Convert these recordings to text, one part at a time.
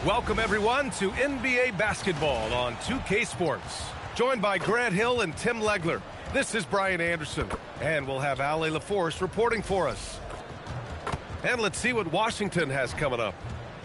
Welcome, everyone, to NBA basketball on 2K Sports. Joined by Grant Hill and Tim Legler, this is Brian Anderson, and we'll have Ali LaForce reporting for us. And let's see what Washington has coming up.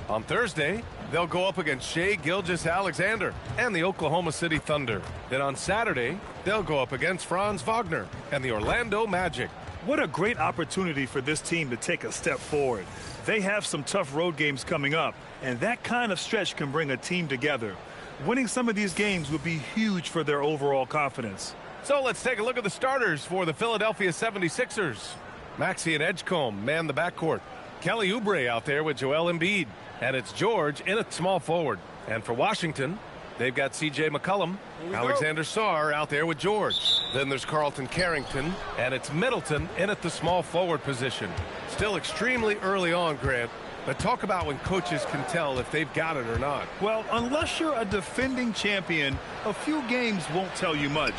On Thursday, they'll go up against Shai Gilgeous-Alexander and the Oklahoma City Thunder. Then on Saturday, they'll go up against Franz Wagner and the Orlando Magic. What a great opportunity for this team to take a step forward. They have some tough road games coming up, and that kind of stretch can bring a team together. Winning some of these games would be huge for their overall confidence. So let's take a look at the starters for the Philadelphia 76ers. Maxey and Edgecombe man the backcourt. Kelly Oubre out there with Joel Embiid. And it's George in at small forward. And for Washington, they've got C.J. McCollum, Alexander Sarr out there with George. Then there's Carlton Carrington, and it's Middleton in at the small forward position. Still extremely early on, Grant, but talk about when coaches can tell if they've got it or not. Well, unless you're a defending champion, a few games won't tell you much.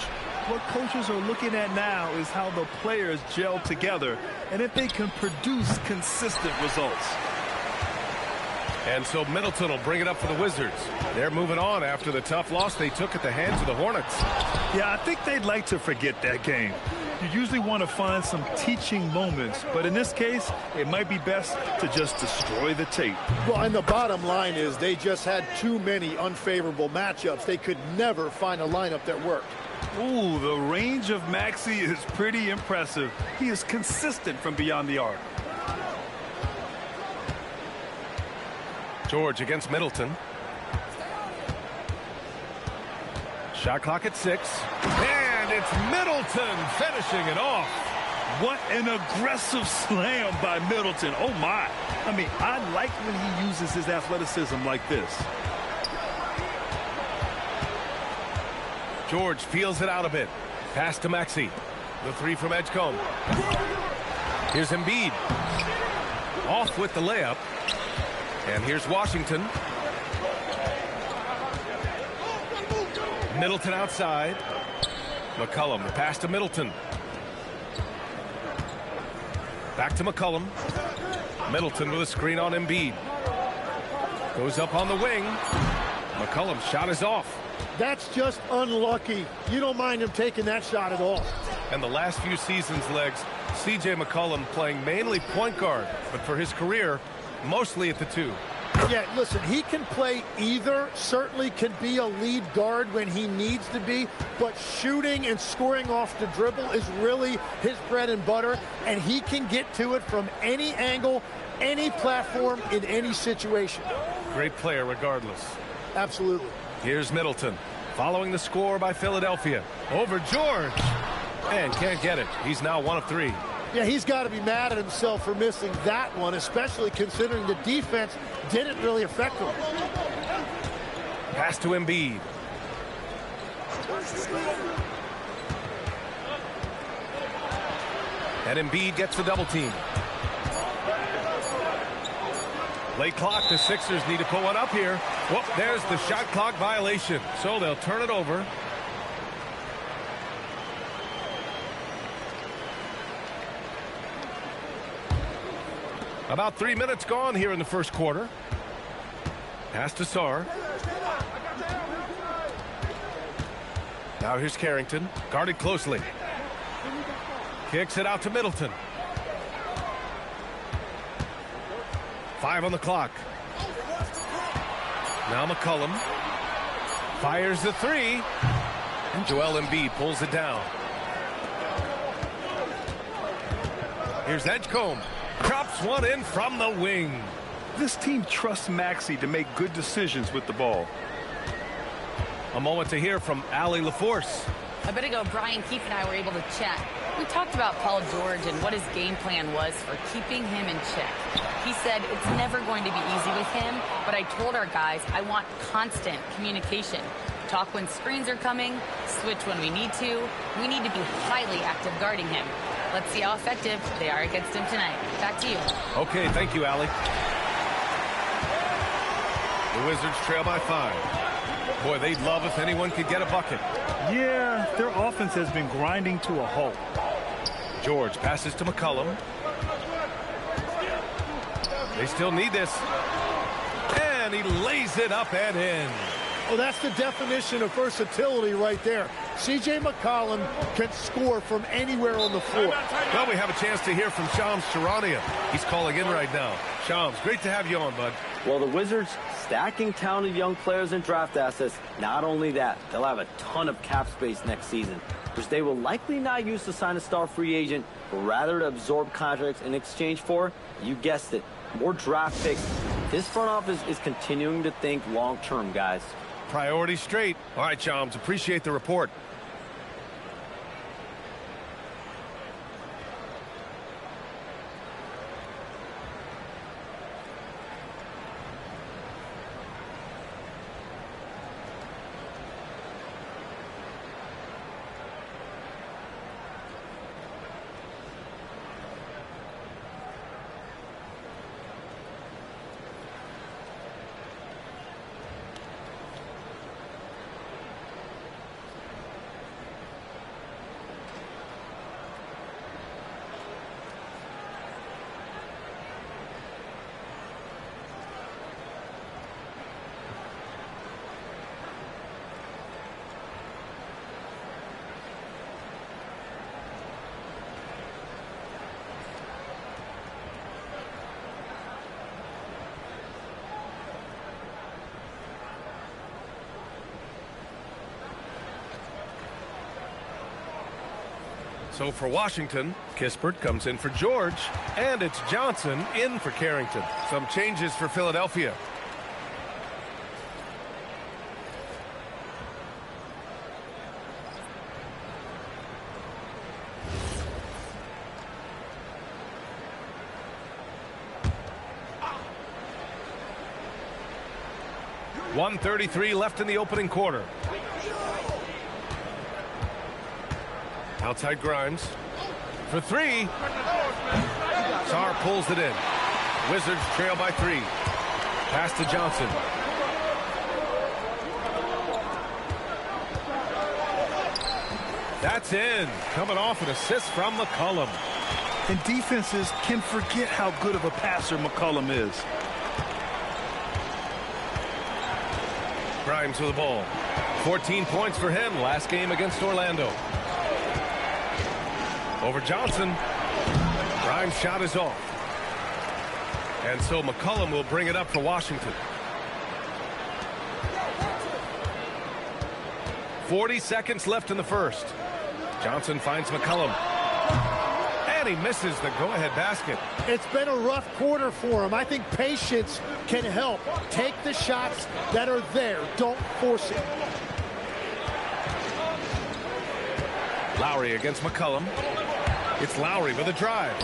What coaches are looking at now is how the players gel together and if they can produce consistent results. And so Middleton will bring it up for the Wizards. They're moving on after the tough loss they took at the hands of the Hornets. Yeah, I think they'd like to forget that game. You usually want to find some teaching moments, but in this case, it might be best to just destroy the tape. Well, and the bottom line is they just had too many unfavorable matchups. They could never find a lineup that worked. Ooh, the range of Maxey is pretty impressive. He is consistent from beyond the arc. George against Middleton. Shot clock at 6. And it's Middleton finishing it off. What an aggressive slam by Middleton. Oh, my. I mean, I like when he uses his athleticism like this. George feels it out a bit. Pass to Maxey. The three from Edgecombe. Here's Embiid. Off with the layup. And here's Washington. Middleton outside. McCollum, the pass to Middleton. Back to McCollum. Middleton with a screen on Embiid. Goes up on the wing. McCollum's shot is off. That's just unlucky. You don't mind him taking that shot at all. And the last few seasons, Legs, C.J. McCollum playing mainly point guard, but for his career, mostly at the 2. Yeah, listen, he can play either, certainly can be a lead guard when he needs to be, but shooting and scoring off the dribble is really his bread and butter, and he can get to it from any angle, any platform, in any situation. Great player regardless. Absolutely. Here's Middleton, following the score by Philadelphia. Over George. And can't get it. He's now 1 of 3. Yeah, he's got to be mad at himself for missing that one, especially considering the defense didn't really affect him. Pass to Embiid. And Embiid gets the double team. Late clock, the Sixers need to put one up here. Whoop, there's the shot clock violation. So they'll turn it over. About 3 minutes gone here in the first quarter. Pass to Sarr. Now here's Carrington, guarded closely. Kicks it out to Middleton. 5 on the clock. Now McCollum fires the 3. And Joel Embiid pulls it down. Here's Edgecombe. Drops one in from the wing. This team trusts Maxey to make good decisions with the ball. A moment to hear from Ali LaForce. A bit ago, Brian Keefe and I were able to chat. We talked about Paul George and what his game plan was for keeping him in check. He said it's never going to be easy with him, but I told our guys I want constant communication. Talk when screens are coming, switch when we need to. We need to be highly active guarding him. Let's see how effective they are against him tonight. Back to you. Okay, thank you, Ali. The Wizards trail by 5. Boy, they'd love if anyone could get a bucket. Yeah, their offense has been grinding to a halt. George passes to McCollum. They still need this. And and he lays it up and in. Oh, that's the definition of versatility right there. C.J. McCollum can score from anywhere on the floor. Well, we have a chance to hear from Shams Charania. He's calling in right now. Shams, great to have you on, bud. Well, the Wizards stacking talented young players and draft assets. Not only that, they'll have a ton of cap space next season, which they will likely not use to sign a star free agent, but rather to absorb contracts in exchange for, you guessed it, more draft picks. This front office is continuing to think long-term, guys. Priority straight. All right, Shams, appreciate the report. So for Washington, Kispert comes in for George, and it's Johnson in for Carrington. Some changes for Philadelphia. .133 left in the opening quarter. Outside Grimes for three. Sarr pulls it in. Wizards trail by 3. Pass to Johnson. That's in. Coming off an assist from McCollum. And defenses can forget how good of a passer McCollum is. Grimes with the ball. 14 points for him last game against Orlando. Over Johnson. Grimes' shot is off. And so McCollum will bring it up for Washington. 40 seconds left in the first. Johnson finds McCollum. And he misses the go-ahead basket. It's been a rough quarter for him. I think patience can help. Take the shots that are there. Don't force it. Lowry against McCollum. It's Lowry with a drive.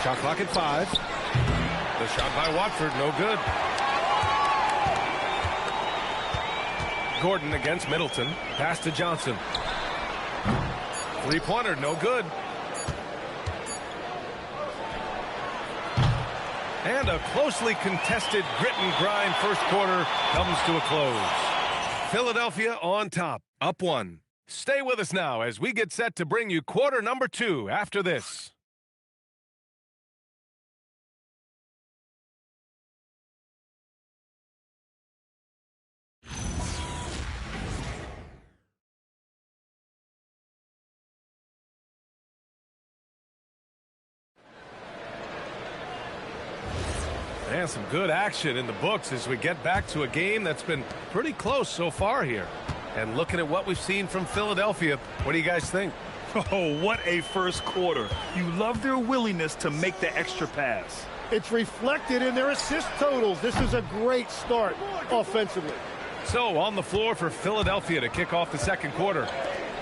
Shot clock at 5. The shot by Watford, no good. Gordon against Middleton. Pass to Johnson. Three-pointer, no good. And a closely contested grit and grind first quarter comes to a close. Philadelphia on top, up 1. Stay with us now as we get set to bring you quarter number 2 after this. And some good action in the books as we get back to a game that's been pretty close so far here. And looking at what we've seen from Philadelphia, what do you guys think? Oh, what a first quarter. You love their willingness to make the extra pass. It's reflected in their assist totals. This is a great start offensively. So on the floor for Philadelphia to kick off the second quarter.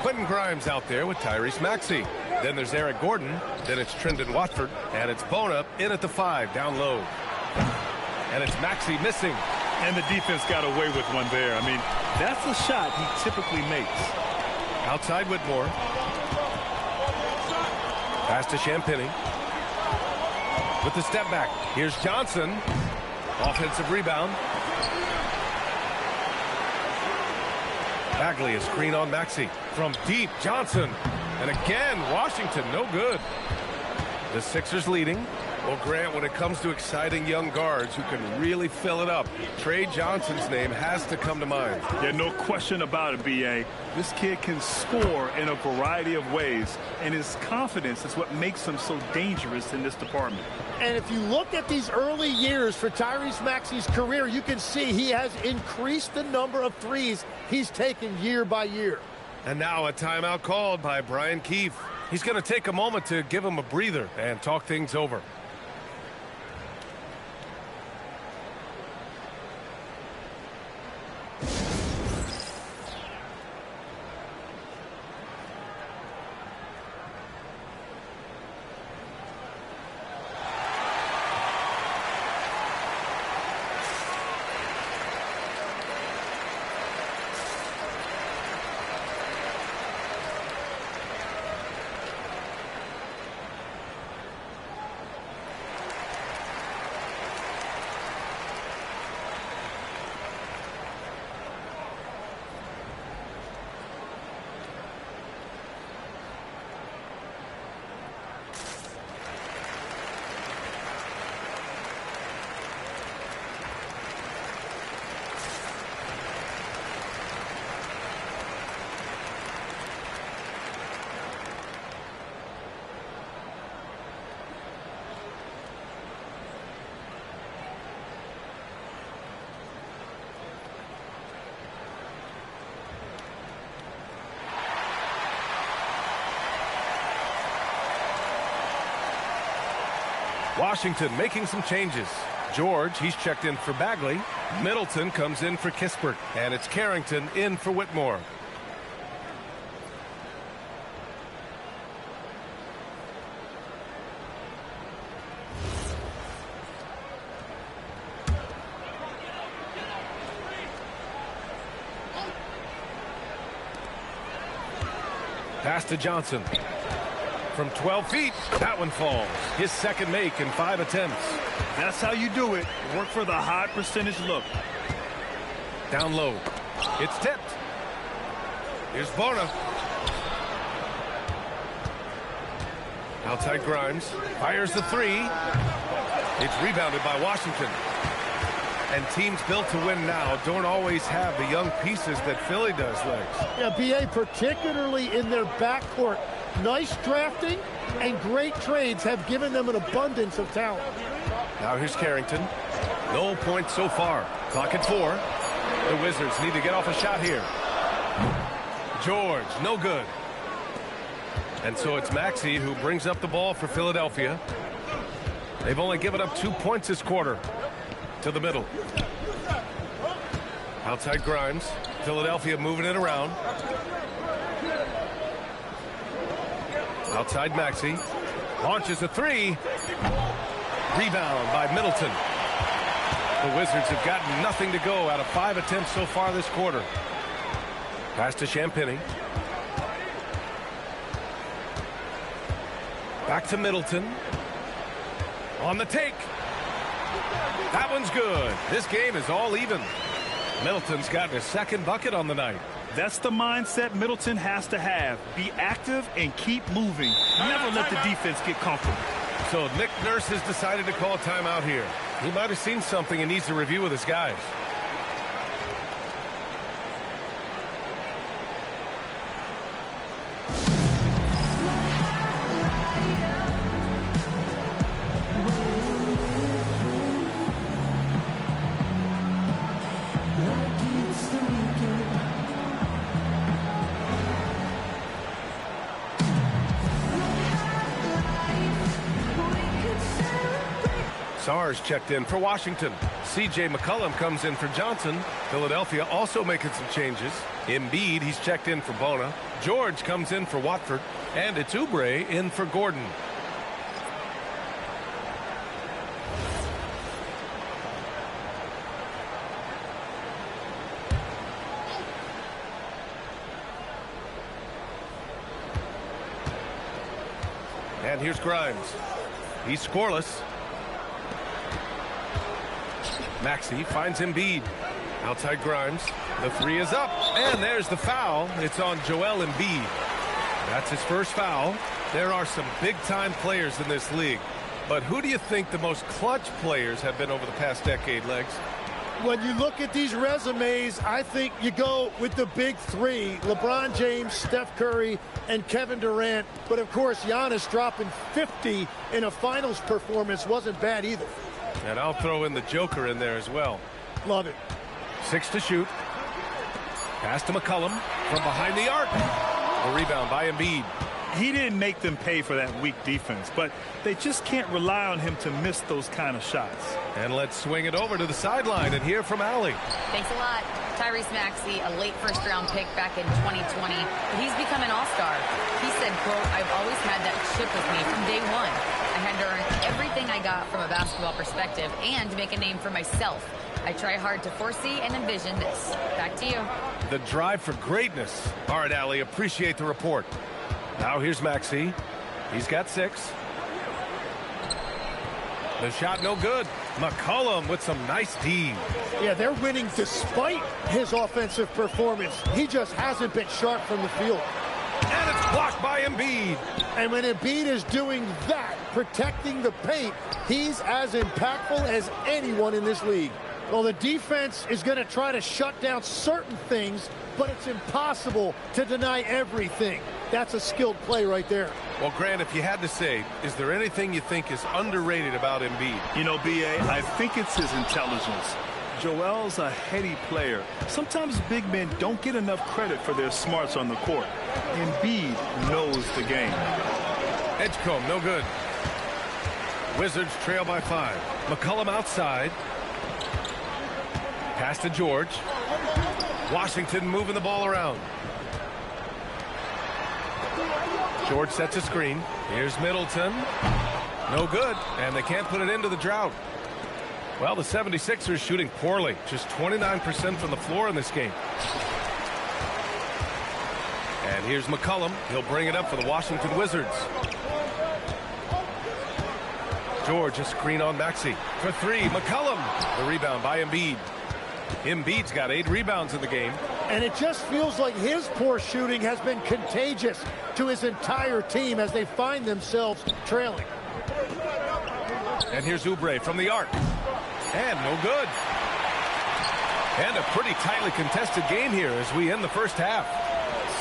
Quentin Grimes out there with Tyrese Maxey. Then there's Eric Gordon. Then it's Trendon Watford. And it's Bona in at the 5, down low. And it's Maxey missing. And the defense got away with one there. I mean, that's a shot he typically makes. Outside Whitmore. Pass to Champagny. With the step back. Here's Johnson. Offensive rebound. Bagley, a screen on Maxey. From deep, Johnson. And again, Washington, no good. The Sixers leading. Well, Grant, when it comes to exciting young guards who can really fill it up, Trey Johnson's name has to come to mind. Yeah, no question about it, B.A. This kid can score in a variety of ways, and his confidence is what makes him so dangerous in this department. And if you look at these early years for Tyrese Maxey's career, you can see he has increased the number of threes he's taken year by year. And now a timeout called by Brian Keefe. He's going to take a moment to give him a breather and talk things over. Washington making some changes. George, he's checked in for Bagley. Middleton comes in for Kispert. And it's Carrington in for Whitmore. Pass to Johnson. From 12 feet, that one falls. His second make in 5 attempts. That's how you do it. Work for the high percentage look. Down low. It's tipped. Here's Bona. Outside Grimes. Fires the three. It's rebounded by Washington. And teams built to win now don't always have the young pieces that Philly does, Legs. Yeah, B.A., particularly in their backcourt. Nice drafting and great trades have given them an abundance of talent. Now here's Carrington. No points so far. Clock at 4. The Wizards need to get off a shot here. George, no good. And so it's Maxey who brings up the ball for Philadelphia. They've only given up 2 points this quarter. To the middle. Outside Grimes. Philadelphia moving it around. Outside Maxey. Launches a three. Rebound by Middleton. The Wizards have gotten nothing to go out of 5 attempts so far this quarter. Pass to Champagny. Back to Middleton. On the take. That one's good. This game is all even. Middleton's gotten his second bucket on the night. That's the mindset Middleton has to have. Be active and keep moving. Never let the defense get comfortable. So Nick Nurse has decided to call a timeout here. He might have seen something and needs to review with his guys. Sars checked in for Washington. C.J. McCollum comes in for Johnson. Philadelphia also making some changes. Embiid, he's checked in for Bona. George comes in for Watford. And it's Oubre in for Gordon. And here's Grimes. He's scoreless. Maxey finds Embiid. Outside Grimes. The three is up. And there's the foul. It's on Joel Embiid. That's his first foul. There are some big-time players in this league. But who do you think the most clutch players have been over the past decade, Legs? When you look at these resumes, I think you go with the big three: LeBron James, Steph Curry, and Kevin Durant. But of course, Giannis dropping 50 in a finals performance wasn't bad either. And I'll throw in the Joker in there as well. Love it. 6 to shoot. Pass to McCollum from behind the arc. A rebound by Embiid. He didn't make them pay for that weak defense, but they just can't rely on him to miss those kind of shots. And let's swing it over to the sideline and hear from Allie. Thanks a lot. Tyrese Maxey, a late first-round pick back in 2020, but he's become an all-star. He said, quote, "I've always had that chip with me from day one. I had to earn everything I got from a basketball perspective and make a name for myself. I try hard to foresee and envision this." Back to you. The drive for greatness. All right, Allie, appreciate the report. Now here's Maxey. He's got 6. The shot no good. McCollum with some nice D. Yeah, they're winning despite his offensive performance. He just hasn't been sharp from the field. And it's blocked by Embiid. And when Embiid is doing that, protecting the paint, he's as impactful as anyone in this league. Well, the defense is going to try to shut down certain things, but it's impossible to deny everything. That's a skilled play right there. Well, Grant, if you had to say, is there anything you think is underrated about Embiid? You know, B.A., I think it's his intelligence. Joel's a heady player. Sometimes big men don't get enough credit for their smarts on the court. Embiid knows the game. Edgecombe, no good. Wizards trail by 5. McCollum outside. Pass to George. Washington moving the ball around. George sets a screen. Here's Middleton. No good, and they can't put it into the drought. Well, the 76ers shooting poorly. Just 29% from the floor in this game. And here's McCollum. He'll bring it up for the Washington Wizards. George, a screen on Maxey. For 3, McCollum. The rebound by Embiid. Embiid's got 8 rebounds in the game. And it just feels like his poor shooting has been contagious to his entire team as they find themselves trailing. And here's Oubre from the arc. And no good. And a pretty tightly contested game here as we end the first half.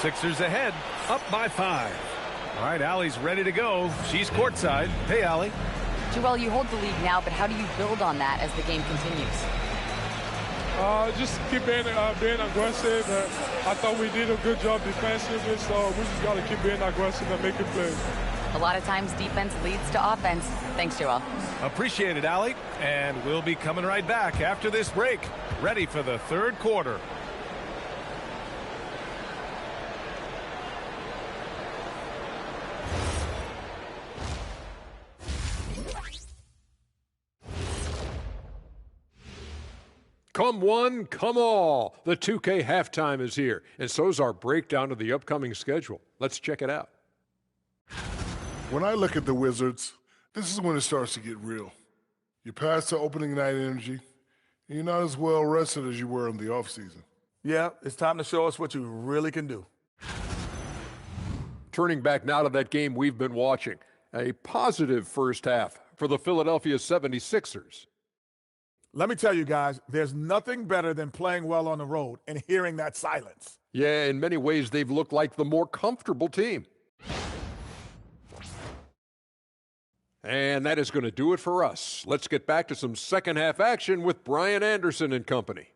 Sixers ahead, up by 5. All right, Allie's ready to go. She's courtside. Hey, Allie. Joel, you hold the lead now, but how do you build on that as the game continues? Just keep being aggressive. I thought we did a good job defensively, so we just got to keep being aggressive and making plays. A lot of times defense leads to offense. Thanks, Joel. Appreciate it, Allie. And we'll be coming right back after this break. Ready for the third quarter. Come one, come all. The 2K halftime is here, and so's our breakdown of the upcoming schedule. Let's check it out. When I look at the Wizards, this is when it starts to get real. You're past the opening night energy, and you're not as well rested as you were in the offseason. Yeah, it's time to show us what you really can do. Turning back now to that game we've been watching. A positive first half for the Philadelphia 76ers. Let me tell you guys, there's nothing better than playing well on the road and hearing that silence. Yeah, in many ways, they've looked like the more comfortable team. And that is going to do it for us. Let's get back to some second half action with Brian Anderson and company.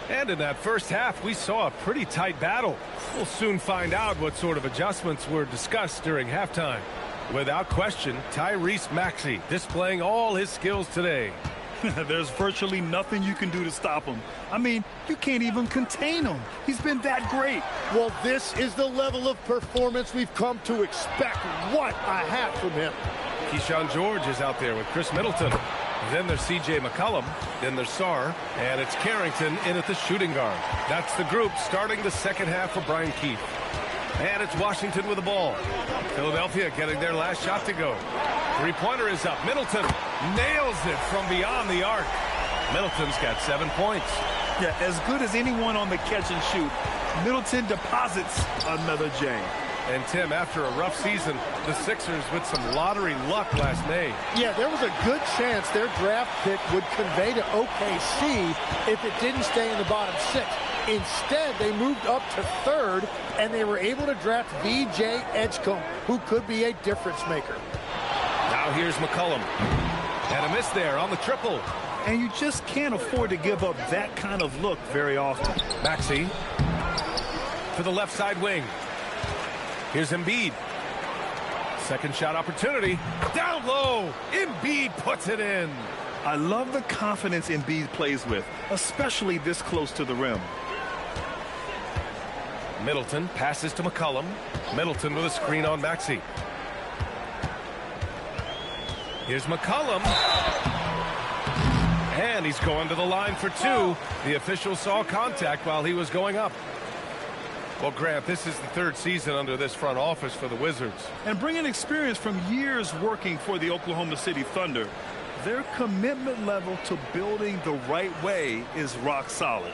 And in that first half, we saw a pretty tight battle. We'll soon find out what sort of adjustments were discussed during halftime. Without question, Tyrese Maxey displaying all his skills today. There's virtually nothing you can do to stop him. I mean, you can't even contain him. He's been that great. Well, this is the level of performance we've come to expect. What a half from him. Keyshawn George is out there with Chris Middleton. Then there's C.J. McCollum. Then there's Sarr. And it's Carrington in at the shooting guard. That's the group starting the second half for Brian Keefe. And it's Washington with the ball. Philadelphia getting their last shot to go. Three-pointer is up. Middleton nails it from beyond the arc. Middleton's got 7 points. Yeah, as good as anyone on the catch and shoot, Middleton deposits another J. And Tim, after a rough season, the Sixers with some lottery luck last May. Yeah, there was a good chance their draft pick would convey to OKC if it didn't stay in the bottom 6. Instead, they moved up to 3rd, and they were able to draft VJ Edgecombe, who could be a difference maker. Now here's McCollum. And a miss there on the triple. And you just can't afford to give up that kind of look very often. Maxey to the left side wing. Here's Embiid. Second shot opportunity. Down low. Embiid puts it in. I love the confidence Embiid plays with, especially this close to the rim. Middleton passes to McCollum. Middleton with a screen on Maxey. Here's McCollum. And he's going to the line for 2. The official saw contact while he was going up. Well, Grant, this is the 3rd season under this front office for the Wizards. And bringing experience from years working for the Oklahoma City Thunder, their commitment level to building the right way is rock solid.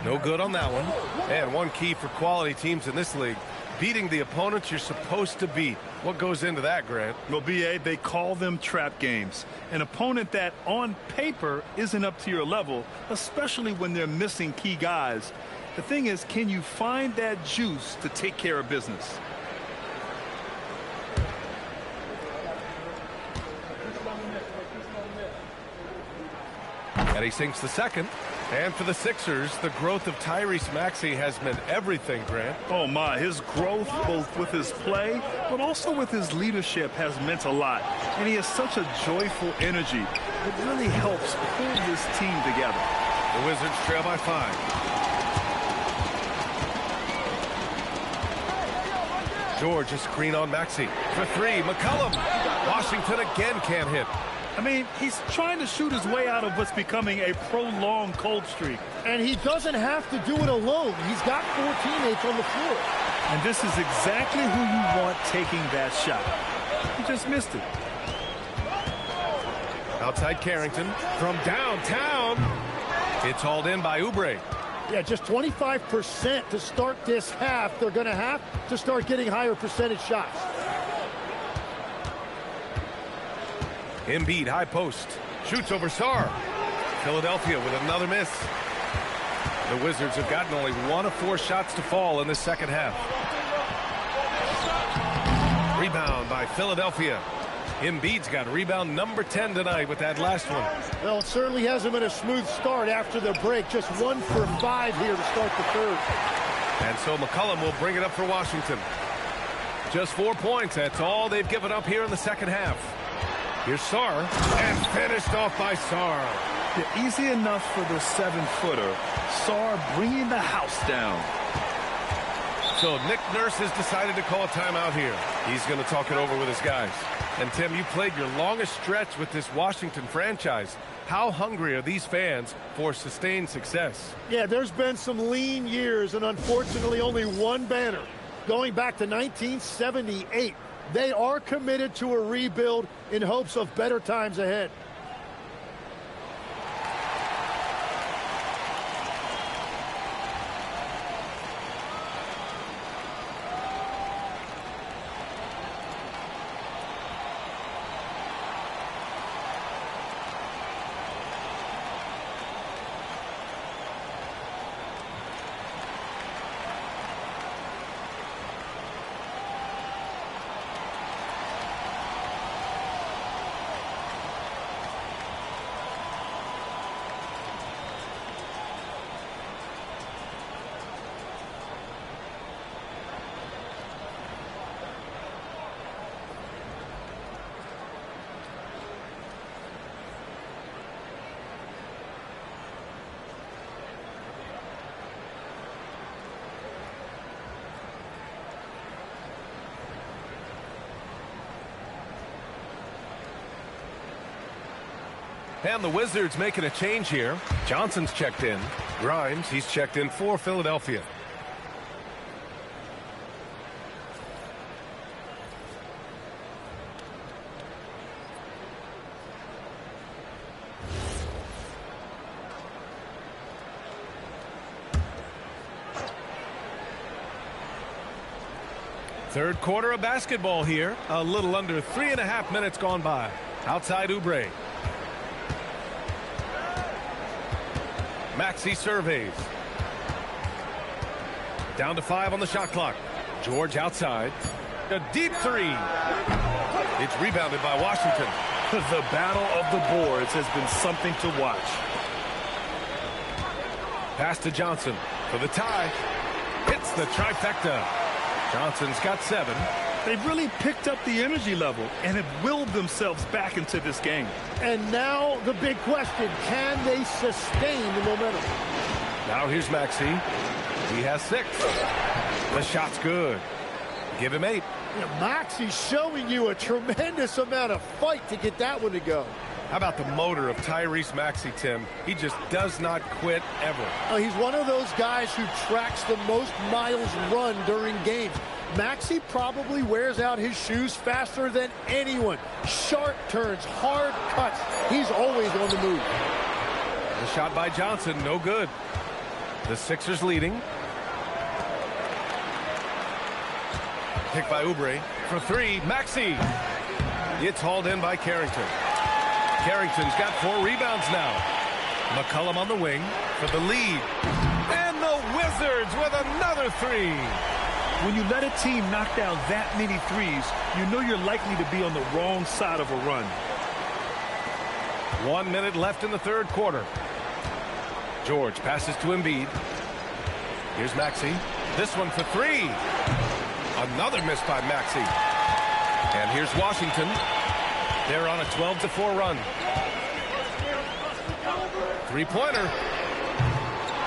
No good on that one. And one key for quality teams in this league, beating the opponents you're supposed to beat. What goes into that, Grant? Well, B.A., they call them trap games. An opponent that on paper isn't up to your level, especially when they're missing key guys. The thing is, can you find that juice to take care of business? And he sinks the second. And for the Sixers, the growth of Tyrese Maxey has meant everything, Grant. Oh, my. His growth, both with his play, but also with his leadership, has meant a lot. And he has such a joyful energy. It really helps pull this team together. The Wizards trail by 5. George, a screen on Maxey. For 3, McCollum. Washington again can't hit. I mean, he's trying to shoot his way out of what's becoming a prolonged cold streak. And he doesn't have to do it alone. He's got 4 teammates on the floor. And this is exactly who you want taking that shot. He just missed it. Outside Carrington from downtown. It's hauled in by Oubre. Yeah, just 25% to start this half. They're going to have to start getting higher percentage shots. Embiid, high post. Shoots over Sarr. Philadelphia with another miss. The Wizards have gotten only 1 of 4 shots to fall in the second half. Rebound by Philadelphia. Embiid's got rebound number 10 tonight with that last one. Well, it certainly hasn't been a smooth start after the break. Just 1 for 5 here to start the 3rd. And so McCollum will bring it up for Washington. Just 4 points. That's all they've given up here in the second half. Here's Sarr, and finished off by Sarr. Yeah, easy enough for the 7-footer. Sarr bringing the house down. So Nick Nurse has decided to call a timeout here. He's going to talk it over with his guys. And Tim, you played your longest stretch with this Washington franchise. How hungry are these fans for sustained success? Yeah, there's been some lean years, and unfortunately only one banner. Going back to 1978. They are committed to a rebuild in hopes of better times ahead. And the Wizards making a change here. Johnson's checked in. Grimes, he's checked in for Philadelphia. Third quarter of basketball here. A little under 3.5 minutes gone by. Outside Oubre. Maxey surveys. Down to 5 on the shot clock. George outside. A deep three. It's rebounded by Washington. The battle of the boards has been something to watch. Pass to Johnson for the tie. Hits the trifecta. Johnson's got 7. They've really picked up the energy level and have willed themselves back into this game. And now the big question, can they sustain the momentum? Now here's Maxey. He has 6. The shot's good. Give him 8. Maxey's showing you a tremendous amount of fight to get that one to go. How about the motor of Tyrese Maxey, Tim? He just does not quit ever. He's one of those guys who tracks the most miles run during games. Maxey probably wears out his shoes faster than anyone. Sharp turns, hard cuts. He's always on the move. The shot by Johnson, no good. The Sixers leading. Pick by Oubre for 3. Maxey. It's hauled in by Carrington. Carrington's got 4 rebounds now. McCollum on the wing for the lead. And the Wizards with another 3. When you let a team knock down that many threes, you know you're likely to be on the wrong side of a run. 1 minute left in the third quarter. George passes to Embiid. Here's Maxey. This one for 3. Another miss by Maxey. And here's Washington. They're on a 12-4 run. Three-pointer.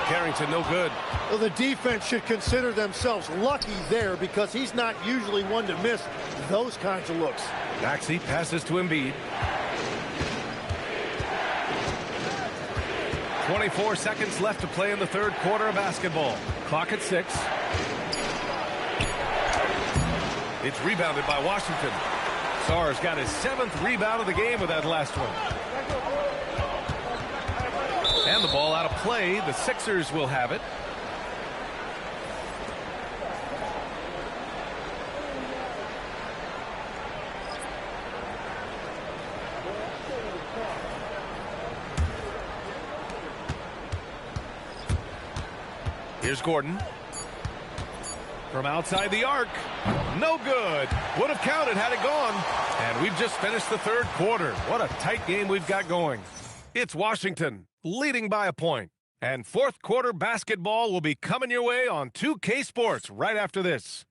Carrington, no good. Well, the defense should consider themselves lucky there because he's not usually one to miss those kinds of looks. Maxey passes to Embiid. 24 seconds left to play in the third quarter of basketball. Clock at 6. It's rebounded by Washington. Sarr's got his 7th rebound of the game with that last one. And the ball out of play. The Sixers will have it. Here's Gordon. From outside the arc. No good. Would have counted had it gone. And we've just finished the third quarter. What a tight game we've got going. It's Washington leading by a point. And fourth quarter basketball will be coming your way on 2K Sports right after this.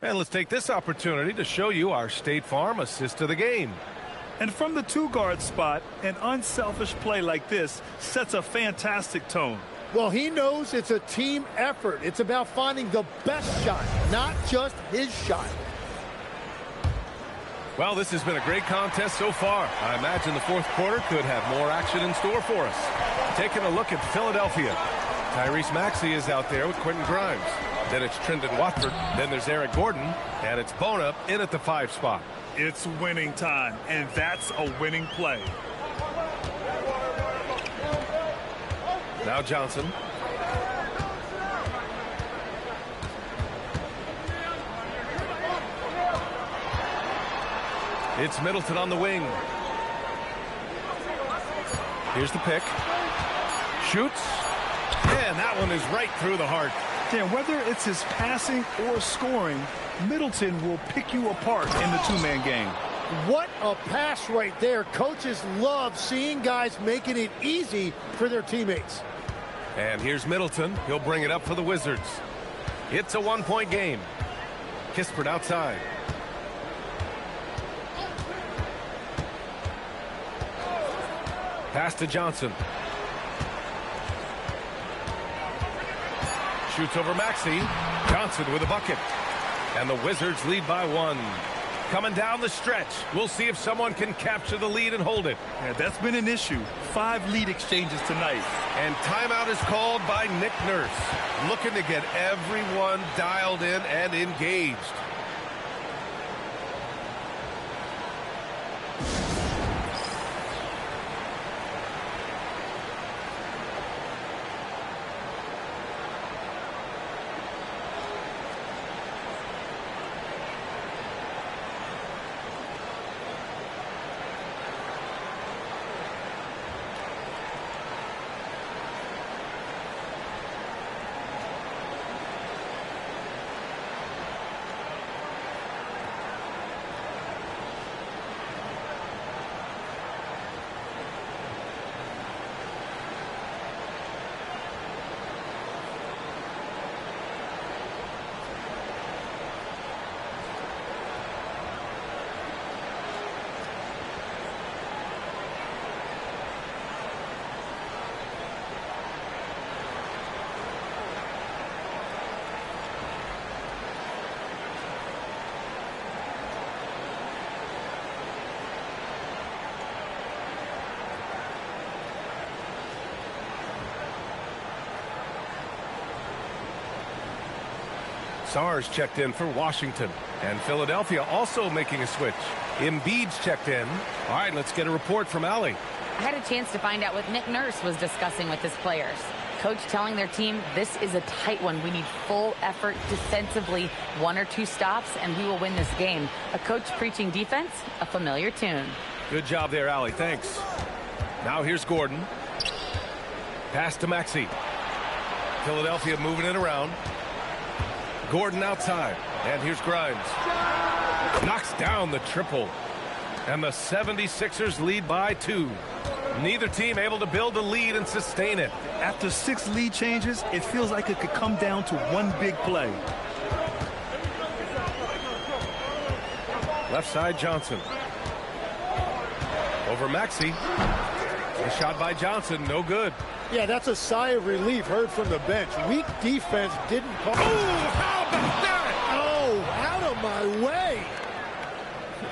And let's take this opportunity to show you our State Farm assist of the game. And from the 2-guard spot, an unselfish play like this sets a fantastic tone. Well, he knows it's a team effort. It's about finding the best shot, not just his shot. Well, this has been a great contest so far. I imagine the fourth quarter could have more action in store for us. Taking a look at Philadelphia. Tyrese Maxey is out there with Quentin Grimes. Then it's Trendon Watford. Then there's Eric Gordon. And it's Bona in at the 5 spot. It's winning time, and that's a winning play. Now Johnson. It's Middleton on the wing. Here's the pick. Shoots. And that one is right through the heart. Yeah, whether it's his passing or scoring, Middleton will pick you apart in the 2-man game. What a pass right there. Coaches love seeing guys making it easy for their teammates. And here's Middleton. He'll bring it up for the Wizards. It's a 1-point game. Kispert outside. Pass to Johnson. Shoots over Maxey. Johnson with a bucket. And the Wizards lead by 1. Coming down the stretch. We'll see if someone can capture the lead and hold it. Yeah, that's been an issue. 5 lead exchanges tonight. And timeout is called by Nick Nurse. Looking to get everyone dialed in and engaged. Sar's checked in for Washington. And Philadelphia also making a switch. Embiid's checked in. All right, let's get a report from Allie. I had a chance to find out what Nick Nurse was discussing with his players. Coach telling their team, this is a tight one. We need full effort defensively, 1 or 2 stops, and we will win this game. A coach preaching defense, a familiar tune. Good job there, Allie. Thanks. Now here's Gordon. Pass to Maxey. Philadelphia moving it around. Gordon outside. And here's Grimes. Knocks down the triple. And the 76ers lead by 2. Neither team able to build a lead and sustain it. After 6 lead changes, it feels like it could come down to one big play. Left side, Johnson. Over Maxey. A shot by Johnson, no good. Yeah, that's a sigh of relief heard from the bench. Weak defense didn't call. Oh, how about that? Oh, out of my way.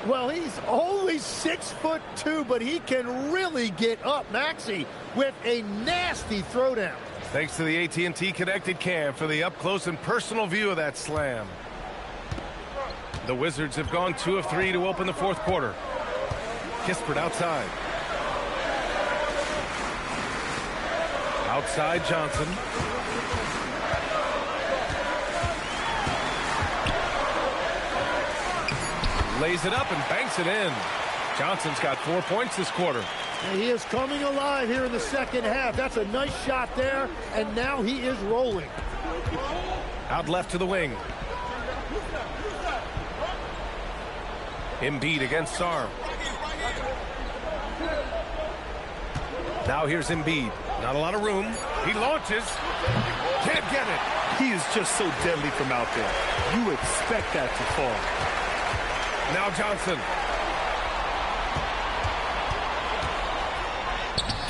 Well, he's only 6'2", but he can really get up. Maxey with a nasty throwdown. Thanks to the AT&T Connected Cam for the up-close and personal view of that slam. The Wizards have gone 2 of 3 to open the 4th quarter. Kispert outside. Outside Johnson. Lays it up and banks it in. Johnson's got 4 points this quarter. And he is coming alive here in the second half. That's a nice shot there, and now he is rolling. Out left to the wing. Embiid against Sarr. Now here's Embiid. Not a lot of room. He launches. Can't get it. He is just so deadly from out there. You expect that to fall. Now Johnson.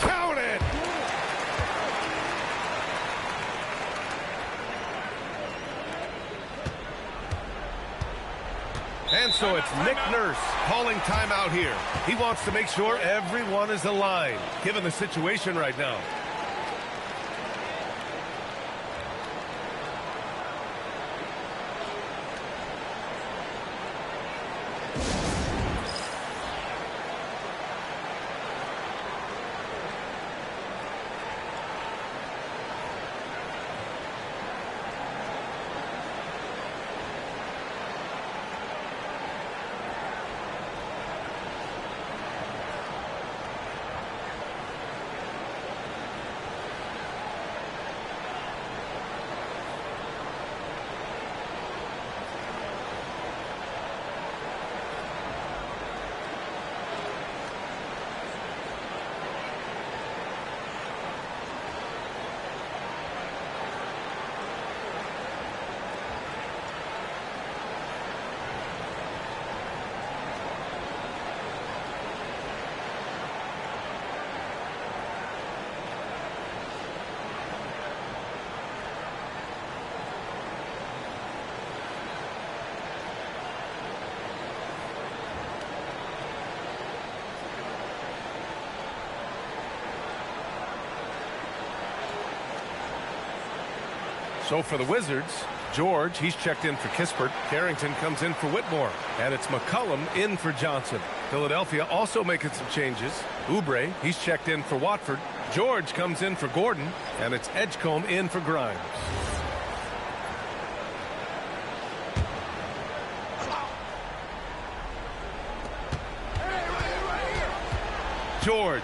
Count it. And so it's Nick Nurse calling timeout here. He wants to make sure everyone is aligned, given the situation right now. So for the Wizards, George, he's checked in for Kispert. Carrington comes in for Whitmore. And it's McCollum in for Johnson. Philadelphia also making some changes. Oubre, he's checked in for Watford. George comes in for Gordon. And it's Edgecombe in for Grimes. George.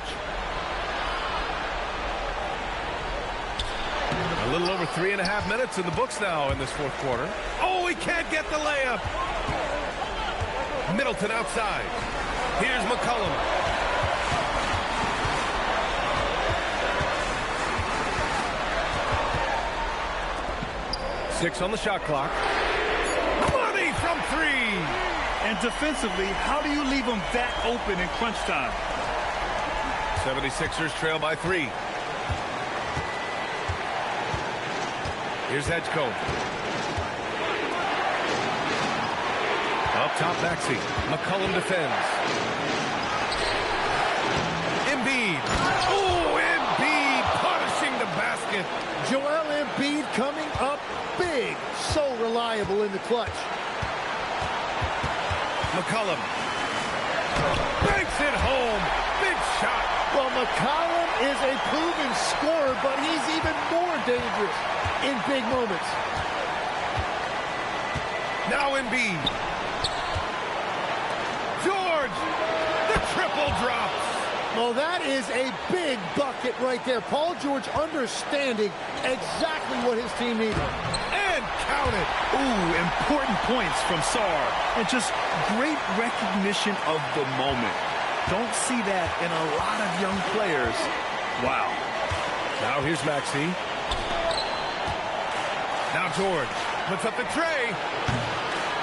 A little over 3.5 minutes in the books now in this fourth quarter. Oh, he can't get the layup. Middleton outside. Here's McCollum. Six on the shot clock. Money from three. And defensively, how do you leave them that open in crunch time? 76ers trail by 3. Here's Edgecombe. Up top, Maxey. McCollum defends. Embiid. Oh, Embiid punishing the basket. Joel Embiid coming up big. So reliable in the clutch. McCollum. Banks it home. Big shot. Well, McCollum is a proven scorer, but he's even more dangerous in big moments. Now Embiid. George, the triple drops. Well, that is a big bucket right there. Paul George understanding exactly what his team needed. And count it. Ooh, important points from Sarr. And just great recognition of the moment. Don't see that in a lot of young players. Wow. Now here's Maxey. Now George puts up the tray.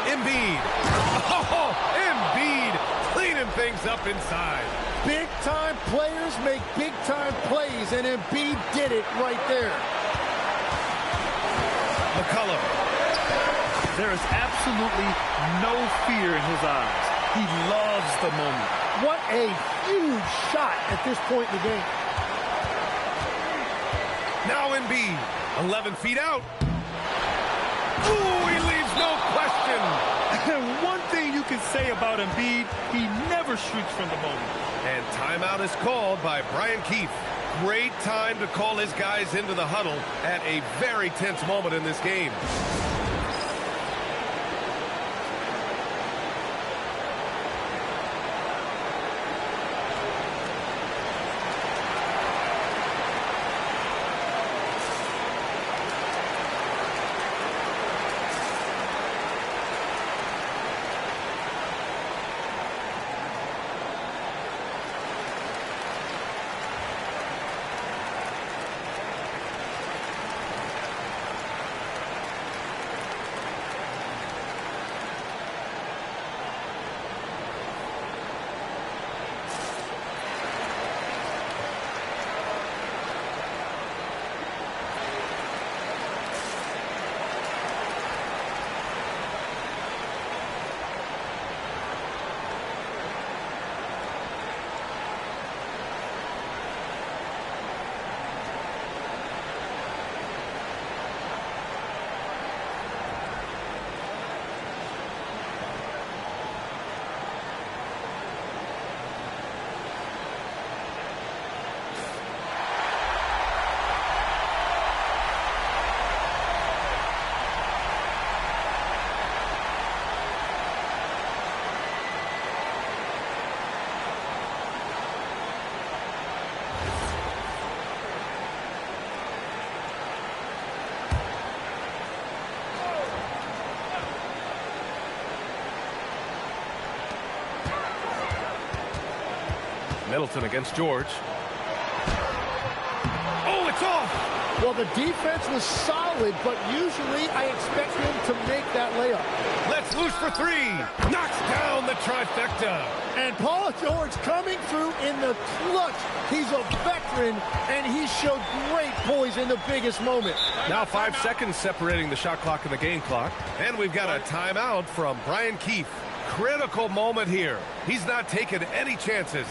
Embiid. Oh, Embiid cleaning things up inside. Big-time players make big-time plays, and Embiid did it right there. McCollum. There is absolutely no fear in his eyes. He loves the moment. What a huge shot at this point in the game. Now Embiid. 11 feet out. Ooh, he leaves no question. And one thing you can say about Embiid, he never shrinks from the moment. And timeout is called by Brian Keefe. Great time to call his guys into the huddle at a very tense moment in this game. Middleton against George. Oh, it's off! Well, the defense was solid, but usually I expect him to make that layup. Let's loose for three. Knocks down the trifecta. And Paul George coming through in the clutch. He's a veteran, and he showed great poise in the biggest moment. Now 5 seconds separating the shot clock and the game clock. And we've got a timeout from Brian Keefe. Critical moment here. He's not taking any chances.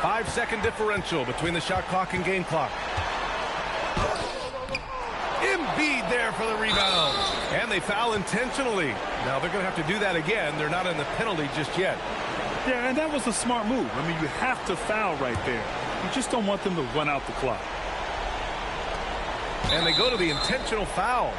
5-second differential between the shot clock and game clock. Embiid there for the rebound. And they foul intentionally. Now they're going to have to do that again. They're not in the penalty just yet. Yeah, and that was a smart move. I mean, you have to foul right there. You just don't want them to run out the clock. And they go to the intentional foul.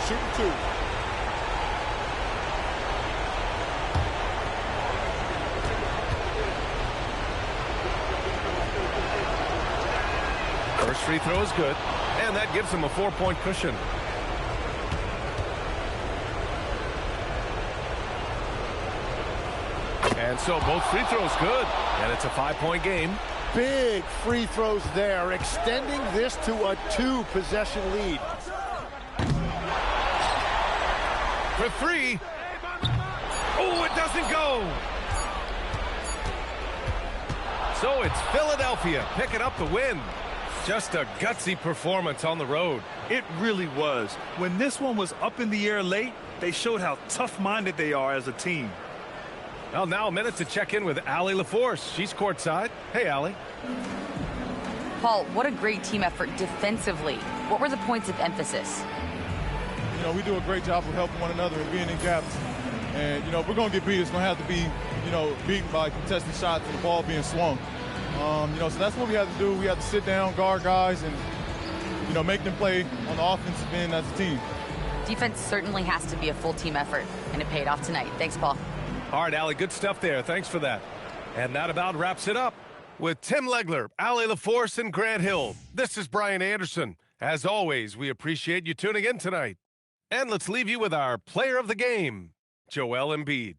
Shooting 2. First free throw is good, and that gives them a 4-point cushion. And so both free throws good, and it's a 5-point game. Big free throws there, extending this to a 2-possession lead. For 3. Oh, it doesn't go. So it's Philadelphia picking up the win. Just a gutsy performance on the road. It really was. When this one was up in the air late, they showed how tough-minded they are as a team. Well, now a minute to check in with Allie LaForce. She's courtside. Hey, Allie. Paul, what a great team effort defensively. What were the points of emphasis? You know, we do a great job of helping one another and being in gaps. And, you know, if we're going to get beat, it's going to have to be, you know, beaten by contested shots and the ball being swung. You know, so that's what we have to do. We have to sit down, guard guys, and, you know, make them play on the offensive end as a team. Defense certainly has to be a full team effort, and it paid off tonight. Thanks, Paul. All right, Allie, good stuff there. Thanks for that. And that about wraps it up. With Tim Legler, Allie LaForce, and Grant Hill, this is Brian Anderson. As always, we appreciate you tuning in tonight. And let's leave you with our player of the game, Joel Embiid.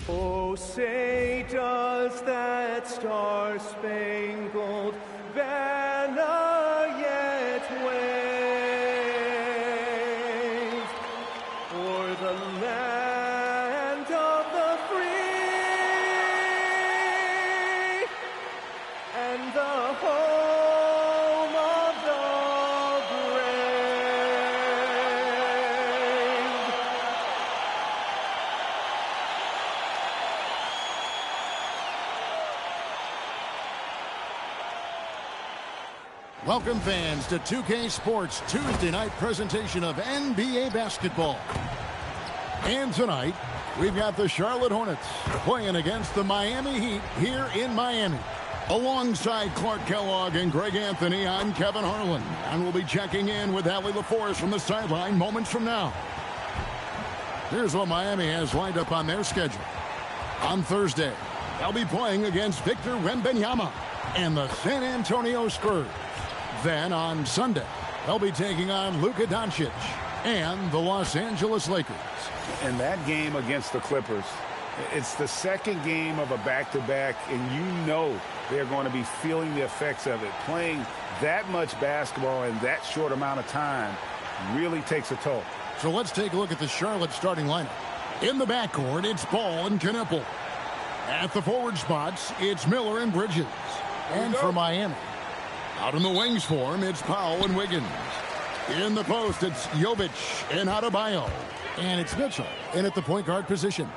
Oh, say does that star-spangled banner yet wave o'er the land of the free and the home of the Welcome, fans, to 2K Sports Tuesday night presentation of NBA basketball. And tonight, we've got the Charlotte Hornets playing against the Miami Heat here in Miami. Alongside Clark Kellogg and Greg Anthony, I'm Kevin Harlan, and we'll be checking in with Allie LaForce from the sideline moments from now. Here's what Miami has lined up on their schedule. On Thursday, they'll be playing against Victor Wembanyama and the San Antonio Spurs. Then on Sunday, they'll be taking on Luka Doncic and the Los Angeles Lakers. In that game against the Clippers, It's the second game of a back-to-back, and you know they're going to be feeling the effects of it. Playing that much basketball in that short amount of time really takes a toll. So let's take a look at the Charlotte starting lineup. In the backcourt, it's Ball and Knipple. At the forward spots, it's Miller and Bridges. And for Miami, out in the wings for him, it's Powell and Wiggins. In the post, it's Jovic and Adebayo. And it's Mitchell in at the point guard position.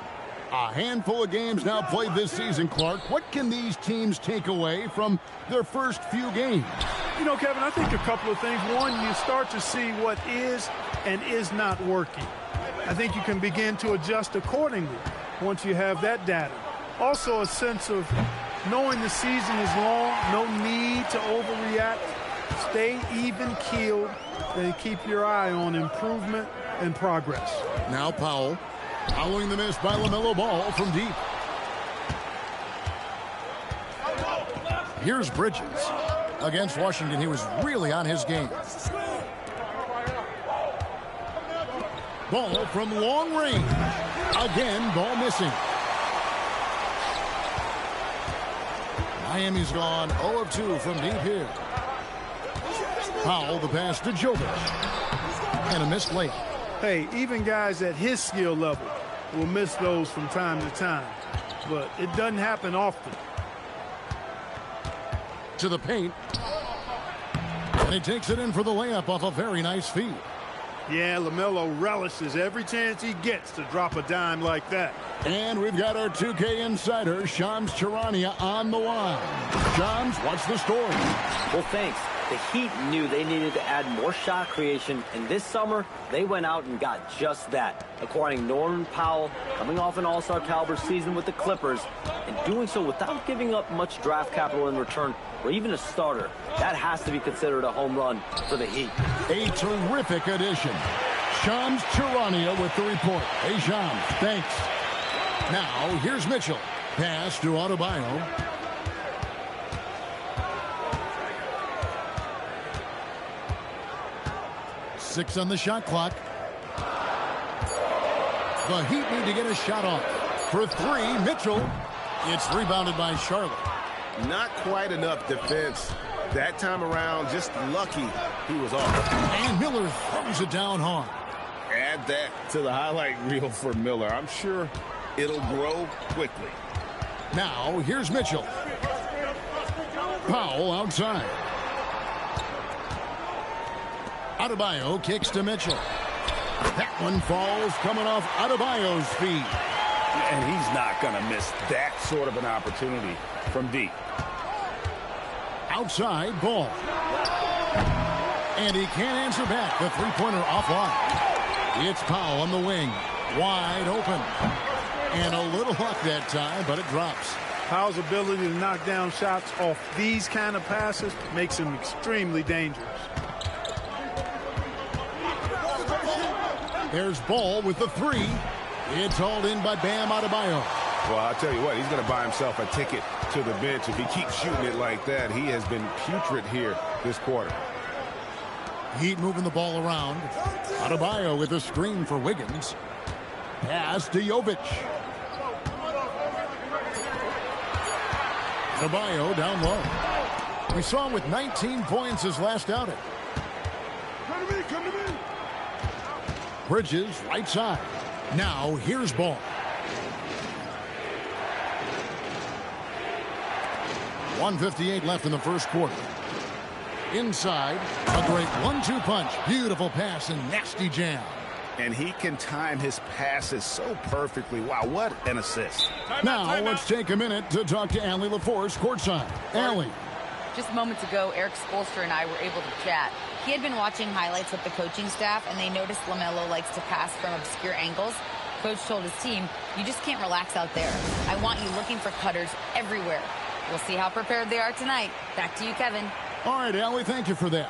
A handful of games now played this season, Clark. What can these teams take away from their first few games? You know, Kevin, I think a couple of things. One, you start to see what is and is not working. I think you can begin to adjust accordingly once you have that data. Also, a sense of knowing the season is long, no need to overreact. Stay even-keeled and keep your eye on improvement and progress. Now Powell, following the miss by LaMelo Ball from deep. Here's Bridges. Against Washington, he was really on his game. Ball from long range. Again, Ball missing. Miami's gone 0 of 2 from deep here. Powell, the pass to Jovic. And a missed layup. Hey, even guys at his skill level will miss those from time to time. But it doesn't happen often. To the paint. And he takes it in for the layup off a very nice feed. Yeah, LaMelo relishes every chance he gets to drop a dime like that. And we've got our 2K insider, Shams Charania, on the line. Shams, what's the story? Well, thanks. The Heat knew they needed to add more shot creation, and this summer, they went out and got just that, acquiring Norman Powell, coming off an all-star caliber season with the Clippers, and doing so without giving up much draft capital in return, or even a starter. That has to be considered a home run for the Heat. A terrific addition. Shams Charania with the report. Hey, Shams, thanks. Now, here's Mitchell. Pass to Adebayo. Six on the shot clock. The Heat need to get a shot off. For three, Mitchell. It's rebounded by Charlotte. Not quite enough defense that time around. Just lucky he was off. And Miller throws it down hard. Add that to the highlight reel for Miller. I'm sure it'll grow quickly. Now, here's Mitchell. Powell outside. Adebayo kicks to Mitchell. That one falls coming off Adebayo's feet. And he's not going to miss that sort of an opportunity from deep. Outside, Ball. And he can't answer back. The three-pointer offline. It's Powell on the wing. Wide open. And a little luck that time, but it drops. Powell's ability to knock down shots off these kind of passes makes him extremely dangerous. There's Ball with the three. It's hauled in by Bam Adebayo. Well, I'll tell you what, he's going to buy himself a ticket to the bench. If he keeps shooting it like that, he has been putrid here this quarter. Heat moving the ball around. Adebayo with a screen for Wiggins. Pass to Jovic. Adebayo down low. We saw him with 19 points his last outing. Come to me, come to me. Bridges, right side. Now, here's Ball. .158 left in the first quarter. Inside, a great 1-2 punch. Beautiful pass and nasty jam. And he can time his passes so perfectly. Wow, what an assist. Now, let's take a minute to talk to Allie LaForce courtside. Allie. Just moments ago, Eric Spoelstra and I were able to chat. He had been watching highlights with the coaching staff, and they noticed LaMelo likes to pass from obscure angles. Coach told his team, you just can't relax out there. I want you looking for cutters everywhere. We'll see how prepared they are tonight. Back to you, Kevin. All right, Allie, thank you for that.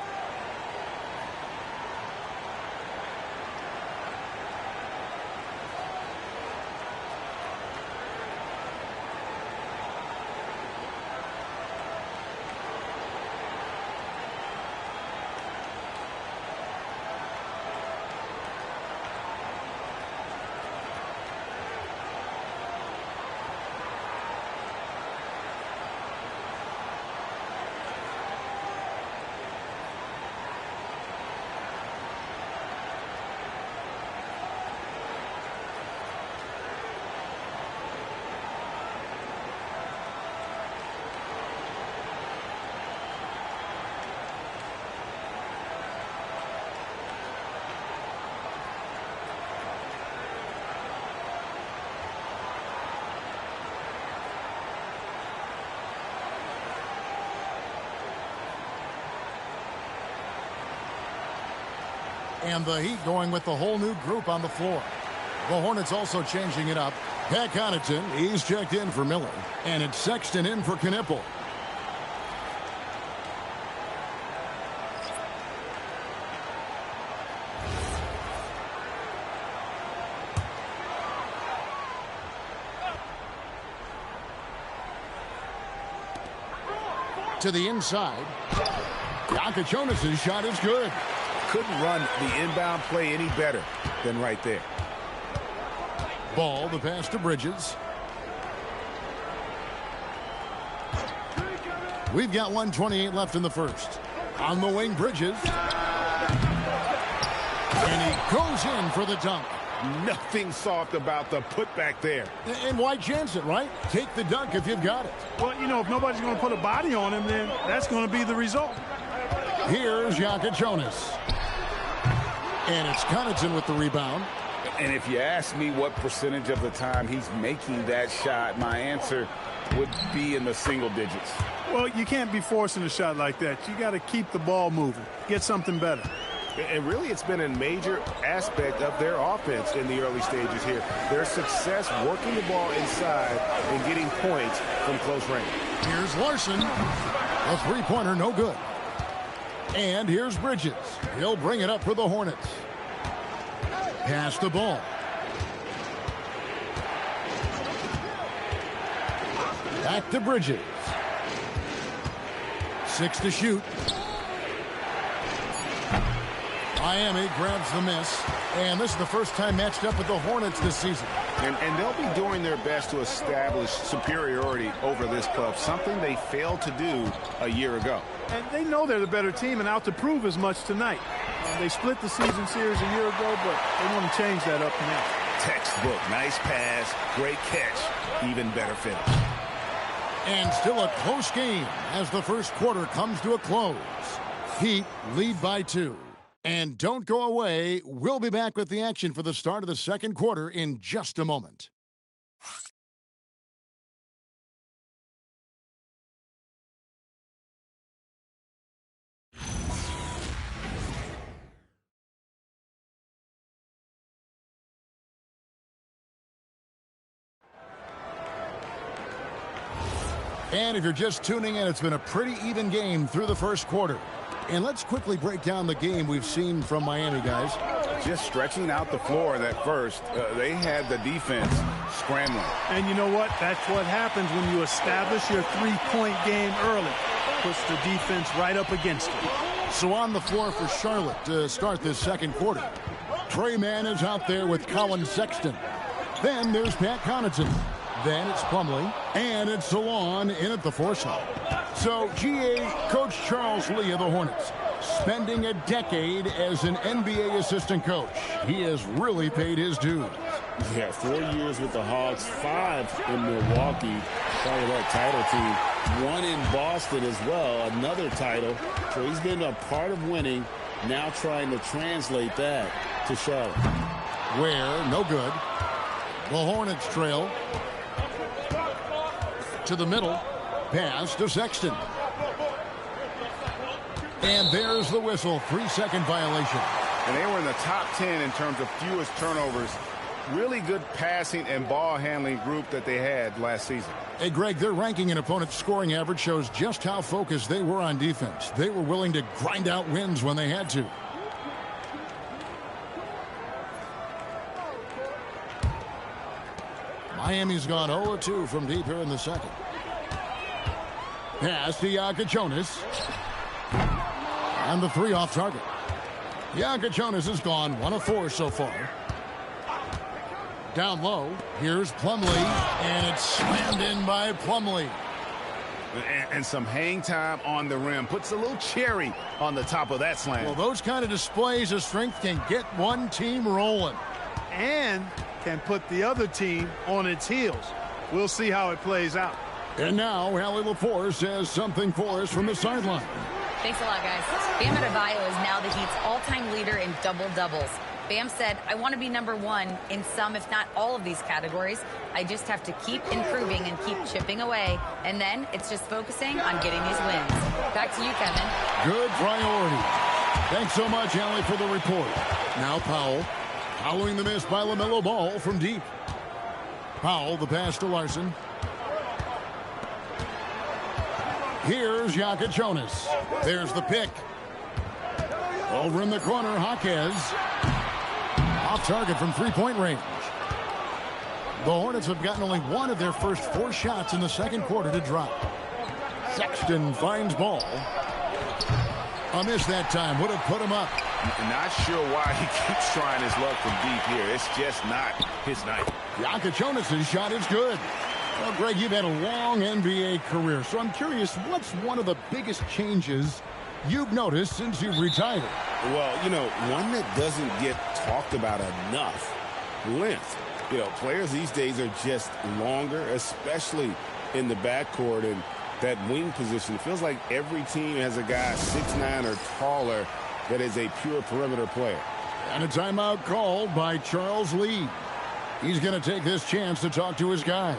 And the Heat going with the whole new group on the floor. The Hornets also changing it up. Pat Connaughton, he's checked in for Miller. And it's Sexton in for Knipple. To the inside. Jonas' shot is good. Couldn't run the inbound play any better than right there. Ball, the pass to Bridges. We've got 1:28 left in the first. On the wing, Bridges. And he goes in for the dunk. Nothing soft about the putback there. And why chance it, right? Take the dunk if you've got it. Well, you know, if nobody's going to put a body on him, then that's going to be the result. Here's Jonas. And it's Connaughton with the rebound. And if you ask me what percentage of the time he's making that shot, my answer would be in the single digits. Well, you can't be forcing a shot like that. You got to keep the ball moving. Get something better. And really, it's been a major aspect of their offense in the early stages here. Their success working the ball inside and getting points from close range. Here's Larson. A three-pointer, no good. And here's Bridges. He'll bring it up for the Hornets. Pass the ball. Back to Bridges. 6 to shoot. Miami grabs the miss. And this is the first time matched up with the Hornets this season. And they'll be doing their best to establish superiority over this club, something they failed to do a year ago. And they know they're the better team and out to prove as much tonight. They split the season series a year ago, but they want to change that up now. Textbook, nice pass, great catch, even better finish. And still a close game as the first quarter comes to a close. Heat lead by 2. And don't go away. We'll be back with the action for the start of the second quarter in just a moment. And if you're just tuning in, it's been a pretty even game through the first quarter. And let's quickly break down the game we've seen from Miami, guys. Just stretching out the floor that first. They had the defense scrambling. And you know what? That's what happens when you establish your three-point game early. Puts the defense right up against it. So on the floor for Charlotte to start this second quarter. Trey Mann is out there with Colin Sexton. Then there's Pat Connaughton. Then it's Plumlee, and it's Salon in at the 4 side. So, GA, Coach Charles Lee of the Hornets, spending a decade as an NBA assistant coach. He has really paid his dues. Yeah, 4 years with the Hawks, 5 in Milwaukee, part of that title team. 1 in Boston as well, another title. So he's been a part of winning, now trying to translate that to Charlotte. Where, no good. The Hornets trail. To the middle, pass to Sexton. And there's the whistle, 3-second violation. And they were in the top 10 in terms of fewest turnovers. Really good passing and ball handling group that they had last season. Hey, Greg, their ranking and opponent's scoring average shows just how focused they were on defense. They were willing to grind out wins when they had to. Miami's gone 0-2 from deep here in the second. Pass to Jonas. And the 3 off target. Jonas has gone 1 of 4 so far. Down low, here's Plumlee, and it's slammed in by Plumlee. And some hang time on the rim. Puts a little cherry on the top of that slam. Well, those kind of displays of strength can get one team rolling. And can put the other team on its heels. We'll see how it plays out. And now, Allie LaForce has something for us from the sideline. Thanks a lot, guys. Bam Adebayo is now the Heat's all-time leader in double-doubles. Bam said, I want to be #1 in some, if not all of these categories. I just have to keep improving and keep chipping away. And then it's just focusing on getting these wins. Back to you, Kevin. Good priority. Thanks so much, Allie, for the report. Now Powell, following the miss by LaMelo Ball from deep. Powell, the pass to Larson. Here's Jonas. There's the pick. Over in the corner, Jaquez. Off target from three-point range. The Hornets have gotten only one of their first 4 shots in the second quarter to drop. Sexton finds Ball. A miss that time would have put him up. Not sure why he keeps trying his luck from deep here. It's just not his night. Jonas' shot is good. Well, Greg, you've had a long NBA career, so I'm curious, what's one of the biggest changes you've noticed since you've retired? Well, one that doesn't get talked about enough, length. Players these days are just longer, especially in the backcourt and that wing position. It feels like every team has a guy 6'9" or taller that is a pure perimeter player. And a timeout called by Charles Lee. He's going to take this chance to talk to his guys.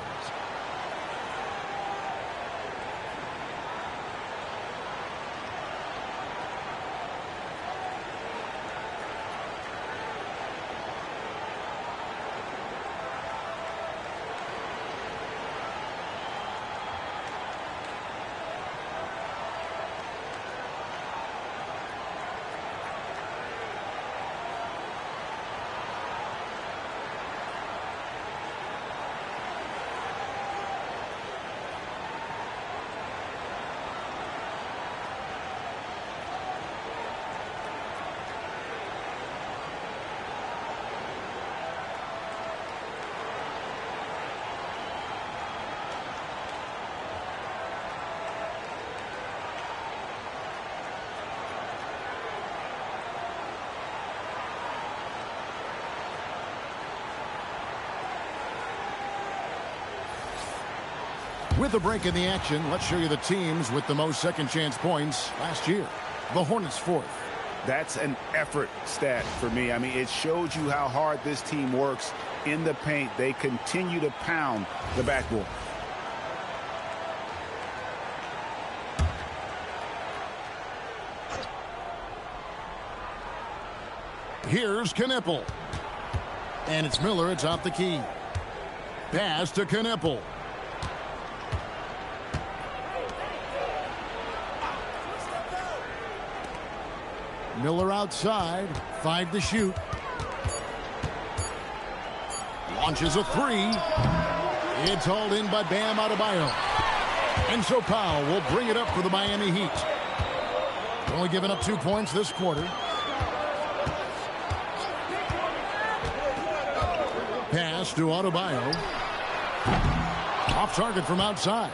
With a break in the action, let's show you the teams with the most second chance points last year. The Hornets 4th. That's an effort stat for me. I mean, it shows you how hard this team works in the paint. They continue to pound the backboard. Here's Knipple. And it's Miller atop the key. Pass to Knipple. Miller outside, 5 to shoot. Launches a 3. It's hauled in by Bam Adebayo. And so Powell will bring it up for the Miami Heat. Only giving up 2 points this quarter. Pass to Adebayo. Off target from outside.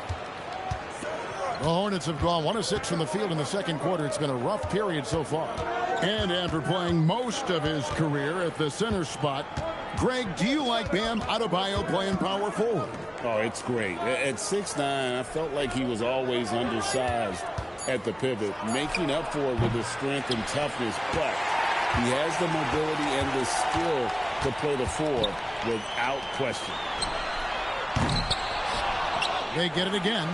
The Hornets have gone 1 of 6 from the field in the second quarter. It's been a rough period so far. And after playing most of his career at the center spot, Greg, do you like Bam Adebayo playing power forward? Oh, it's great. At 6'9", I felt like he was always undersized at the pivot, making up for it with his strength and toughness. But he has the mobility and the skill to play the 4 without question. They get it again.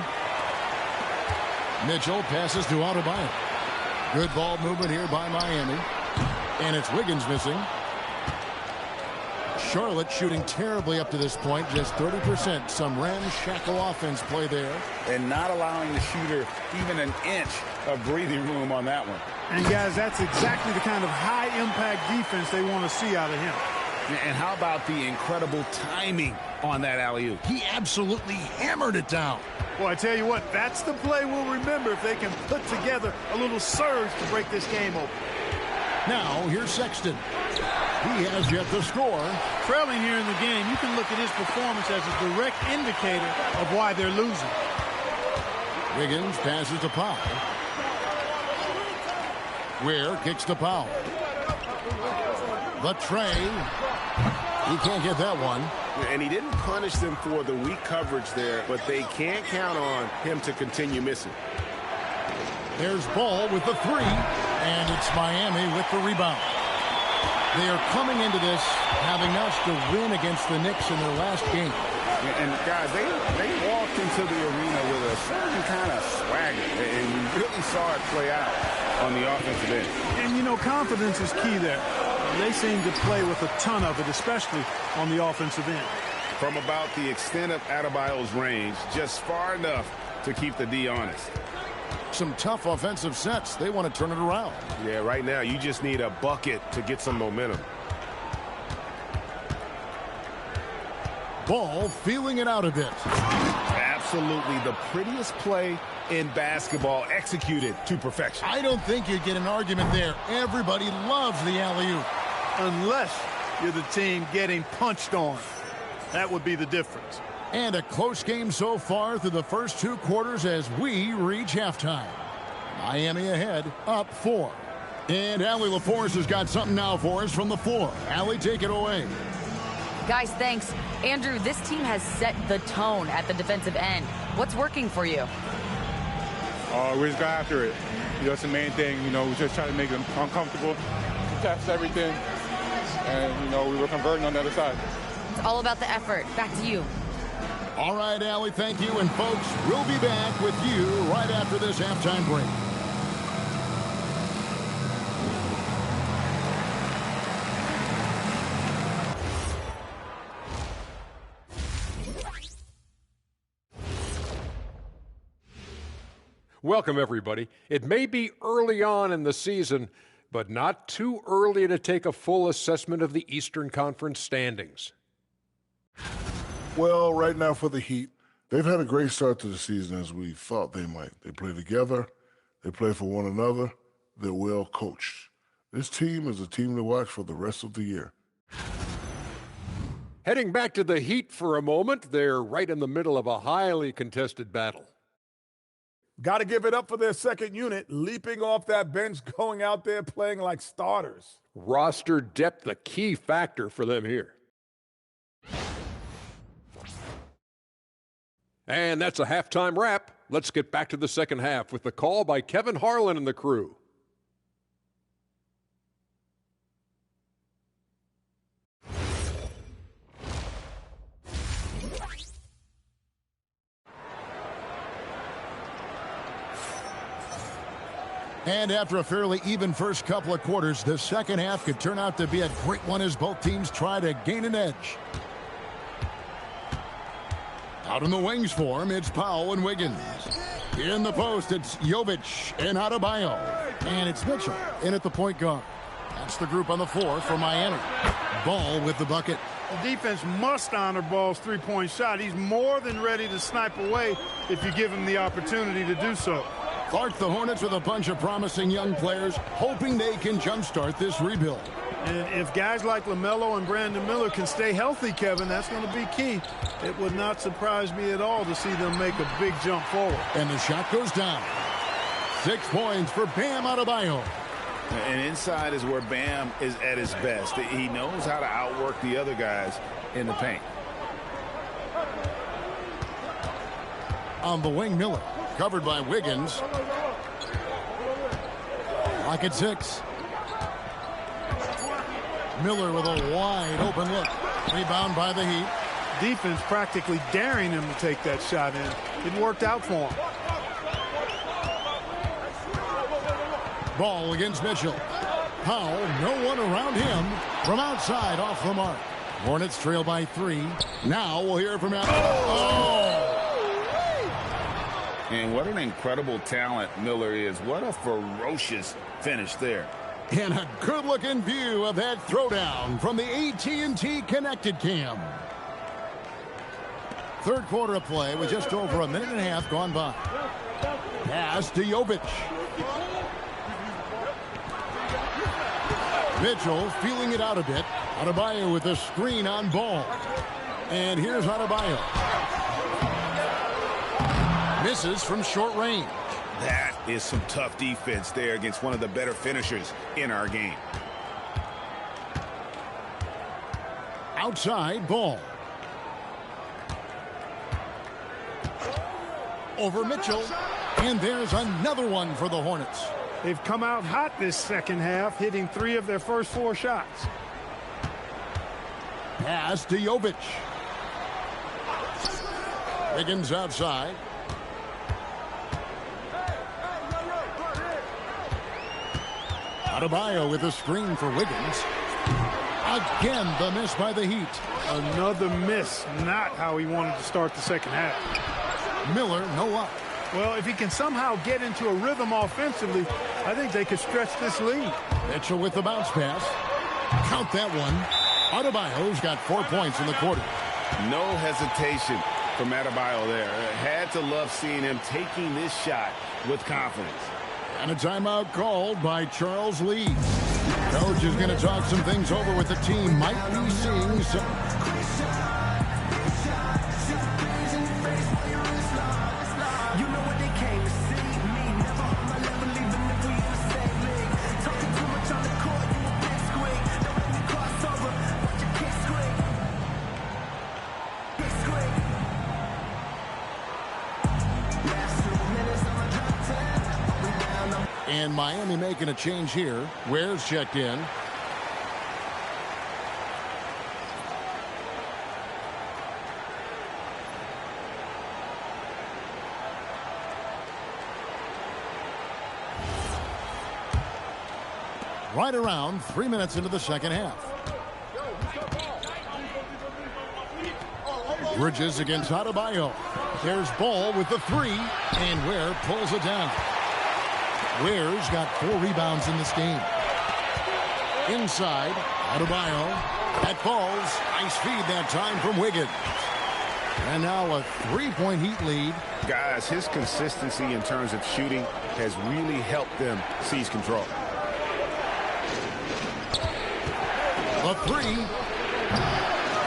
Mitchell passes to Adebayo. Good ball movement here by Miami. And it's Wiggins missing. Charlotte shooting terribly up to this point, just 30%. Some ramshackle offense play there. And not allowing the shooter even an inch of breathing room on that one. And guys, that's exactly the kind of high-impact defense they want to see out of him. And how about the incredible timing on that alley-oop? He absolutely hammered it down. Well, I tell you what, that's the play we'll remember if they can put together a little surge to break this game open. Now, here's Sexton. He has yet to score. Trailing here in the game, you can look at his performance as a direct indicator of why they're losing. Wiggins passes to Powell. Weir kicks to Powell. The tray. He can't get that one. And he didn't punish them for the weak coverage there, but they can't count on him to continue missing. There's Ball with the 3, and it's Miami with the rebound. They are coming into this having notched a win against the Knicks in their last game. And guys, they walked into the arena with a certain kind of swagger, and you really saw it play out on the offensive end. And, you know, confidence is key there. They seem to play with a ton of it, especially on the offensive end. From about the extent of Adebayo's range, just far enough to keep the D honest. Some tough offensive sets. They want to turn it around. Yeah, right now you just need a bucket to get some momentum. Ball feeling it out a bit. Absolutely the prettiest play in basketball, executed to perfection. I don't think you'd get an argument there. Everybody loves the alley-oop. Unless you're the team getting punched on. That would be the difference. And a close game so far through the first 2 quarters as we reach halftime. Miami ahead, up 4. And Allie LaForce has got something now for us from the floor. Allie, take it away. Guys, thanks. Andrew, this team has set the tone at the defensive end. What's working for you? We just got after it. You know, it's the main thing. You know, we just try to make them uncomfortable, test everything, and, you know, we were converting on the other side. It's all about the effort. Back to you. All right, Allie, thank you. And, folks, we'll be back with you right after this halftime break. Welcome, everybody. It may be early on in the season, but not too early to take a full assessment of the Eastern Conference standings. Well, right now for the Heat, they've had a great start to the season as we thought they might. They play together. They play for one another. They're well coached. This team is a team to watch for the rest of the year. Heading back to the Heat for a moment, they're right in the middle of a highly contested battle. Got to give it up for their second unit, leaping off that bench, going out there playing like starters. Roster depth, a key factor for them here. And that's a halftime wrap. Let's get back to the second half with the call by Kevin Harlan and the crew. And after a fairly even first couple of quarters, the second half could turn out to be a great one as both teams try to gain an edge. Out in the wings for him, it's Powell and Wiggins. In the post, it's Jovic and Adebayo. And it's Mitchell in at the point guard. That's the group on the floor for Miami. Ball with the bucket. The defense must honor Ball's three-point shot. He's more than ready to snipe away if you give him the opportunity to do so. Clark, the Hornets with a bunch of promising young players, hoping they can jumpstart this rebuild. And if guys like LaMelo and Brandon Miller can stay healthy, Kevin, that's going to be key. It would not surprise me at all to see them make a big jump forward. And the shot goes down. 6 points for Bam Adebayo. And inside is where Bam is at his best. He knows how to outwork the other guys in the paint. On the wing, Miller. Covered by Wiggins. Lock at 6. Miller with a wide open look. Rebound by the Heat. Defense practically daring him to take that shot in. It worked out for him. Ball against Mitchell. Powell, no one around him. From outside, off the mark. Hornets trail by 3. Now we'll hear from him. Oh! And what an incredible talent Miller is. What a ferocious finish there. And a good-looking view of that throwdown from the AT&T Connected Cam. Third quarter of play with just over a minute and a half gone by. Pass to Jovic. Mitchell feeling it out a bit. Adebayo with a screen on Ball. And here's Adebayo. Misses from short range. That is some tough defense there against one of the better finishers in our game. Outside, Ball. Over Mitchell. And there's another one for the Hornets. They've come out hot this second half, hitting 3 of their first 4 shots. Pass to Jovic. Wiggins outside. Adebayo with a screen for Wiggins. Again, the miss by the Heat. Another miss, not how he wanted to start the second half. Miller, no up. Well, if he can somehow get into a rhythm offensively, I think they could stretch this lead. Mitchell with the bounce pass. Count that one. Adebayo's got 4 points in the quarter. No hesitation from Adebayo there. Had to love seeing him taking this shot with confidence. And a timeout called by Charles Lee. Coach is going to talk some things over with the team. Might be seeing some... And Miami making a change here. Ware's checked in. Right around 3 minutes into the second half. Bridges against Adebayo. There's Ball with the three, and Ware pulls it down. Ware's got 4 rebounds in this game. Inside, Adebayo. That falls. Nice feed that time from Wiggins. And now a 3-point Heat lead. Guys, his consistency in terms of shooting has really helped them seize control. The three.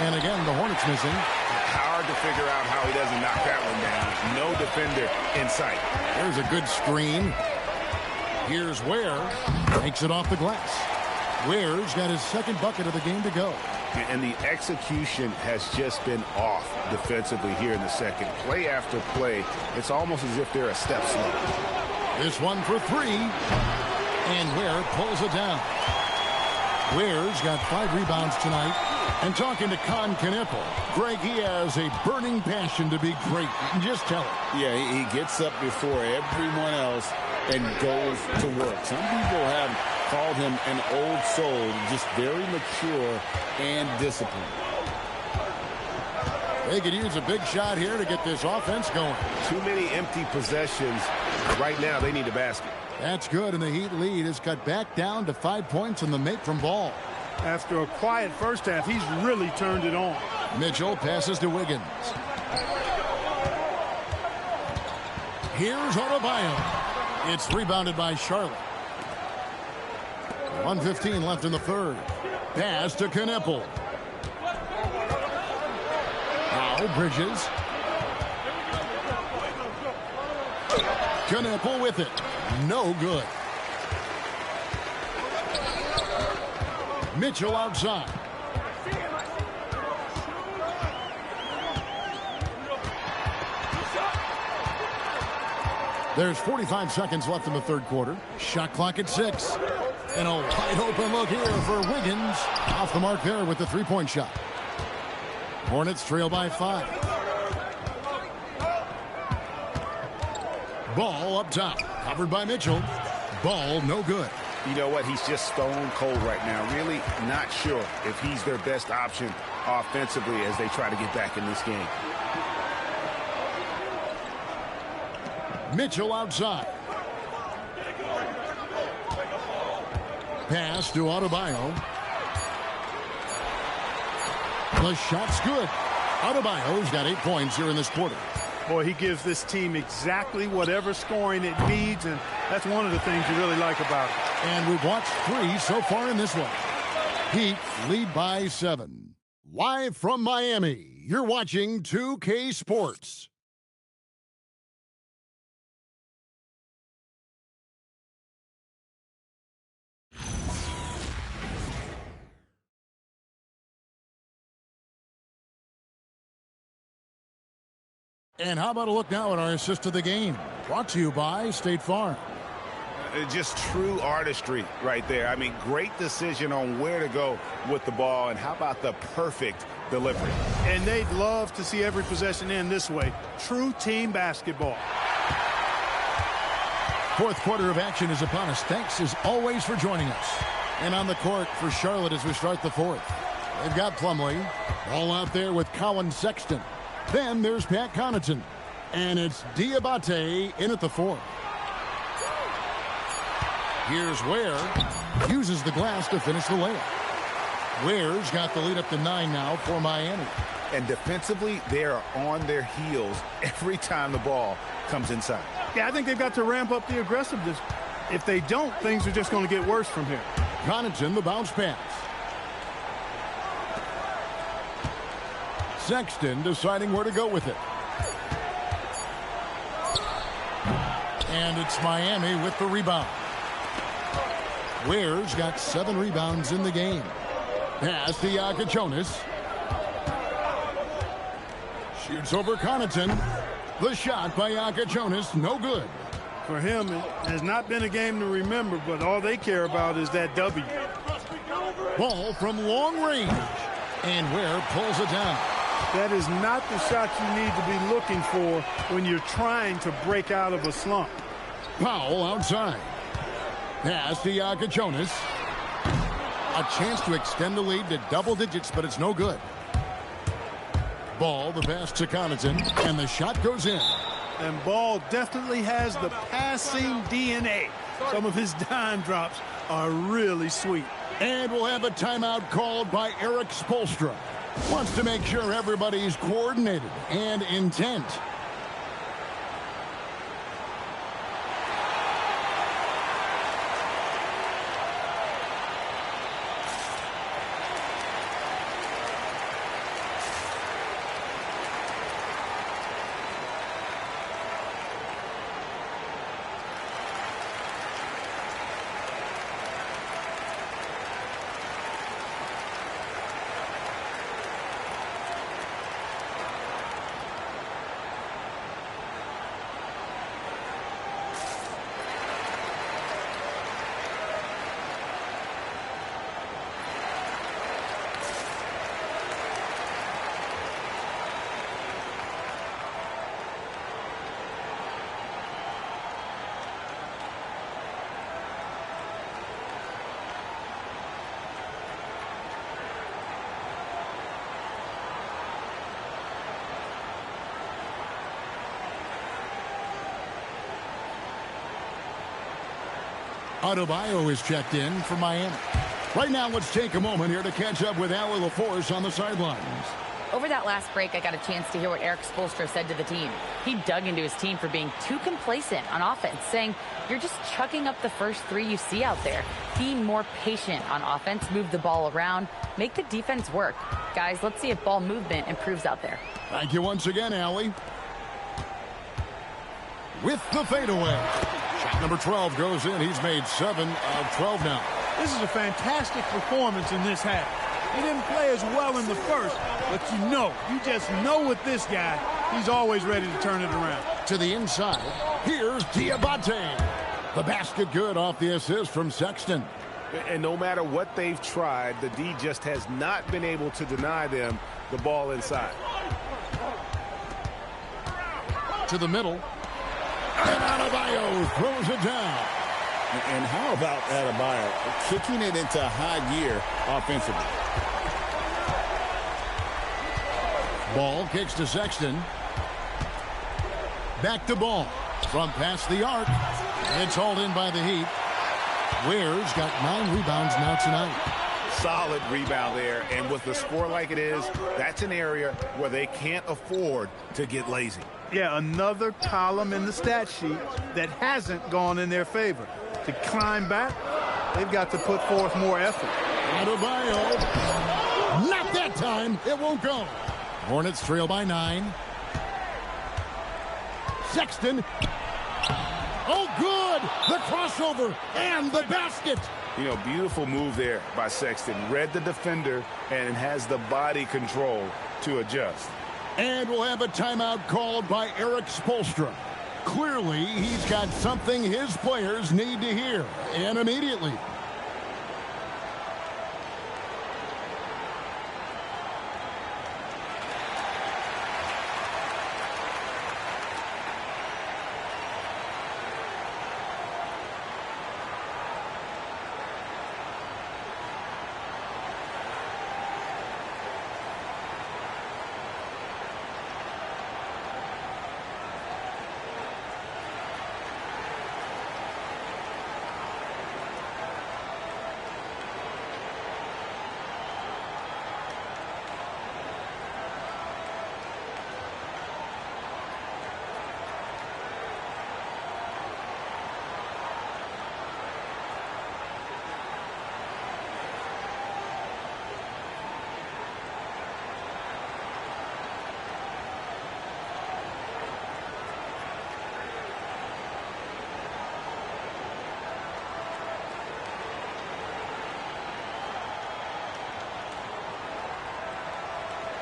And again, the Hornets missing. Hard to figure out how he doesn't knock that one down. No defender in sight. There's a good screen. Here's Ware. Takes it off the glass. Ware's got his second bucket of the game to go. And the execution has just been off defensively here in the second. Play after play, it's almost as if they're a step slow. This one for 3. And Ware pulls it down. Ware's got 5 rebounds tonight. And talking to Con Knippel, Greg, he has a burning passion to be great. You can just tell it. Yeah, he gets up before everyone else and goes to work. Some people have called him an old soul, just very mature and disciplined. They could use a big shot here to get this offense going. Too many empty possessions. Right now, they need a basket. That's good, and the Heat lead is cut back down to 5 points in the make from Ball. After a quiet first half, he's really turned it on. Mitchell passes to Wiggins. Here's Adebayo. It's rebounded by Charlotte. 1:15 left in the third. Pass to Knippel. Now Bridges. Knippel with it. No good. Mitchell outside. There's 45 seconds left in the third quarter. Shot clock at 6. And a wide open look here for Wiggins. Off the mark there with the three-point shot. Hornets trail by 5. Ball up top. Covered by Mitchell. Ball no good. You know what? He's just stone cold right now. Really not sure if he's their best option offensively as they try to get back in this game. Mitchell outside. Pass to Adebayo. The shot's good. Adebayo's got 8 points here in this quarter. Boy, he gives this team exactly whatever scoring it needs, and that's one of the things you really like about it. And we've watched 3 so far in this one. Heat lead by 7. Live from Miami, you're watching 2K Sports. And how about a look now at our assist of the game? Brought to you by State Farm. Just true artistry right there. I mean, great decision on where to go with the ball, and how about the perfect delivery? And they'd love to see every possession end this way. True team basketball. Fourth quarter of action is upon us. Thanks as always for joining us. And on the court for Charlotte as we start the fourth. They've got Plumlee. Ball out there with Colin Sexton. Then there's Pat Connaughton. And it's Diabate in at the fourth. Here's Ware. Uses the glass to finish the layup. Ware's got the lead up to 9 now for Miami. And defensively, they are on their heels every time the ball comes inside. Yeah, I think they've got to ramp up the aggressiveness. If they don't, things are just going to get worse from here. Connaughton, the bounce pass. Sexton deciding where to go with it. And it's Miami with the rebound. Ware's got 7 rebounds in the game. Pass to Jonas. Shoots over Connaughton. The shot by Jonas, no good. For him, it has not been a game to remember, but all they care about is that W. Ball from long range. And Ware pulls it down. That is not the shot you need to be looking for when you're trying to break out of a slump. Powell outside. Pass to Jonas. A chance to extend the lead to double digits, but it's no good. Ball, the pass to Connaughton, and the shot goes in. And Ball definitely has the passing DNA. Some of his dime drops are really sweet. And we'll have a timeout called by Eric Spoelstra. Wants to make sure everybody's coordinated and intent. Adebayo is checked in for Miami. Right now, let's take a moment here to catch up with Allie LaForce on the sidelines. Over that last break, I got a chance to hear what Eric Spoelstra said to the team. He dug into his team for being too complacent on offense, saying, you're just chucking up the first 3 you see out there. Be more patient on offense, move the ball around, make the defense work. Guys, let's see if ball movement improves out there. Thank you once again, Allie. With the fadeaway. Shot number 12 goes in. He's made 7 of 12 now. This is a fantastic performance in this half. He didn't play as well in the first, but you just know with this guy, he's always ready to turn it around. To the inside, here's Diabate. The basket good off the assist from Sexton. And no matter what they've tried, the D just has not been able to deny them the ball inside. To the middle. And Adebayo throws it down. And how about Adebayo kicking it into high gear offensively? Ball kicks to Sexton. Back to Ball. From past the arc. It's hauled in by the Heat. Ware's got 9 rebounds now tonight. Solid rebound there. And with the score like it is, that's an area where they can't afford to get lazy. Yeah, another column in the stat sheet that hasn't gone in their favor. To climb back, they've got to put forth more effort. Adebayo. Not that time. It won't go. Hornets trail by 9. Sexton. Oh, good. The crossover and the basket. You know, beautiful move there by Sexton. Read the defender and has the body control to adjust. And we'll have a timeout called by Eric Spoelstra. Clearly, he's got something his players need to hear, and immediately.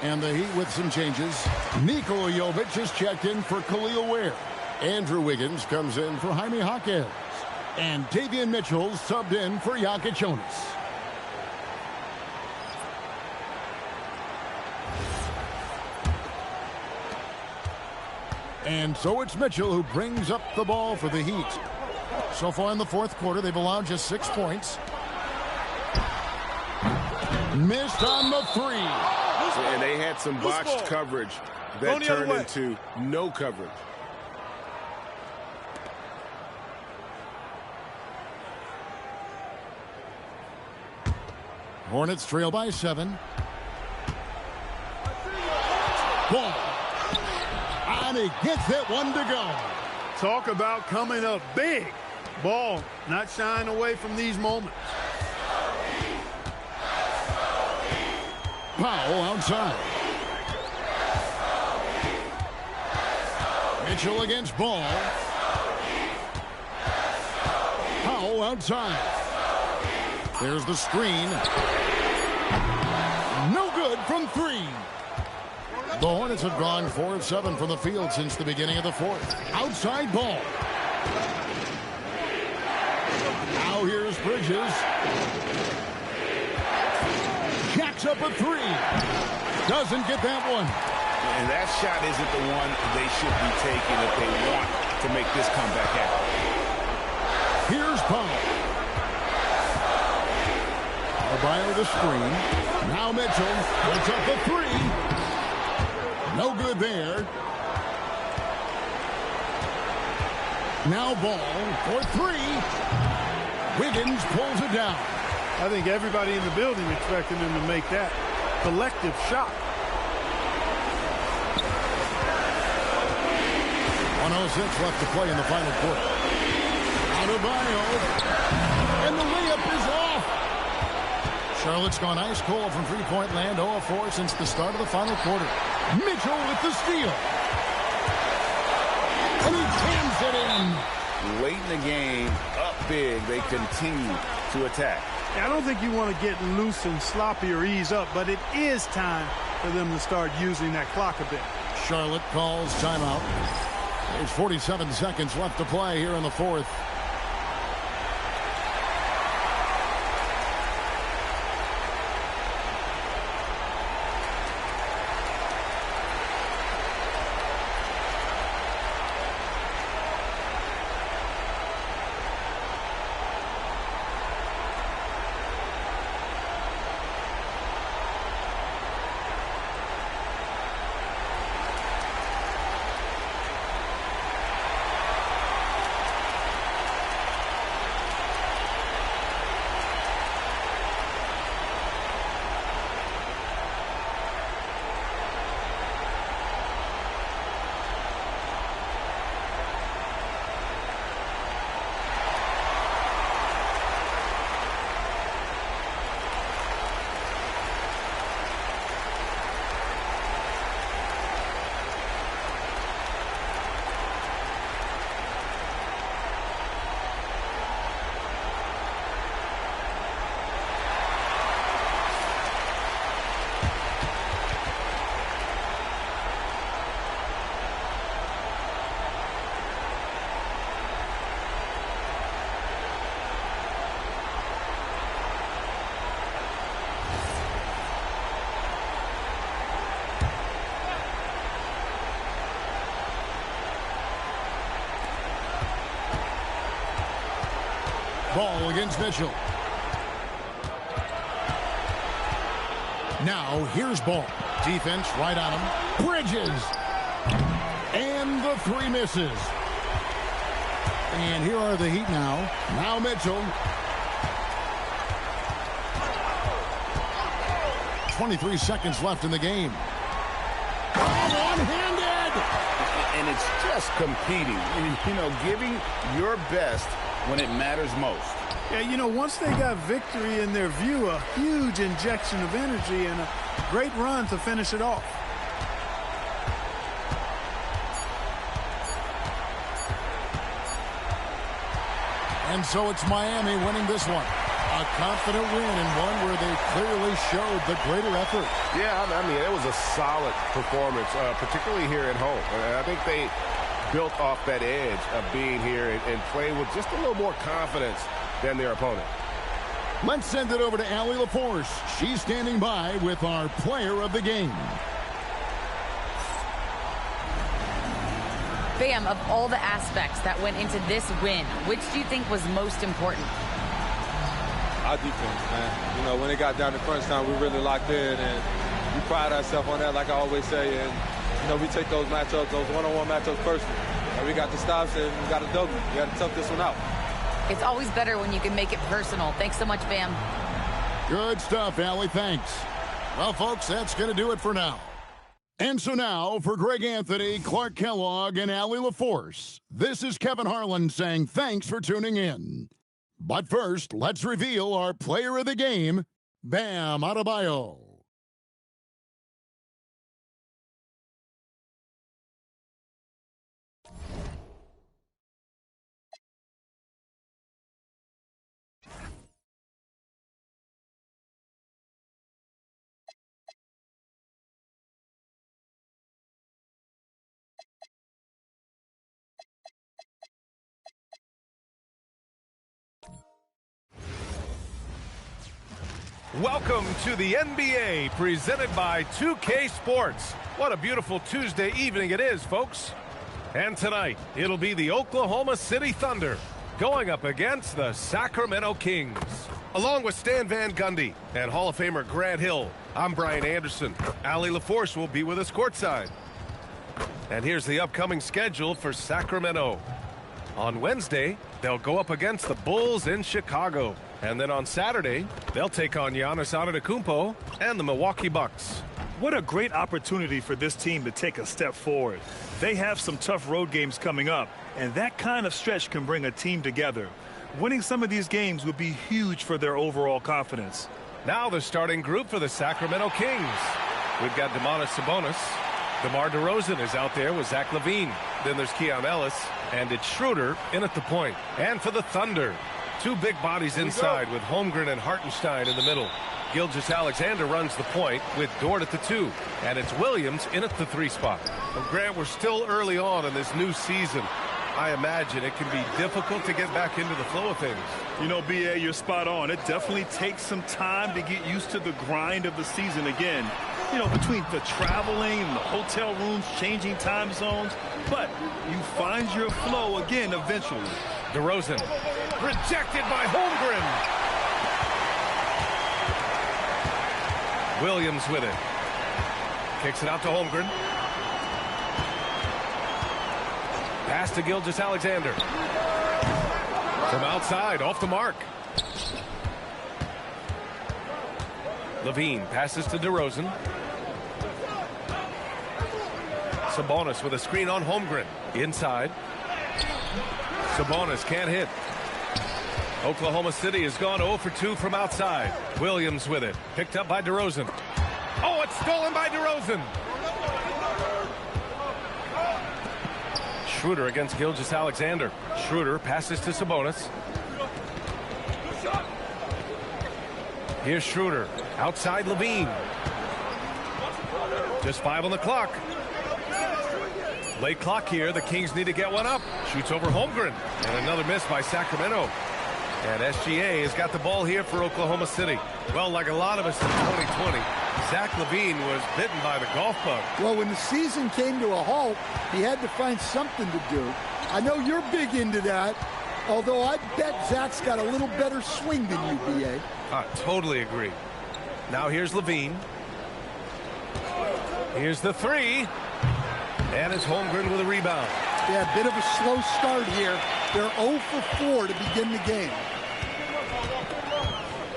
And the Heat with some changes. Nikola Jovic is checked in for Khalil Ware. Andrew Wiggins comes in for Jaime Jaquez. And Davion Mitchell subbed in for Jokic Jonas. And so it's Mitchell who brings up the ball for the Heat. So far in the fourth quarter, they've allowed just 6 points. Missed on the three. And they had some botched coverage that turned into no coverage. Hornets trail by 7. Ball. And he gets that one to go. Talk about coming up big. Ball not shying away from these moments. Powell outside. Mitchell against Ball. Powell outside. There's the screen. No good from 3. The Hornets have gone 4 of 7 from the field since the beginning of the fourth. Outside Ball. Now here's Bridges. Jacks up a 3. Doesn't get that one. And that shot isn't the one they should be taking if they want to make this comeback happen. Here's Powell. Adebayo the screen. Now Mitchell puts up a 3. No good there. Now Ball for 3. Wiggins pulls it down. I think everybody in the building expected him to make that collective shot. 1:06 left to play in the final quarter. Adebayo. And the layup is off. Charlotte's gone ice cold from three-point land, 0 of 4 since the start of the final quarter. Mitchell with the steal. And he jams it in. Late in the game, up big, they continue to attack. I don't think you want to get loose and sloppy or ease up, but it is time for them to start using that clock a bit. Charlotte calls timeout. There's 47 seconds left to play here in the fourth. Ball against Mitchell. Now, here's Ball. Defense right on him. Bridges. And the three misses. And here are the Heat now. Now Mitchell. 23 seconds left in the game. One-handed! And it's just competing. You know, giving your best when it matters most. Yeah, you know, once they got victory in their view, a huge injection of energy and a great run to finish it off. And so it's Miami winning this one. A confident win and one where they clearly showed the greater effort. Yeah, I mean, it was a solid performance, particularly here at home. And I think they built off that edge of being here and playing with just a little more confidence than their opponent. Let's send it over to Allie LaForce. She's standing by with our player of the game. Bam, of all the aspects that went into this win, which do you think was most important? Our defense, man. You know, when it got down to crunch time, we really locked in, and we pride ourselves on that, like I always say. And, you know, we take those matchups, those one-on-one matchups personally. And we got the stops, and we got a W. We got to tough this one out. It's always better when you can make it personal. Thanks so much, Bam. Good stuff, Allie. Thanks. Well, folks, that's going to do it for now. And so now, for Greg Anthony, Clark Kellogg, and Allie LaForce, this is Kevin Harlan saying thanks for tuning in. But first, let's reveal our player of the game, Bam Adebayo. Welcome to the NBA, presented by 2K Sports. What a beautiful Tuesday evening it is, folks. And tonight, it'll be the Oklahoma City Thunder going up against the Sacramento Kings. Along with Stan Van Gundy and Hall of Famer Grant Hill, I'm Brian Anderson. Allie LaForce will be with us courtside. And here's the upcoming schedule for Sacramento. On Wednesday, they'll go up against the Bulls in Chicago. And then on Saturday, they'll take on Giannis Antetokounmpo and the Milwaukee Bucks. What a great opportunity for this team to take a step forward. They have some tough road games coming up, and that kind of stretch can bring a team together. Winning some of these games would be huge for their overall confidence. Now the starting group for the Sacramento Kings. We've got Domantas Sabonis. DeMar DeRozan is out there with Zach LaVine. Then there's Keon Ellis, and it's Schroeder in at the point. And for the Thunder, two big bodies inside with Holmgren and Hartenstein in the middle. Gilgeous-Alexander runs the point with Dort at the 2. And it's Williams in at the 3 spot. Well, Grant, we're still early on in this new season. I imagine it can be difficult to get back into the flow of things. You know, B.A., you're spot on. It definitely takes some time to get used to the grind of the season again. You know, between the traveling and the hotel rooms, changing time zones. But you find your flow again eventually. DeRozan, rejected by Holmgren. Williams with it. Kicks it out to Holmgren. Pass to Gilgeous-Alexander. From outside, off the mark. LaVine passes to DeRozan. Sabonis with a screen on Holmgren. Inside. Sabonis can't hit. Oklahoma City has gone 0 for 2 from outside. Williams with it. Picked up by DeRozan. Oh, it's stolen by DeRozan. Schroeder against Gilgeous-Alexander. Schroeder passes to Sabonis. Here's Schroeder. Outside LaVine. Just 5 on the clock. Late clock here. The Kings need to get one up. Shoots over Holmgren. And another miss by Sacramento. And SGA has got the ball here for Oklahoma City. Well, like a lot of us in 2020, Zach LaVine was bitten by the golf bug. Well, when the season came to a halt, he had to find something to do. I know you're big into that. Although I bet Zach's got a little better swing than you, B.A. I totally agree. Now here's Levine. Here's the three. And it's Holmgren with a rebound. Yeah, a bit of a slow start here. They're 0 for 4 to begin the game.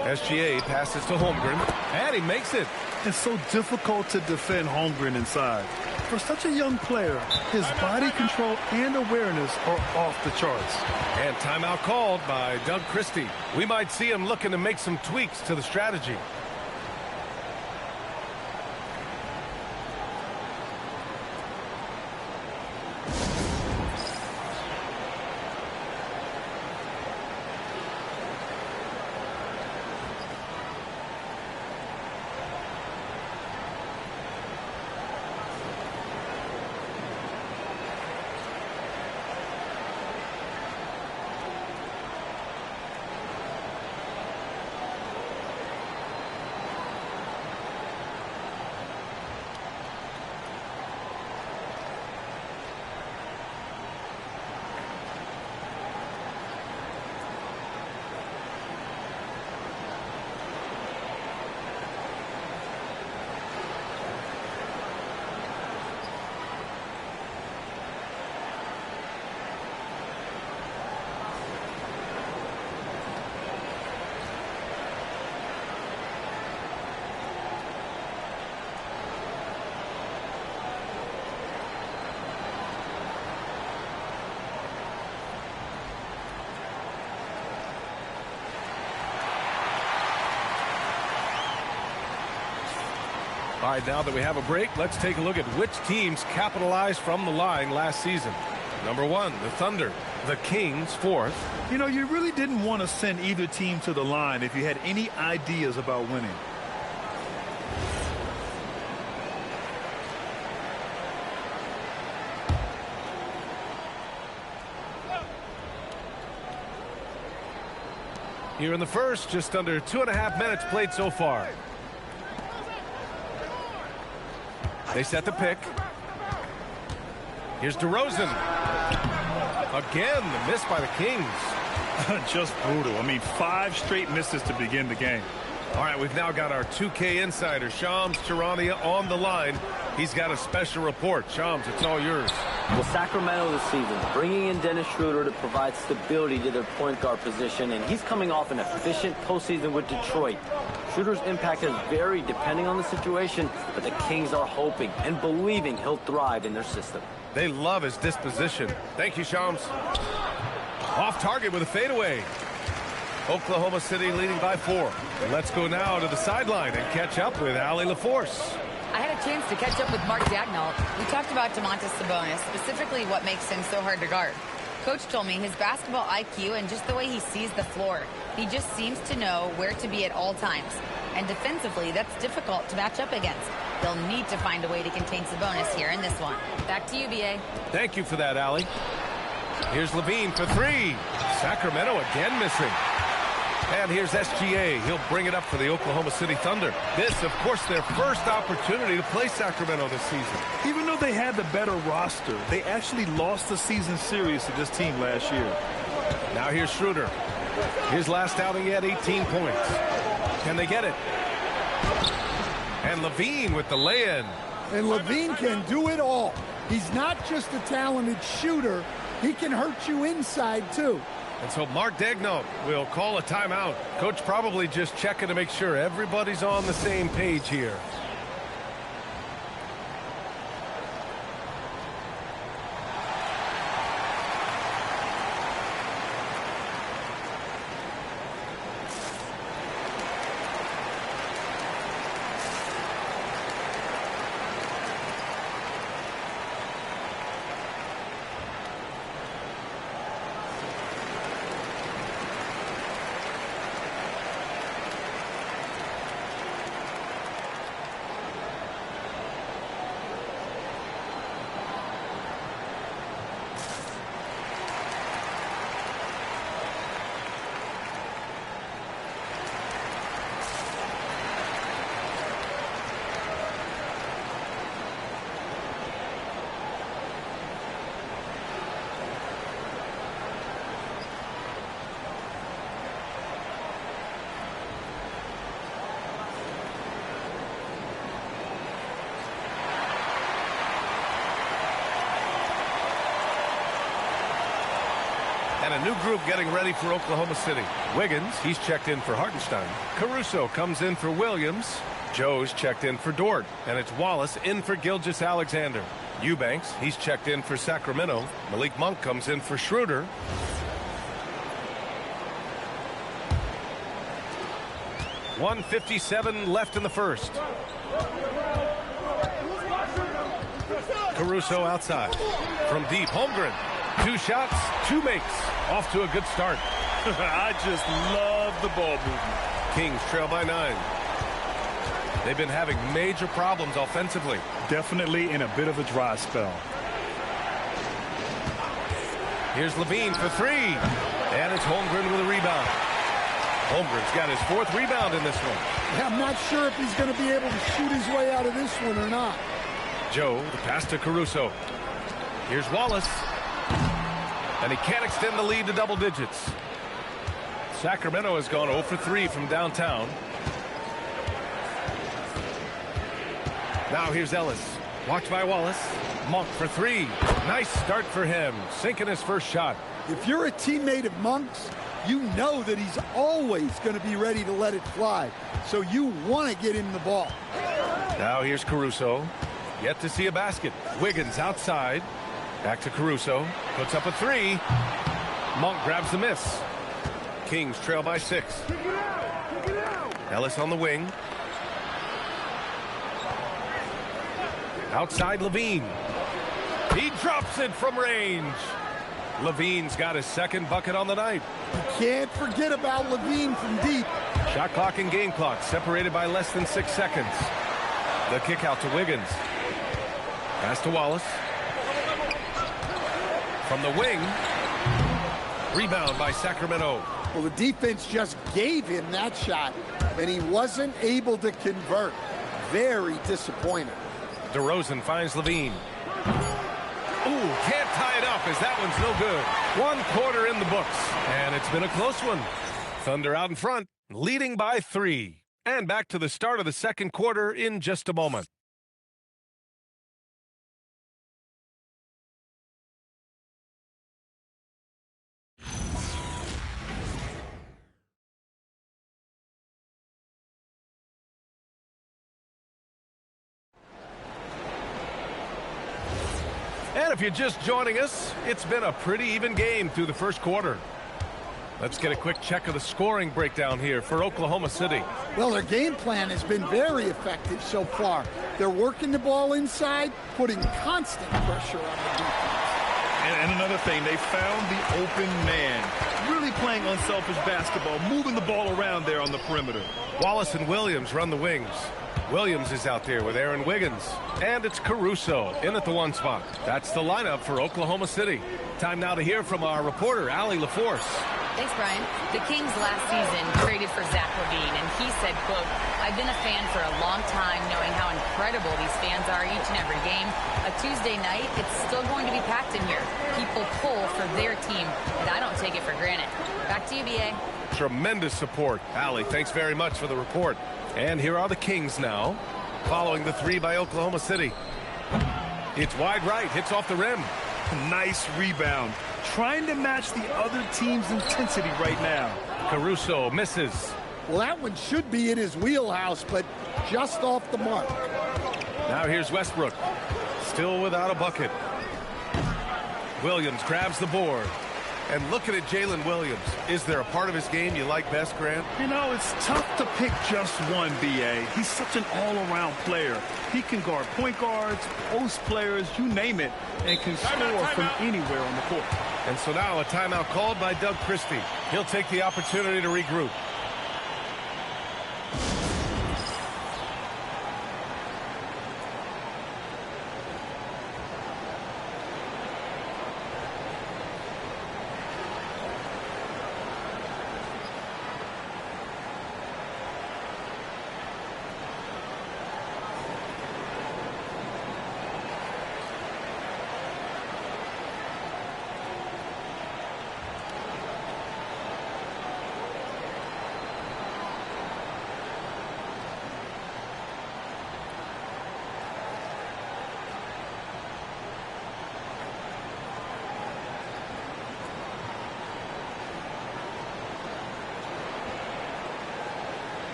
SGA passes to Holmgren, and he makes it. It's so difficult to defend Holmgren inside. For such a young player, his body control and awareness are off the charts. And timeout called by Doug Christie. We might see him looking to make some tweaks to the strategy. All right, now that we have a break, let's take a look at which teams capitalized from the line last season. Number 1, the Thunder. The Kings, 4th. You know, you really didn't want to send either team to the line if you had any ideas about winning. Here in the first, just under 2.5 minutes played so far. They set the pick. Here's DeRozan. Again, the miss by the Kings. Just brutal. I mean, 5 straight misses to begin the game. All right, we've now got our 2K insider, Shams Charania, on the line. He's got a special report. Shams, it's all yours. Well, Sacramento this season, bringing in Dennis Schroeder to provide stability to their point guard position, and he's coming off an efficient postseason with Detroit. Schroeder's impact has varied depending on the situation, but the Kings are hoping and believing he'll thrive in their system. They love his disposition. Thank you, Shams. Off target with a fadeaway. Oklahoma City leading by 4. Let's go now to the sideline and catch up with Allie LaForce. I had a chance to catch up with Mark Daigneault. We talked about Domantas Sabonis, specifically what makes him so hard to guard. Coach told me his basketball IQ and just the way he sees the floor. He just seems to know where to be at all times. And defensively, that's difficult to match up against. They'll need to find a way to contain Sabonis here in this one. Back to you, B.A. Thank you for that, Allie. Here's Levine for 3. Sacramento again missing. And here's SGA. He'll bring it up for the Oklahoma City Thunder. This, of course, their first opportunity to play Sacramento this season. Even though they had the better roster, they actually lost the season series to this team last year. Now here's Schroeder. His last outing, he had 18 points. Can they get it? And Levine with the lay-in. And Levine can do it all. He's not just a talented shooter. He can hurt you inside, too. And so Mark Daigneault will call a timeout. Coach probably just checking to make sure everybody's on the same page here. And a new group getting ready for Oklahoma City. Wiggins, he's checked in for Hartenstein. Caruso comes in for Williams. Joe's checked in for Dort. And it's Wallace in for Gilgeous-Alexander. Eubanks, he's checked in for Sacramento. Malik Monk comes in for Schroeder. .157 left in the first. Caruso outside. From deep, Holmgren. 2 shots, 2 makes. Off to a good start. I just love the ball movement. Kings trail by 9. They've been having major problems offensively. Definitely in a bit of a dry spell. Here's Levine for 3. And it's Holmgren with a rebound. Holmgren's got his 4th rebound in this one. Yeah, I'm not sure if he's going to be able to shoot his way out of this one or not. Joe, the pass to Caruso. Here's Wallace. And he can't extend the lead to double digits. Sacramento has gone 0 for 3 from downtown. Now here's Ellis. Watched by Wallace. Monk for 3. Nice start for him. Sinking his first shot. If you're a teammate of Monk's, you know that he's always going to be ready to let it fly. So you want to get him the ball. Now here's Caruso. Yet to see a basket. Wiggins outside. Back to Caruso. Puts up a 3. Monk grabs the miss. Kings trail by 6. Ellis on the wing. Outside Levine. He drops it from range. Levine's got his 2nd bucket on the night. You can't forget about Levine from deep. Shot clock and game clock separated by less than 6 seconds. The kick out to Wiggins. Pass to Wallace. From the wing. Rebound by Sacramento. Well, the defense just gave him that shot, and he wasn't able to convert. Very disappointed. DeRozan finds Levine. Ooh, can't tie it up as that one's no good. 1 quarter in the books, and it's been a close one. Thunder out in front, leading by 3. And back to the start of the 2nd quarter in just a moment. And if you're just joining us, it's been a pretty even game through the 1st quarter. Let's get a quick check of the scoring breakdown here for Oklahoma City. Well, their game plan has been very effective so far. They're working the ball inside, putting constant pressure on the defense. And another thing, they found the open man. Really playing unselfish basketball, moving the ball around there on the perimeter. Wallace and Williams run the wings. Williams is out there with Aaron Wiggins. And it's Caruso in at the 1 spot. That's the lineup for Oklahoma City. Time now to hear from our reporter, Allie LaForce. Thanks, Brian. The Kings last season traded for Zach LaVine, and he said, quote, "I've been a fan for a long time, knowing how incredible these fans are each and every game. A Tuesday night, it's still going to be packed in here. People pull for their team, and I don't take it for granted." Back to you, BA. Tremendous support. Allie, thanks very much for the report. And here are the Kings now, following the 3 by Oklahoma City. It's wide right, hits off the rim. Nice rebound. Trying to match the other team's intensity right now. Caruso misses. Well, that one should be in his wheelhouse, but just off the mark. Now here's Westbrook. Still without a bucket. Williams grabs the board. And looking at Jalen Williams, is there a part of his game you like best, Grant? You know, it's tough to pick just one, BA. He's such an all-around player. He can guard point guards, post players, you name it, and can score from anywhere on the court. And so now a timeout called by Doug Christie. He'll take the opportunity to regroup.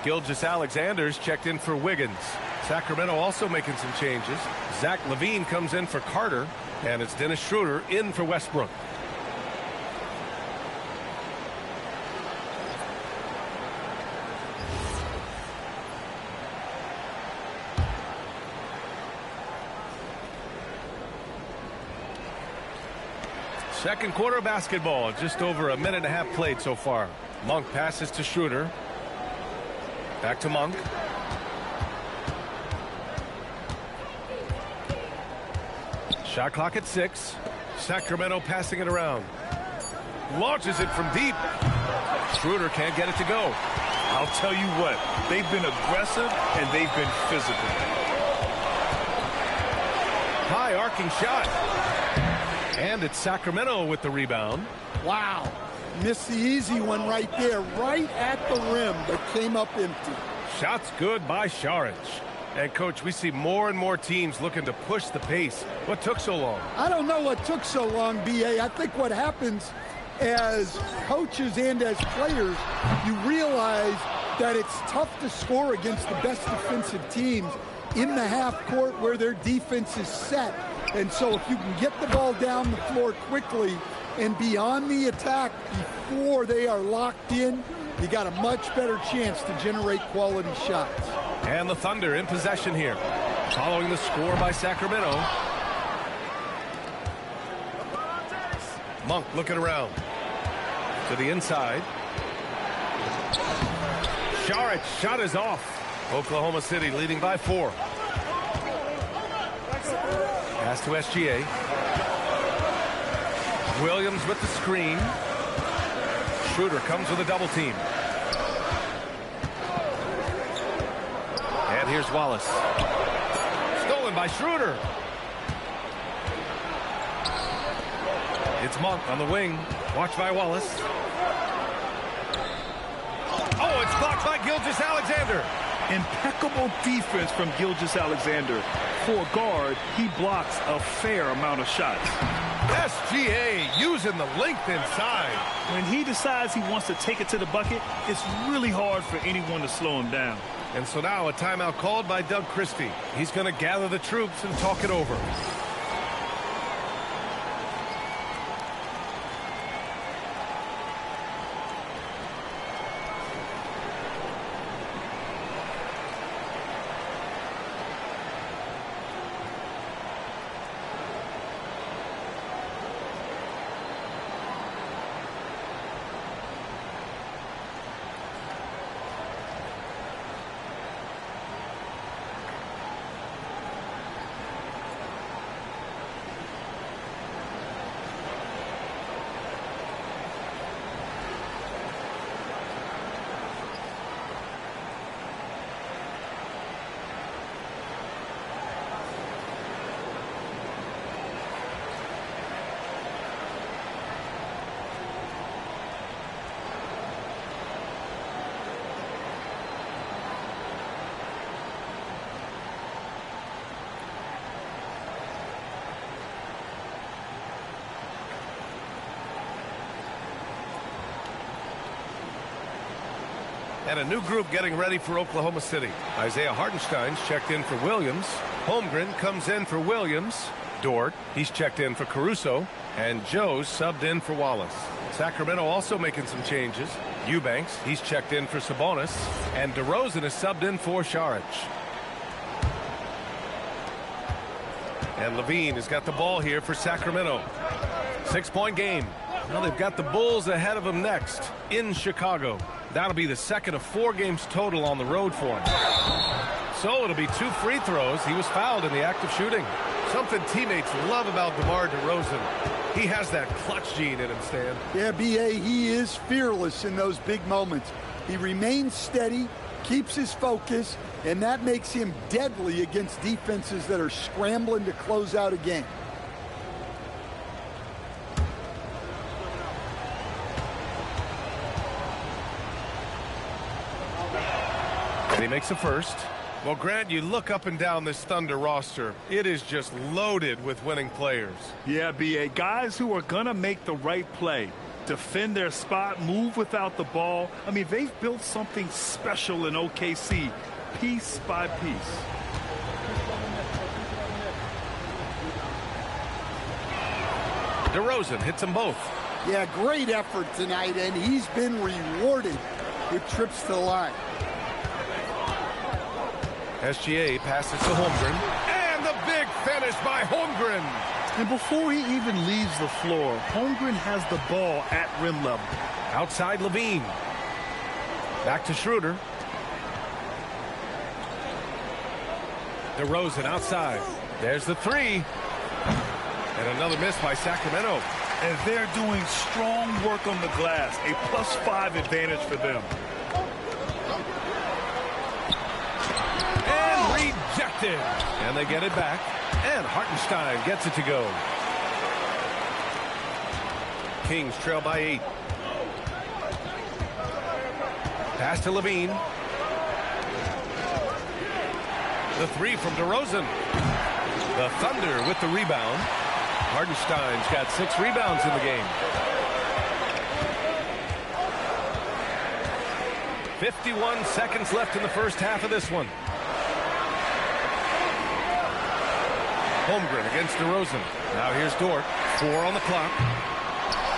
Gilgeous-Alexander's checked in for Wiggins. Sacramento also making some changes. Zach LaVine comes in for Carter, and it's Dennis Schroeder in for Westbrook. Second quarter of basketball, just over a minute and a half played so far. Monk passes to Schroeder. Back to Monk. Shot clock at 6. Sacramento passing it around. Launches it from deep. Schroeder can't get it to go. I'll tell you what, they've been aggressive and they've been physical. High arcing shot. And it's Sacramento with the rebound. Wow. Missed the easy one right there, right at the rim, but came up empty. Shots good by Saric. And, Coach, we see more and more teams looking to push the pace. What took so long? I don't know what took so long, B.A. I think what happens as coaches and as players, you realize that it's tough to score against the best defensive teams in the half court where their defense is set. And so if you can get the ball down the floor quickly and be on the attack before they are locked in, you got a much better chance to generate quality shots. And the Thunder in possession here, following the score by Sacramento. Monk looking around to the inside. Saric shot is off. Oklahoma City leading by 4. Pass to SGA. Williams with the screen. Schroeder comes with a double team. And here's Wallace. Stolen by Schroeder. It's Monk on the wing. Watched by Wallace. Oh, it's blocked by Gilgeous-Alexander. Impeccable defense from Gilgeous-Alexander. For a guard, he blocks a fair amount of shots. SGA using the length inside. When he decides he wants to take it to the bucket, it's really hard for anyone to slow him down. And so now a timeout called by Doug Christie. He's going to gather the troops and talk it over. And a new group getting ready for Oklahoma City. Isaiah Hartenstein's checked in for Williams. Holmgren comes in for Williams. Dort, he's checked in for Caruso. And Joe's subbed in for Wallace. Sacramento also making some changes. Eubanks, he's checked in for Sabonis. And DeRozan is subbed in for Saric. And Levine has got the ball here for Sacramento. 6-point game. Now they've got the Bulls ahead of them next in Chicago. That'll be the second of 4 games total on the road for him. So it'll be 2 free throws. He was fouled in the act of shooting. Something teammates love about DeMar DeRozan. He has that clutch gene in him, Stan. Yeah, B.A., he is fearless in those big moments. He remains steady, keeps his focus, and that makes him deadly against defenses that are scrambling to close out a game. And he makes a first. Well, Grant, you look up and down this Thunder roster. It is just loaded with winning players. Yeah, B.A., guys who are going to make the right play. defend their spot, move without the ball. I mean, they've built something special in OKC, piece by piece. DeRozan hits them both. Yeah, great effort tonight, and he's been rewarded with trips to the line. SGA passes to Holmgren. And the big finish by Holmgren. And before he even leaves the floor, Holmgren has the ball at rim level. Outside Levine. Back to Schroeder. DeRozan outside. There's the three. And another miss by Sacramento. And they're doing strong work on the glass. A +5 advantage for them. And rejected. And they get it back. And Hartenstein gets it to go. Kings trail by 8. Pass to Levine. The three from DeRozan. The Thunder with the rebound. Hartenstein's got 6 rebounds in the game. 51 seconds left in the first half of this one. Holmgren against DeRozan. Now here's Dort. 4 on the clock.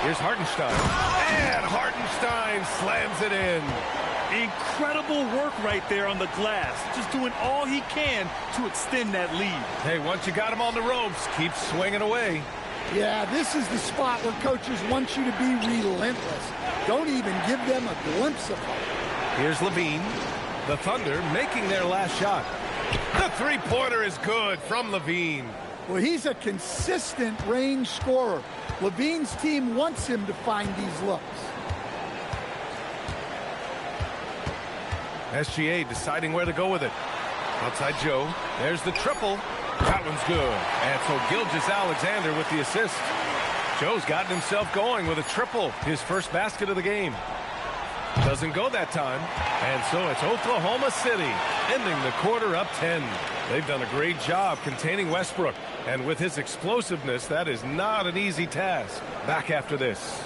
Here's Hartenstein. And Hartenstein slams it in. Incredible work right there on the glass. Just doing all he can to extend that lead. Hey, once you got him on the ropes, keep swinging away. Yeah, this is the spot where coaches want you to be relentless. Don't even give them a glimpse of hope. Here's Levine. The Thunder making their last shot. The three-pointer is good from Levine. Well, he's a consistent range scorer. Levine's team wants him to find these looks. SGA deciding where to go with it. Outside Joe. There's the triple. That one's good. And so Gilgeous-Alexander with the assist. Joe's gotten himself going with a triple. His first basket of the game. Doesn't go that time. And so it's Oklahoma City ending the quarter up 10. They've done a great job containing Westbrook. And with his explosiveness, that is not an easy task. Back after this.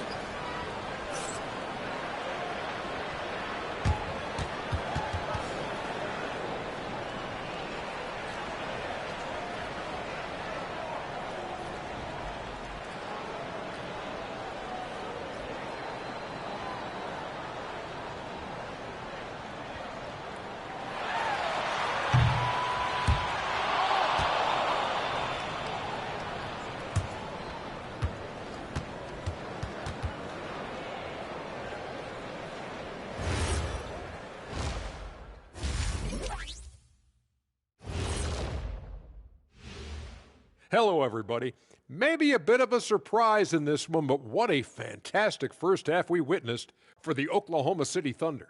Hello, everybody. Maybe a bit of a surprise in this one, but what a fantastic first half we witnessed for the Oklahoma City Thunder.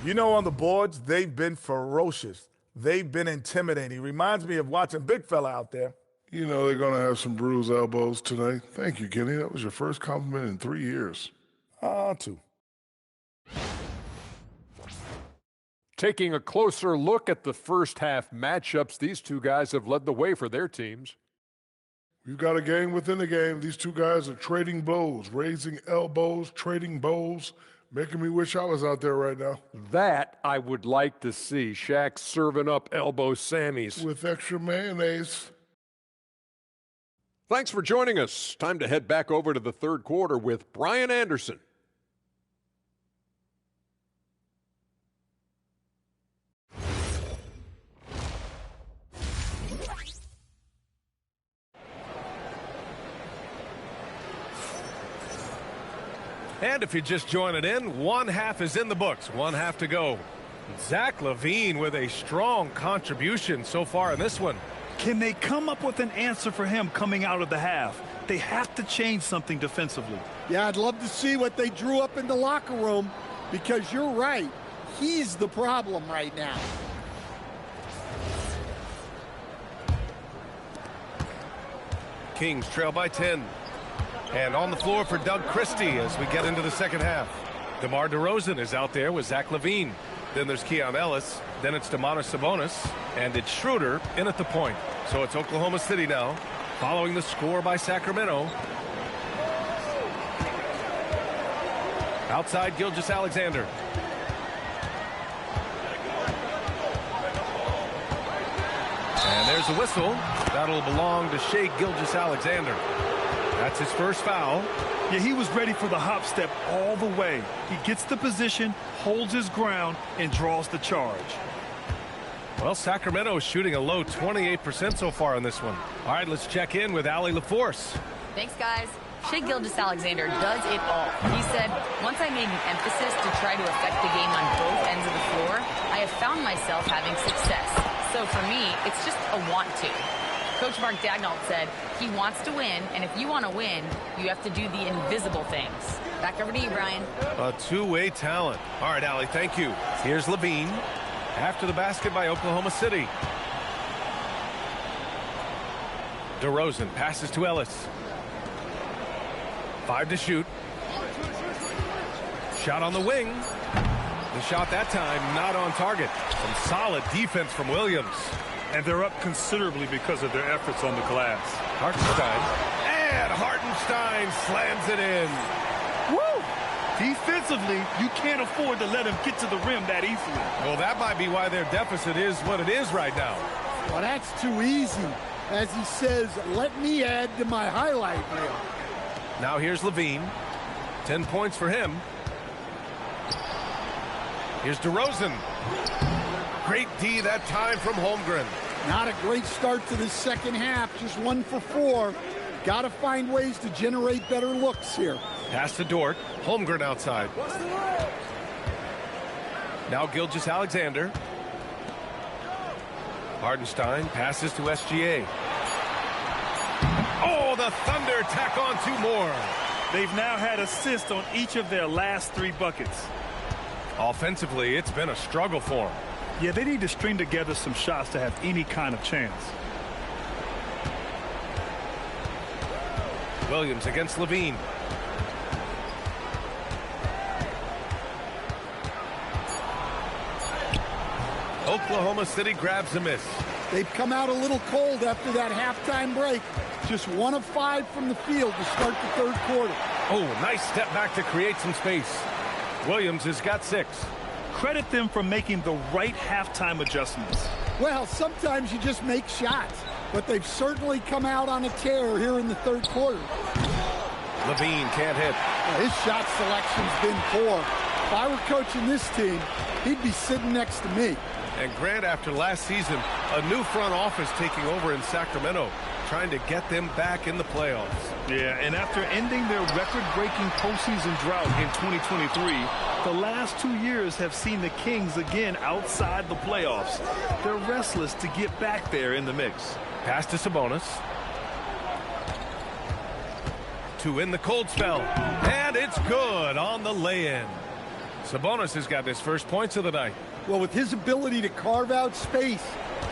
You know, on the boards, they've been ferocious. They've been intimidating. Reminds me of watching Big Fella out there. You know they're going to have some bruised elbows tonight. Thank you, Kenny. That was your first compliment in 3 years. 2. Taking a closer look at the first half matchups, these two guys have led the way for their teams. We've got a game within the game. These two guys are trading blows, raising elbows, trading bows, making me wish I was out there right now. That I would like to see. Shaq serving up elbow Sammys. With extra mayonnaise. Thanks for joining us. Time to head back over to the third quarter with Brian Anderson. And if you're just joining in, one half is in the books, one half to go. Zach LaVine with a strong contribution so far in this one. Can they come up with an answer for him coming out of the half? They have to change something defensively. Yeah, I'd love to see what they drew up in the locker room, because you're right. He's the problem right now. Kings trail by 10. And on the floor for Doug Christie as we get into the second half. DeMar DeRozan is out there with Zach LaVine. Then there's Keon Ellis. Then it's Domantas Sabonis. And it's Schroeder in at the point. So it's Oklahoma City now, following the score by Sacramento. Outside, Gilgeous-Alexander. And there's a whistle. That'll belong to Shai Gilgeous-Alexander. That's his first foul. Yeah, he was ready for the hop step all the way. He gets the position, holds his ground, and draws the charge. Well, Sacramento is shooting a low 28% so far in this one. All right, let's check in with Allie LaForce. Thanks, guys. Shai Gilgeous-Alexander does it all. He said, once I made an emphasis to try to affect the game on both ends of the floor, I have found myself having success. So for me, it's just a want to. Coach Mark Daigneault said he wants to win, and if you want to win, you have to do the invisible things. Back over to you, Brian. A two-way talent. All right, Allie, thank you. Here's Levine. After the basket by Oklahoma City. DeRozan passes to Ellis. 5 to shoot. Shot on the wing. The shot that time not on target. Some solid defense from Williams. And they're up considerably because of their efforts on the glass. Hartenstein. And Hartenstein slams it in. Woo! Defensively, you can't afford to let him get to the rim that easily. Well, that might be why their deficit is what it is right now. Well, that's too easy. As he says, let me add to my highlight reel. Now here's Levine. 10 points for him. Here's DeRozan. Great D that time from Holmgren. Not a great start to the second half. Just 1 for 4. Got to find ways to generate better looks here. Pass to Dort. Holmgren outside. Now Gilgeous-Alexander. Hartenstein passes to SGA. Oh, the Thunder tack on 2 more. They've now had assists on each of their last 3 buckets. Offensively, it's been a struggle for them. Yeah, they need to string together some shots to have any kind of chance. Williams against Levine. Oklahoma City grabs a miss. They've come out a little cold after that halftime break. Just 1 of 5 from the field to start the third quarter. Oh, nice step back to create some space. Williams has got 6. Credit them for making the right halftime adjustments. Well, sometimes you just make shots, but they've certainly come out on a tear here in the third quarter. Levine can't hit. Well, his shot selection's been poor. If I were coaching this team, he'd be sitting next to me. And Grant, after last season, a new front office taking over in Sacramento, trying to get them back in the playoffs. Yeah, and after ending their record-breaking postseason drought in 2023, the last 2 years have seen the Kings again outside the playoffs. They're restless to get back there in the mix. Pass to Sabonis. To in the cold spell. And it's good on the lay-in. Sabonis has got his first points of the night. Well, with his ability to carve out space,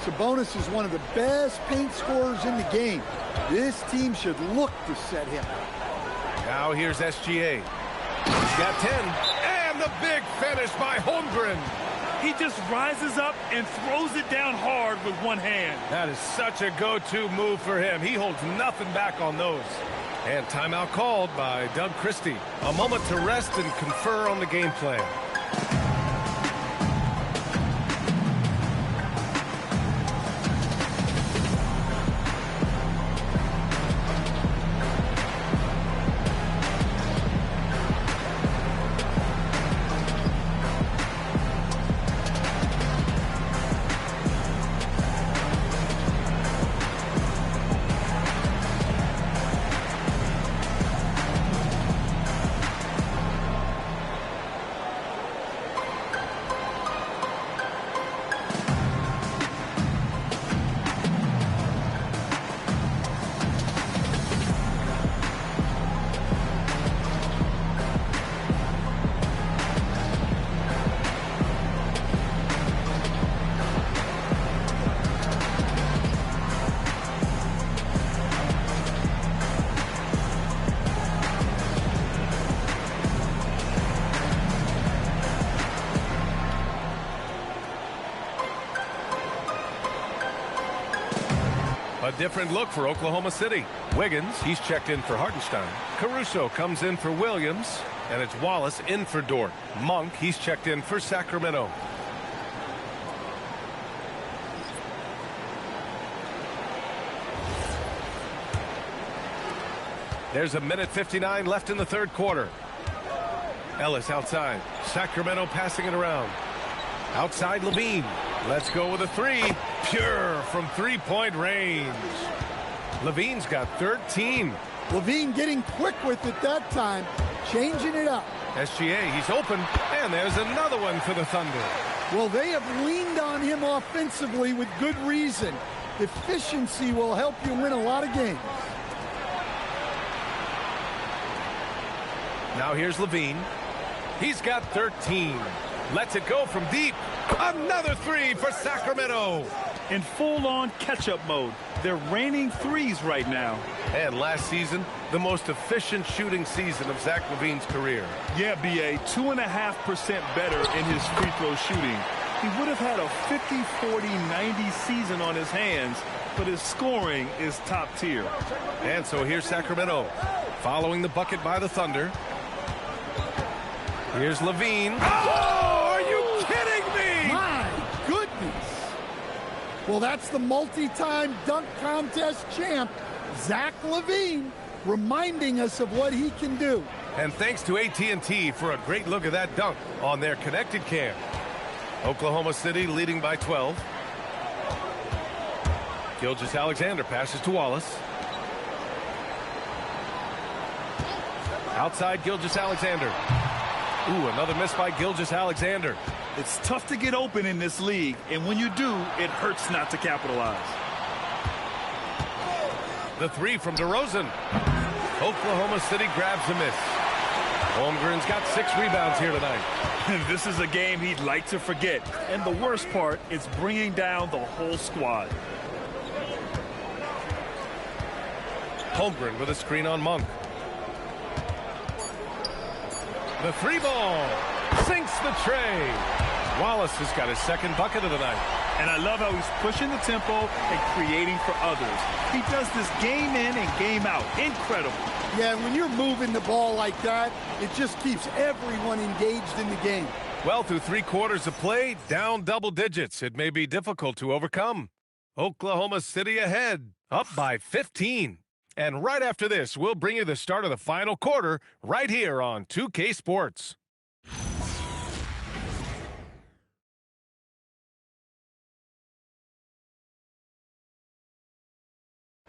Sabonis is one of the best paint scorers in the game. This team should look to set him up. Now here's SGA. He's got 10. And the big finish by Holmgren. He just rises up and throws it down hard with one hand. That is such a go-to move for him. He holds nothing back on those. And timeout called by Doug Christie. A moment to rest and confer on the game plan. A different look for Oklahoma City. Wiggins, he's checked in for Hartenstein. Caruso comes in for Williams. And it's Wallace in for Dort. Monk, he's checked in for Sacramento. There's 1:59 left in the third quarter. Ellis outside. Sacramento passing it around. Outside Levine. Let's go with a three. Pure from three-point range. Levine's got 13. Levine getting quick with it that time, changing it up. SGA, he's open, and there's another one for the Thunder. Well, they have leaned on him offensively with good reason. Efficiency will help you win a lot of games. Now here's Levine. He's got 13. Lets it go from deep. Another three for Sacramento. In full-on catch-up mode. They're raining threes right now. And last season, the most efficient shooting season of Zach LaVine's career. Yeah, B.A., 2.5% better in his free throw shooting. He would have had a 50, 40, 90 season on his hands, but his scoring is top tier. And so here's Sacramento, following the bucket by the Thunder. Here's Levine. Oh, are you kidding me? My goodness. Well, that's the multi-time dunk contest champ, Zach LaVine, reminding us of what he can do. And thanks to AT&T for a great look at that dunk on their connected cam. Oklahoma City leading by 12. Gilgeous-Alexander passes to Wallace. Outside Gilgeous-Alexander. Ooh, another miss by Gilgeous-Alexander. It's tough to get open in this league, and when you do, it hurts not to capitalize. The three from DeRozan. Oklahoma City grabs a miss. Holmgren's got 6 rebounds here tonight. This is a game he'd like to forget, and the worst part is bringing down the whole squad. Holmgren with a screen on Monk. The three ball sinks the tray. Wallace has got his second bucket of the night. And I love how he's pushing the tempo and creating for others. He does this game in and game out. Incredible. Yeah, when you're moving the ball like that, it just keeps everyone engaged in the game. Well, through 3 quarters of play, down double digits. It may be difficult to overcome. Oklahoma City ahead, up by 15. And right after this, we'll bring you the start of the final quarter right here on 2K Sports.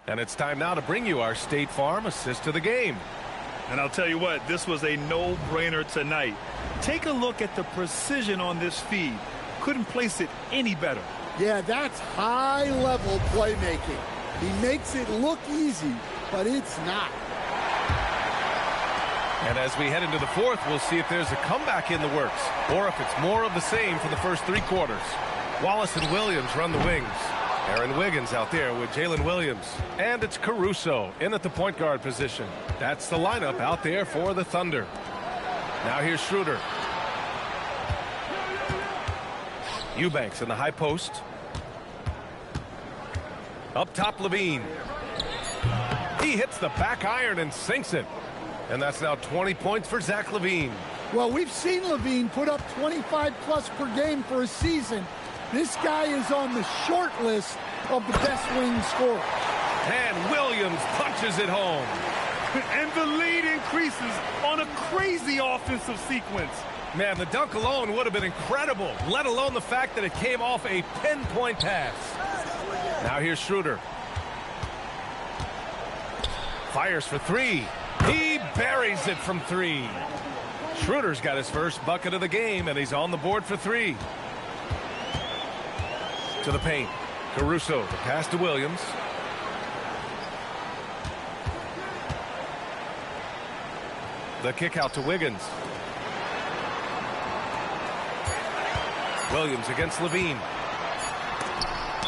And it's time now to bring you our State Farm assist of the game. And I'll tell you what, this was a no-brainer tonight. Take a look at the precision on this feed. Couldn't place it any better. Yeah, that's high-level playmaking. He makes it look easy, but it's not. And as we head into the fourth, we'll see if there's a comeback in the works or if it's more of the same for the first 3 quarters. Wallace and Williams run the wings. Aaron Wiggins out there with Jalen Williams. And it's Caruso in at the point guard position. That's the lineup out there for the Thunder. Now here's Schroeder. Eubanks in the high post. Up top, Levine. He hits the back iron and sinks it. And that's now 20 points for Zach LaVine. Well, we've seen LaVine put up 25-plus per game for a season. This guy is on the short list of the best wing scorers. And Williams punches it home. And the lead increases on a crazy offensive sequence. Man, the dunk alone would have been incredible, let alone the fact that it came off a pinpoint pass. Now here's Schroeder. Fires for 3. He buries it from 3. Schroeder's got his first bucket of the game, and he's on the board for 3. To the paint. Caruso, the pass to Williams. The kick out to Wiggins. Williams against Levine.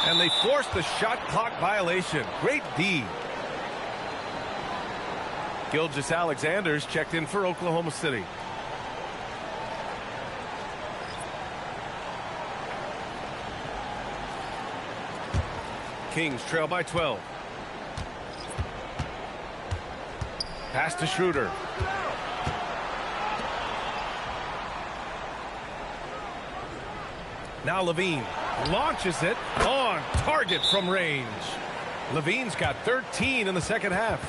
And they forced the shot clock violation. Great D. Gilgeous-Alexander's checked in for Oklahoma City. Kings trail by 12. Pass to Schroeder. Now Levine launches it on target from range. Levine's got 13 in the second half.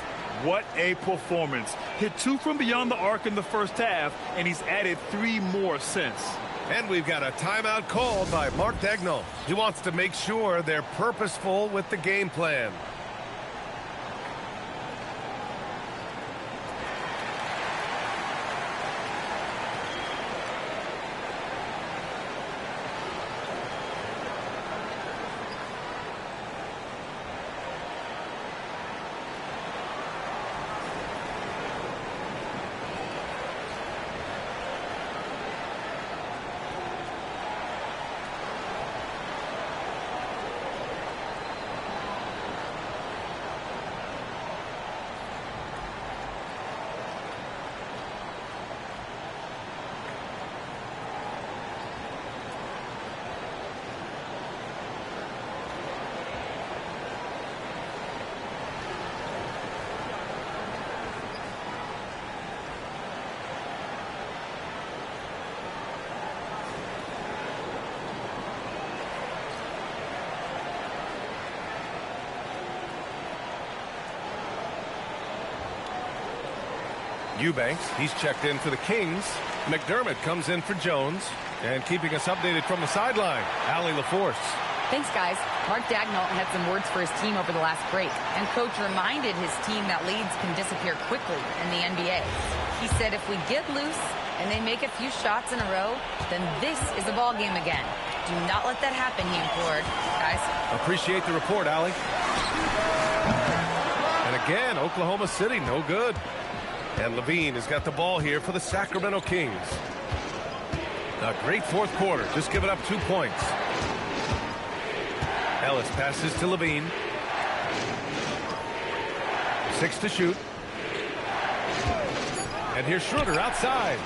What a performance. Hit 2 from beyond the arc in the first half, and he's added 3 more since. And we've got a timeout called by Mark Dagnall. He wants to make sure they're purposeful with the game plan. Eubanks, he's checked in for the Kings. McDermott comes in for Jones. And keeping us updated from the sideline, Allie LaForce. Thanks, guys. Mark Dagnall had some words for his team over the last break. And coach reminded his team that leads can disappear quickly in the NBA. He said if we get loose and they make a few shots in a row, then this is a ball game again. Do not let that happen, he implored. Guys. Appreciate the report, Allie. And again, Oklahoma City, no good. And Levine has got the ball here for the Sacramento Kings. A great fourth quarter, just giving up 2 points. Ellis passes to Levine. 6 to shoot. And here's Schroeder outside.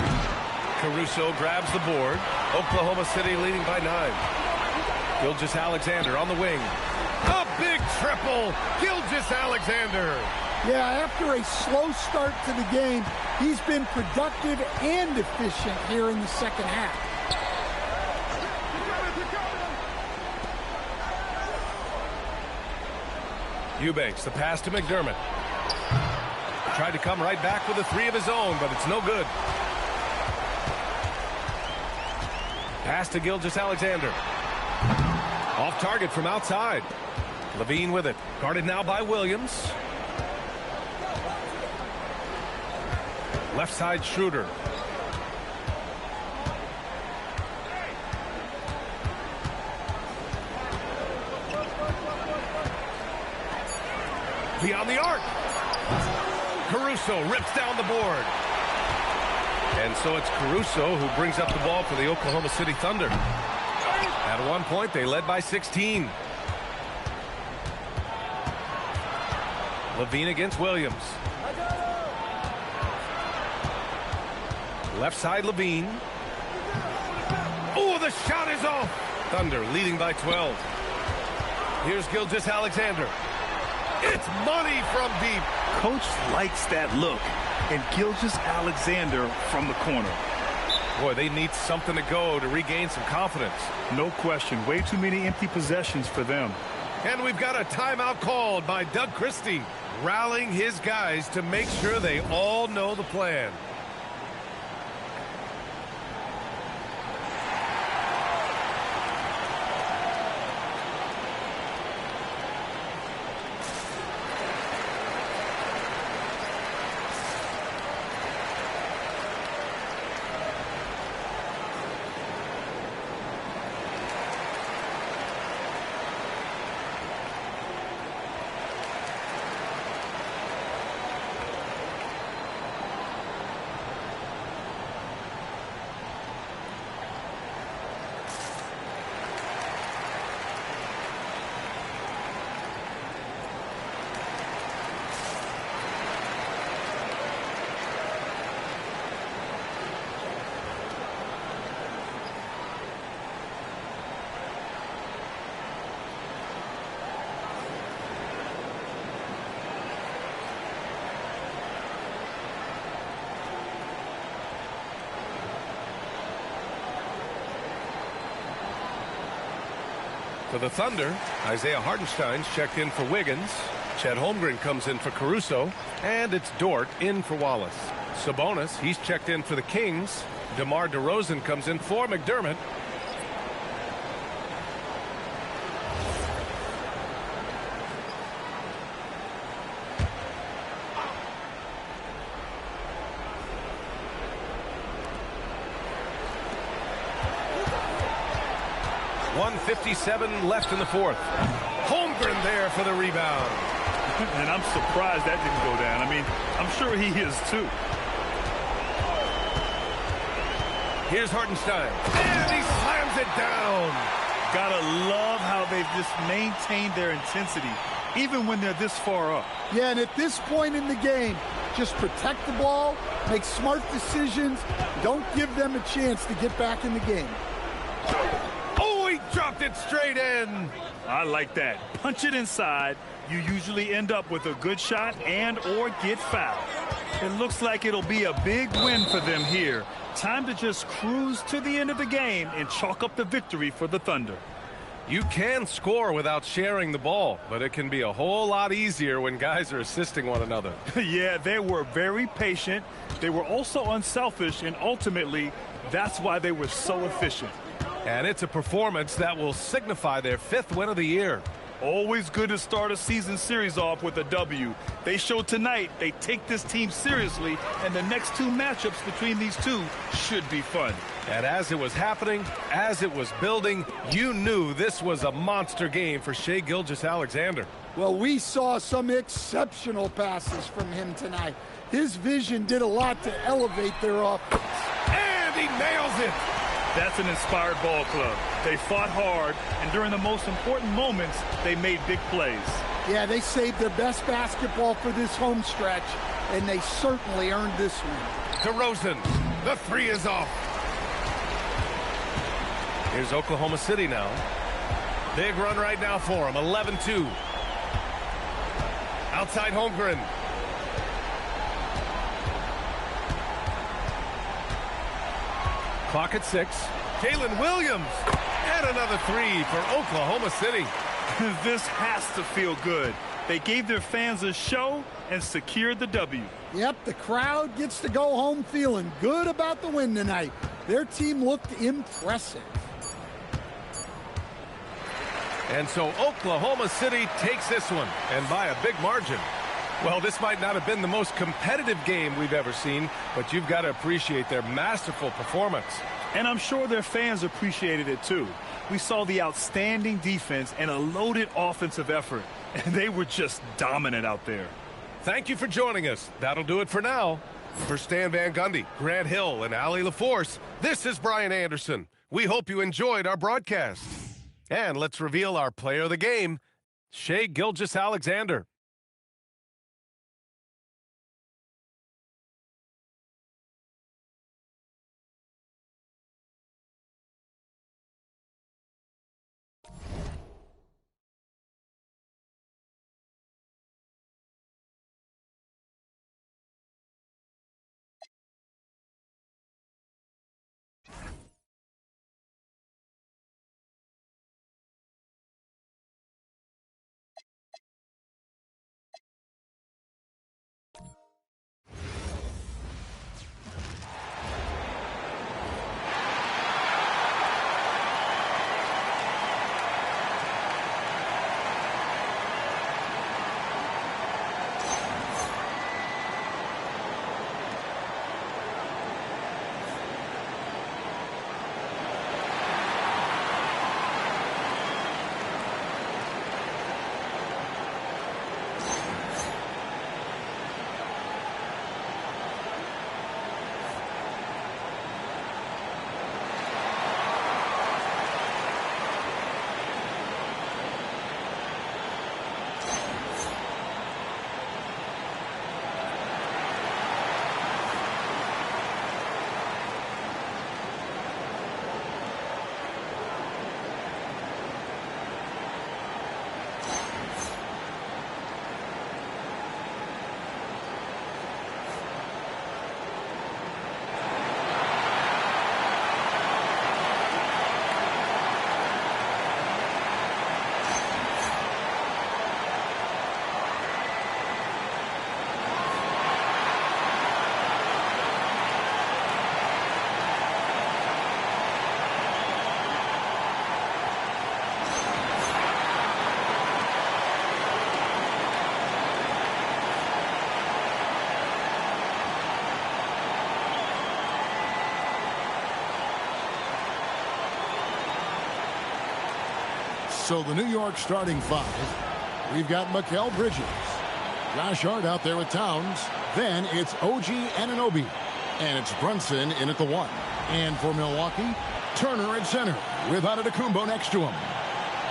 Caruso grabs the board. Oklahoma City leading by 9. Gilgeous-Alexander on the wing. A big triple. Gilgeous-Alexander. Yeah, after a slow start to the game, he's been productive and efficient here in the second half. Eubanks, the pass to McDermott. Tried to come right back with a 3 of his own, but it's no good. Pass to Gilgeous-Alexander. Off target from outside. Levine with it. Guarded now by Williams. Left side Schroeder. Beyond the arc. Caruso rips down the board. And so it's Caruso who brings up the ball for the Oklahoma City Thunder. At one point, they led by 16. Levine against Williams. Left side Levine. Oh, the shot is off. Thunder leading by 12. Here's Gilgeous-Alexander. It's money from deep. Coach likes that look. And Gilgeous-Alexander from the corner. Boy, they need something to go to regain some confidence. No question. Way too many empty possessions for them. And we've got a timeout called by Doug Christie, rallying his guys to make sure they all know the plan. For the Thunder, Isaiah Hartenstein's checked in for Wiggins. Chet Holmgren comes in for Caruso. And it's Dort in for Wallace. Sabonis, he's checked in for the Kings. DeMar DeRozan comes in for McDermott. .157 left in the fourth. Holmgren there for the rebound. And I'm surprised that didn't go down. I mean, I'm sure he is too. Here's Hartenstein. And he slams it down. Gotta love how they've just maintained their intensity, even when they're this far up. Yeah, and at this point in the game, just protect the ball, make smart decisions, don't give them a chance to get back in the game. Oh, he dropped it straight in. I like that. Punch it inside. You usually end up with a good shot and or get fouled. It looks like it'll be a big win for them here. Time to just cruise to the end of the game and chalk up the victory for the Thunder. You can score without sharing the ball, but it can be a whole lot easier when guys are assisting one another. Yeah, they were very patient. They were also unselfish, and ultimately, that's why they were so efficient. And it's a performance that will signify their 5th win of the year. Always good to start a season series off with a W. They showed tonight they take this team seriously, and the next 2 matchups between these two should be fun. And as it was happening, as it was building, you knew this was a monster game for Shai Gilgeous-Alexander. Well, we saw some exceptional passes from him tonight. His vision did a lot to elevate their offense. And he nails it! That's an inspired ball club. They fought hard, and during the most important moments, they made big plays. Yeah, they saved their best basketball for this home stretch, and they certainly earned this one. DeRozan, the 3 is off. Here's Oklahoma City now. Big run right now for them, 11-2. Outside Holmgren. Clock at 6. Jalen Williams. And another 3 for Oklahoma City. This has to feel good. They gave their fans a show and secured the W. Yep, the crowd gets to go home feeling good about the win tonight. Their team looked impressive. And so Oklahoma City takes this one, and by a big margin. Well, this might not have been the most competitive game we've ever seen, but you've got to appreciate their masterful performance. And I'm sure their fans appreciated it too. We saw the outstanding defense and a loaded offensive effort, and they were just dominant out there. Thank you for joining us. That'll do it for now. For Stan Van Gundy, Grant Hill, and Allie LaForce, this is Brian Anderson. We hope you enjoyed our broadcast. And let's reveal our player of the game, Shai Gilgeous-Alexander. So the New York starting five, we've got Mikal Bridges. Josh Hart out there with Towns. Then it's OG Anunoby. And it's Brunson in at the 1. And for Milwaukee, Turner at center with Antetokounmpo next to him.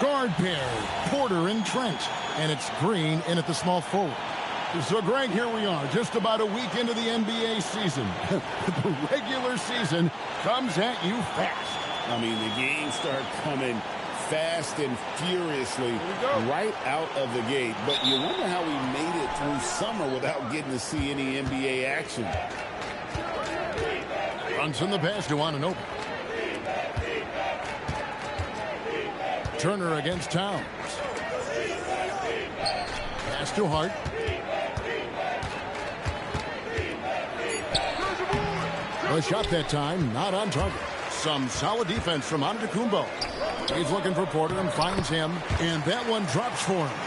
Guard pair, Porter and Trent. And it's Green in at the small forward. So, Greg, here we are, just about a week into the NBA season. The regular season comes at you fast. I mean, the games start coming fast and furiously right out of the gate. But you wonder how we made it through summer without getting to see any NBA action. Brunson the pass to Anunoby. Turner against Towns. Pass to Hart. A shot that time, not on target. Some solid defense from Antetokounmpo. He's looking for Porter and finds him, and that one drops for him.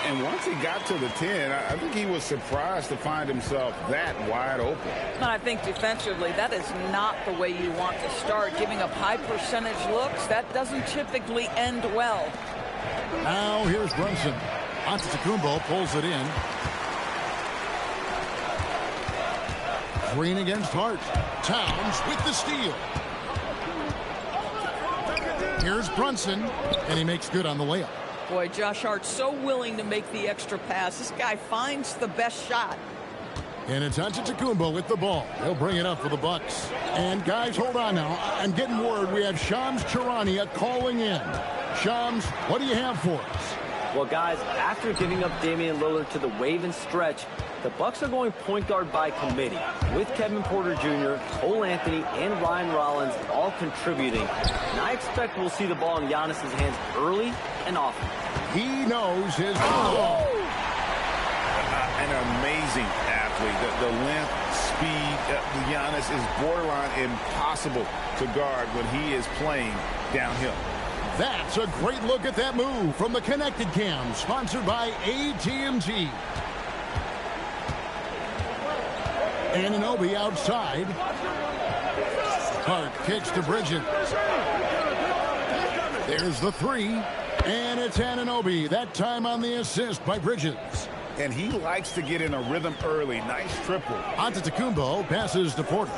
And once he got to the 10, I think he was surprised to find himself that wide open. And I think defensively, that is not the way you want to start. Giving up high percentage looks, that doesn't typically end well. Now here's Brunson. Antetokounmpo pulls it in. Green against Hart. Towns with the steal. Here's Brunson, and he makes good on the layup. Boy, Josh Hart so willing to make the extra pass. This guy finds the best shot. And it's Antetokounmpo with the ball. He'll bring it up for the Bucks. And guys, hold on now. I'm getting word we have Shams Charania calling in. Shams, what do you have for us? Well, guys, after giving up Damian Lillard to the wave and stretch, the Bucks are going point guard by committee, with Kevin Porter Jr., Cole Anthony, and Ryan Rollins all contributing. And I expect we'll see the ball in Giannis' hands early and often. He knows his ball. An amazing athlete. The length, speed, Giannis is borderline impossible to guard when he is playing downhill. That's a great look at that move from the Connected Cam, sponsored by AT&T. Anunoby outside. Hart kicks to Bridges. There's the 3. And it's Anunoby. That time on the assist by Bridges. And he likes to get in a rhythm early. Nice triple. Antetokounmpo passes to Porter.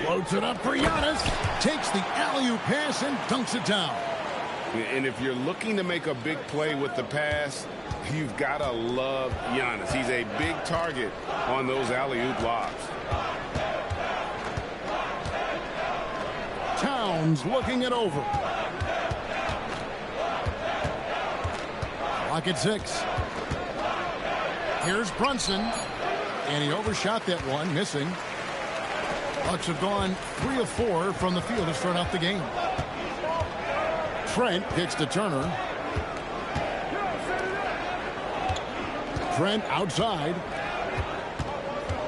Floats it up for Giannis. Takes the alley-oop pass and dunks it down. And if you're looking to make a big play with the pass, you've got to love Giannis. He's a big target on those alley-oop lobs. Towns looking it over. Clock at 6. Here's Brunson. And he overshot that one, missing. Bucks have gone 3 of 4 from the field to start out the game. Trent kicks to Turner. Trent outside.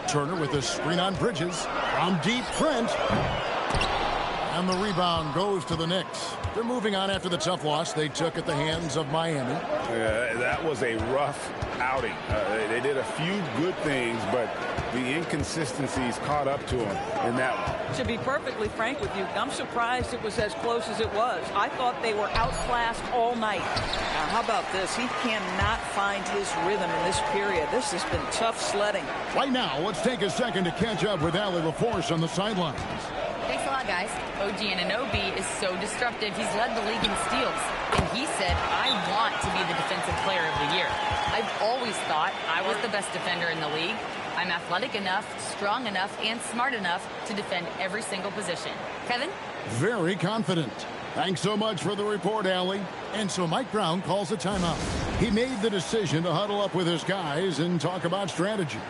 Turner with a screen on Bridges. From deep, Trent. And the rebound goes to the Knicks. They're moving on after the tough loss they took at the hands of Miami. That was a rough outing. They did a few good things, but the inconsistencies caught up to them in that one. To be perfectly frank with you, I'm surprised it was as close as it was. I thought they were outclassed all night. Now, how about this? He cannot find his rhythm in this period. This has been tough sledding. Right now, let's take a second to catch up with Allie LaForce on the sidelines. Thanks a lot, guys. OG Anunoby is so disruptive. He's led the league in steals. And he said, I want to be the defensive player of the year. I've always thought I was the best defender in the league. I'm athletic enough, strong enough, and smart enough to defend every single position. Kevin? Very confident. Thanks so much for the report, Allie. And so Mike Brown calls a timeout. He made the decision to huddle up with his guys and talk about strategy.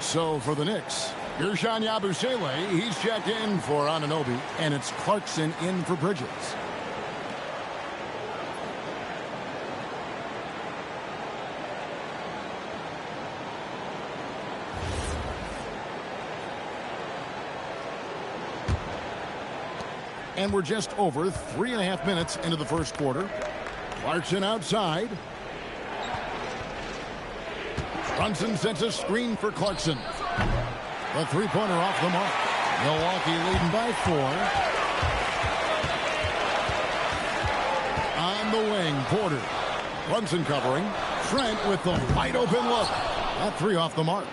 So for the Knicks, Gershon Yabusele, he's checked in for Anunoby, and it's Clarkson in for Bridges. And we're just over 3.5 minutes into the first quarter. Clarkson outside. Brunson sets a screen for Clarkson. The three-pointer off the mark. Milwaukee leading by 4. On the wing, Porter. Brunson covering. Trent with the wide-open look. That three off the mark.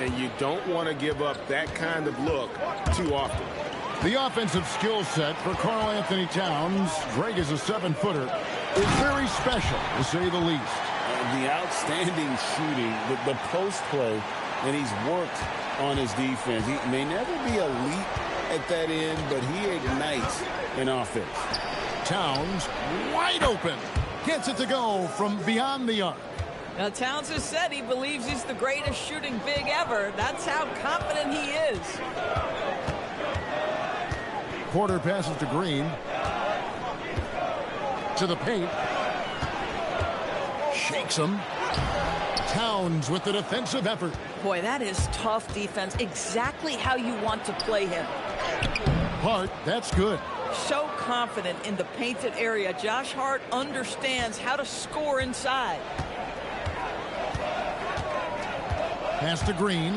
And you don't want to give up that kind of look too often. The offensive skill set for Karl Anthony Towns, Greg is a 7-footer, is very special, to say the least. The outstanding shooting, the post play, and he's worked on his defense. He may never be elite at that end, but he ignites an offense. Towns wide open. Gets it to go from beyond the arc. Now, Towns has said he believes he's the greatest shooting big ever. That's how confident he is. Porter passes to Green. To the paint. Shakes him. Towns with the defensive effort. Boy, that is tough defense. Exactly how you want to play him. Hart, that's good. So confident in the painted area. Josh Hart understands how to score inside. Pass to Green.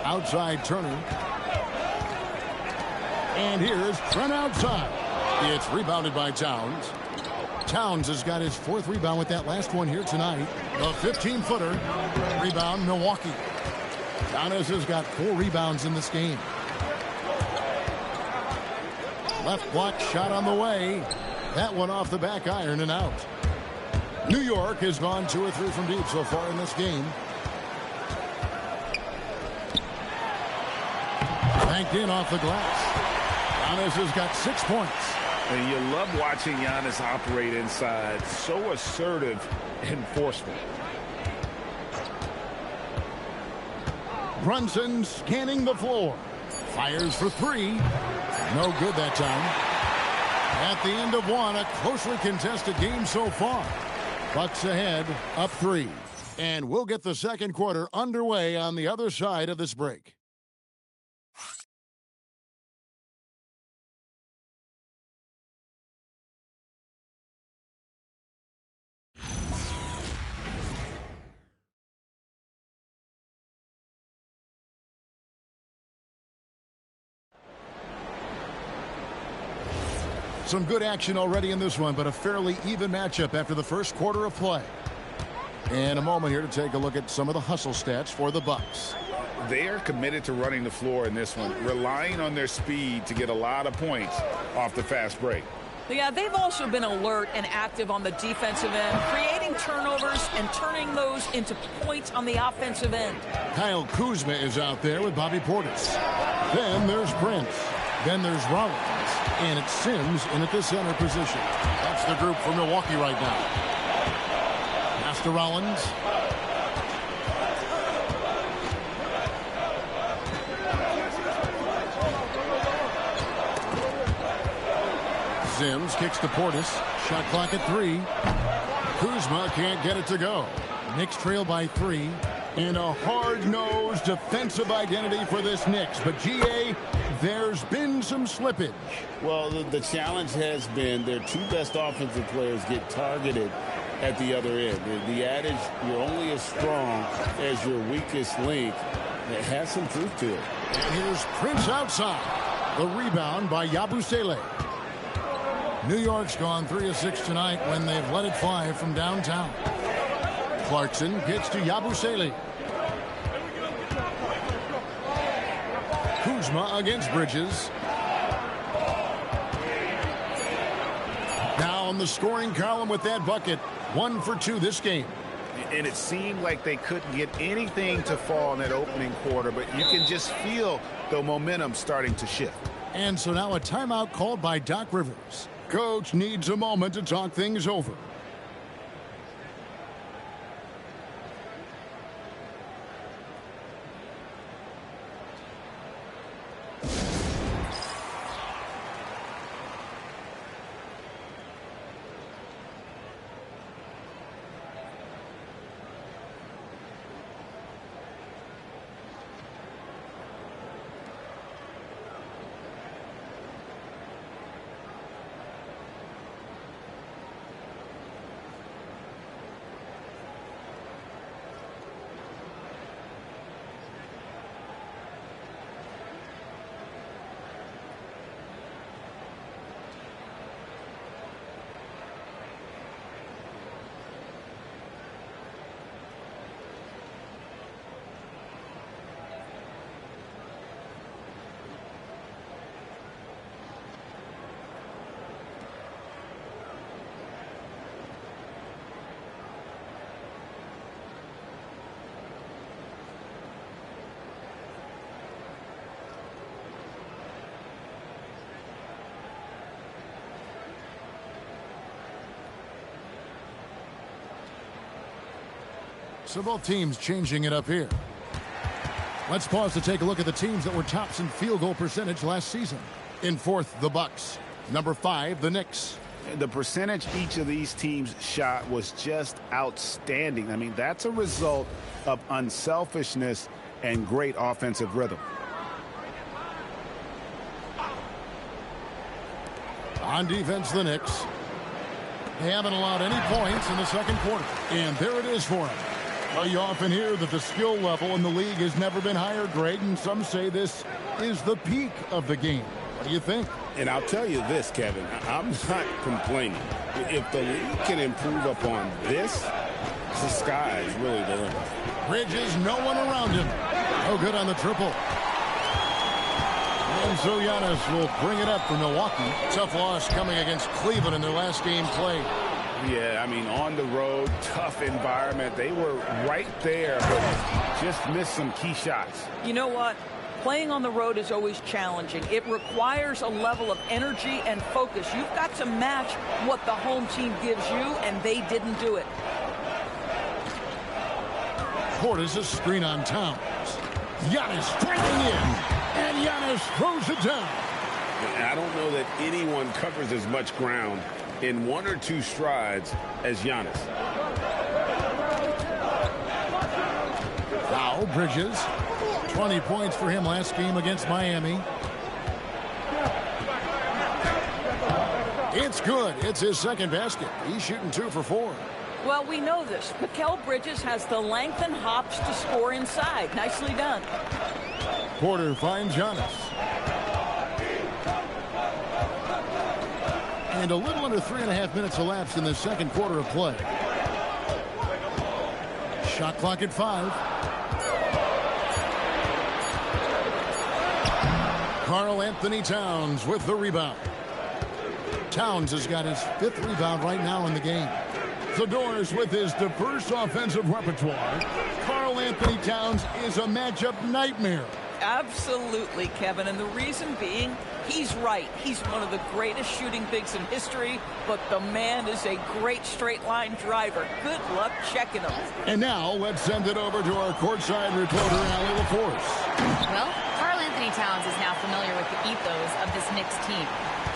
Outside Turner. And here's Trent outside. It's rebounded by Towns. Towns has got his 4th rebound with that last one here tonight. A 15-footer. Rebound, Milwaukee. Giannis has got 4 rebounds in this game. Left block shot on the way. That one off the back iron and out. New York has gone 2 or 3 from deep so far in this game. Banked in off the glass. Giannis has got 6 points. And you love watching Giannis operate inside. So assertive and forceful. Brunson scanning the floor. Fires for 3. No good that time. At the end of one, a closely contested game so far. Bucks ahead, up 3. And we'll get the second quarter underway on the other side of this break. Some good action already in this one, but a fairly even matchup after the first quarter of play. And a moment here to take a look at some of the hustle stats for the Bucks. They are committed to running the floor in this one, relying on their speed to get a lot of points off the fast break. Yeah, they've also been alert and active on the defensive end, creating turnovers and turning those into points on the offensive end. Kyle Kuzma is out there with Bobby Portis. Then there's Prince. Then there's Rollins. And it's Sims in at the center position. That's the group for Milwaukee right now. Pass to Rollins. Sims kicks to Portis. Shot clock at 3. Kuzma can't get it to go. Knicks trail by 3. And a hard-nosed defensive identity for this Knicks. But, G.A., there's been some slippage. Well, the challenge has been their 2 best offensive players get targeted at the other end. The adage, you're only as strong as your weakest link, it has some truth to it. And here's Prince outside. The rebound by Yabusele. New York's gone 3 of 6 tonight when they've led it 5 from downtown. Clarkson gets to Yabusele. Kuzma against Bridges. Now on the scoring column with that bucket. 1 for 2 this game. And it seemed like they couldn't get anything to fall in that opening quarter, but you can just feel the momentum starting to shift. And so now a timeout called by Doc Rivers. Coach needs a moment to talk things over. So both teams changing it up here. Let's pause to take a look at the teams that were tops in field goal percentage last season. In fourth, the Bucks. Number 5, the Knicks. The percentage each of these teams shot was just outstanding. I mean, that's a result of unselfishness and great offensive rhythm. On defense, the Knicks. They haven't allowed any points in the second quarter. And there it is for them. Well, you often hear that the skill level in the league has never been higher, Greg, and some say this is the peak of the game. What do you think? And I'll tell you this, Kevin, I'm not complaining. If the league can improve upon this, the sky is really the limit. Bridges, no one around him. No good on the triple. And so Giannis will bring it up for Milwaukee. Tough loss coming against Cleveland in their last game played. Yeah, I mean, on the road, tough environment. They were right there, but just missed some key shots. You know what? Playing on the road is always challenging. It requires a level of energy and focus. You've got to match what the home team gives you, and they didn't do it. Portis a screen on Towns. Giannis striking in, and Giannis throws it down. I don't know that anyone covers as much ground in 1 or 2 strides as Giannis. Foul, Bridges. 20 points for him last game against Miami. It's good. It's his second basket. He's shooting 2 for 4. Well, we know this. Mikal Bridges has the length and hops to score inside. Nicely done. Porter finds Giannis. And a little under 3.5 minutes elapsed in the second quarter of play. Shot clock at 5. Karl Anthony Towns with the rebound. Towns has got his 5th rebound right now in the game. The Doors with his diverse offensive repertoire. Karl Anthony Towns is a matchup nightmare. Absolutely, Kevin. And the reason being, he's right. He's one of the greatest shooting bigs in history, but the man is a great straight-line driver. Good luck checking him. And now, let's send it over to our courtside reporter, Allie LaForce. Well, Karl Anthony Towns is now familiar with the ethos of this Knicks team.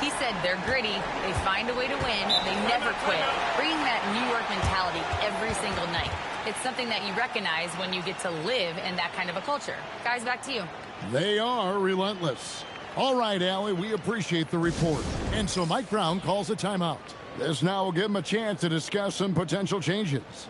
He said they're gritty, they find a way to win, they never quit, bringing that New York mentality every single night. It's something that you recognize when you get to live in that kind of a culture. Guys, back to you. They are relentless. All right, Allie, we appreciate the report. And so Mike Brown calls a timeout. This now will give him a chance to discuss some potential changes.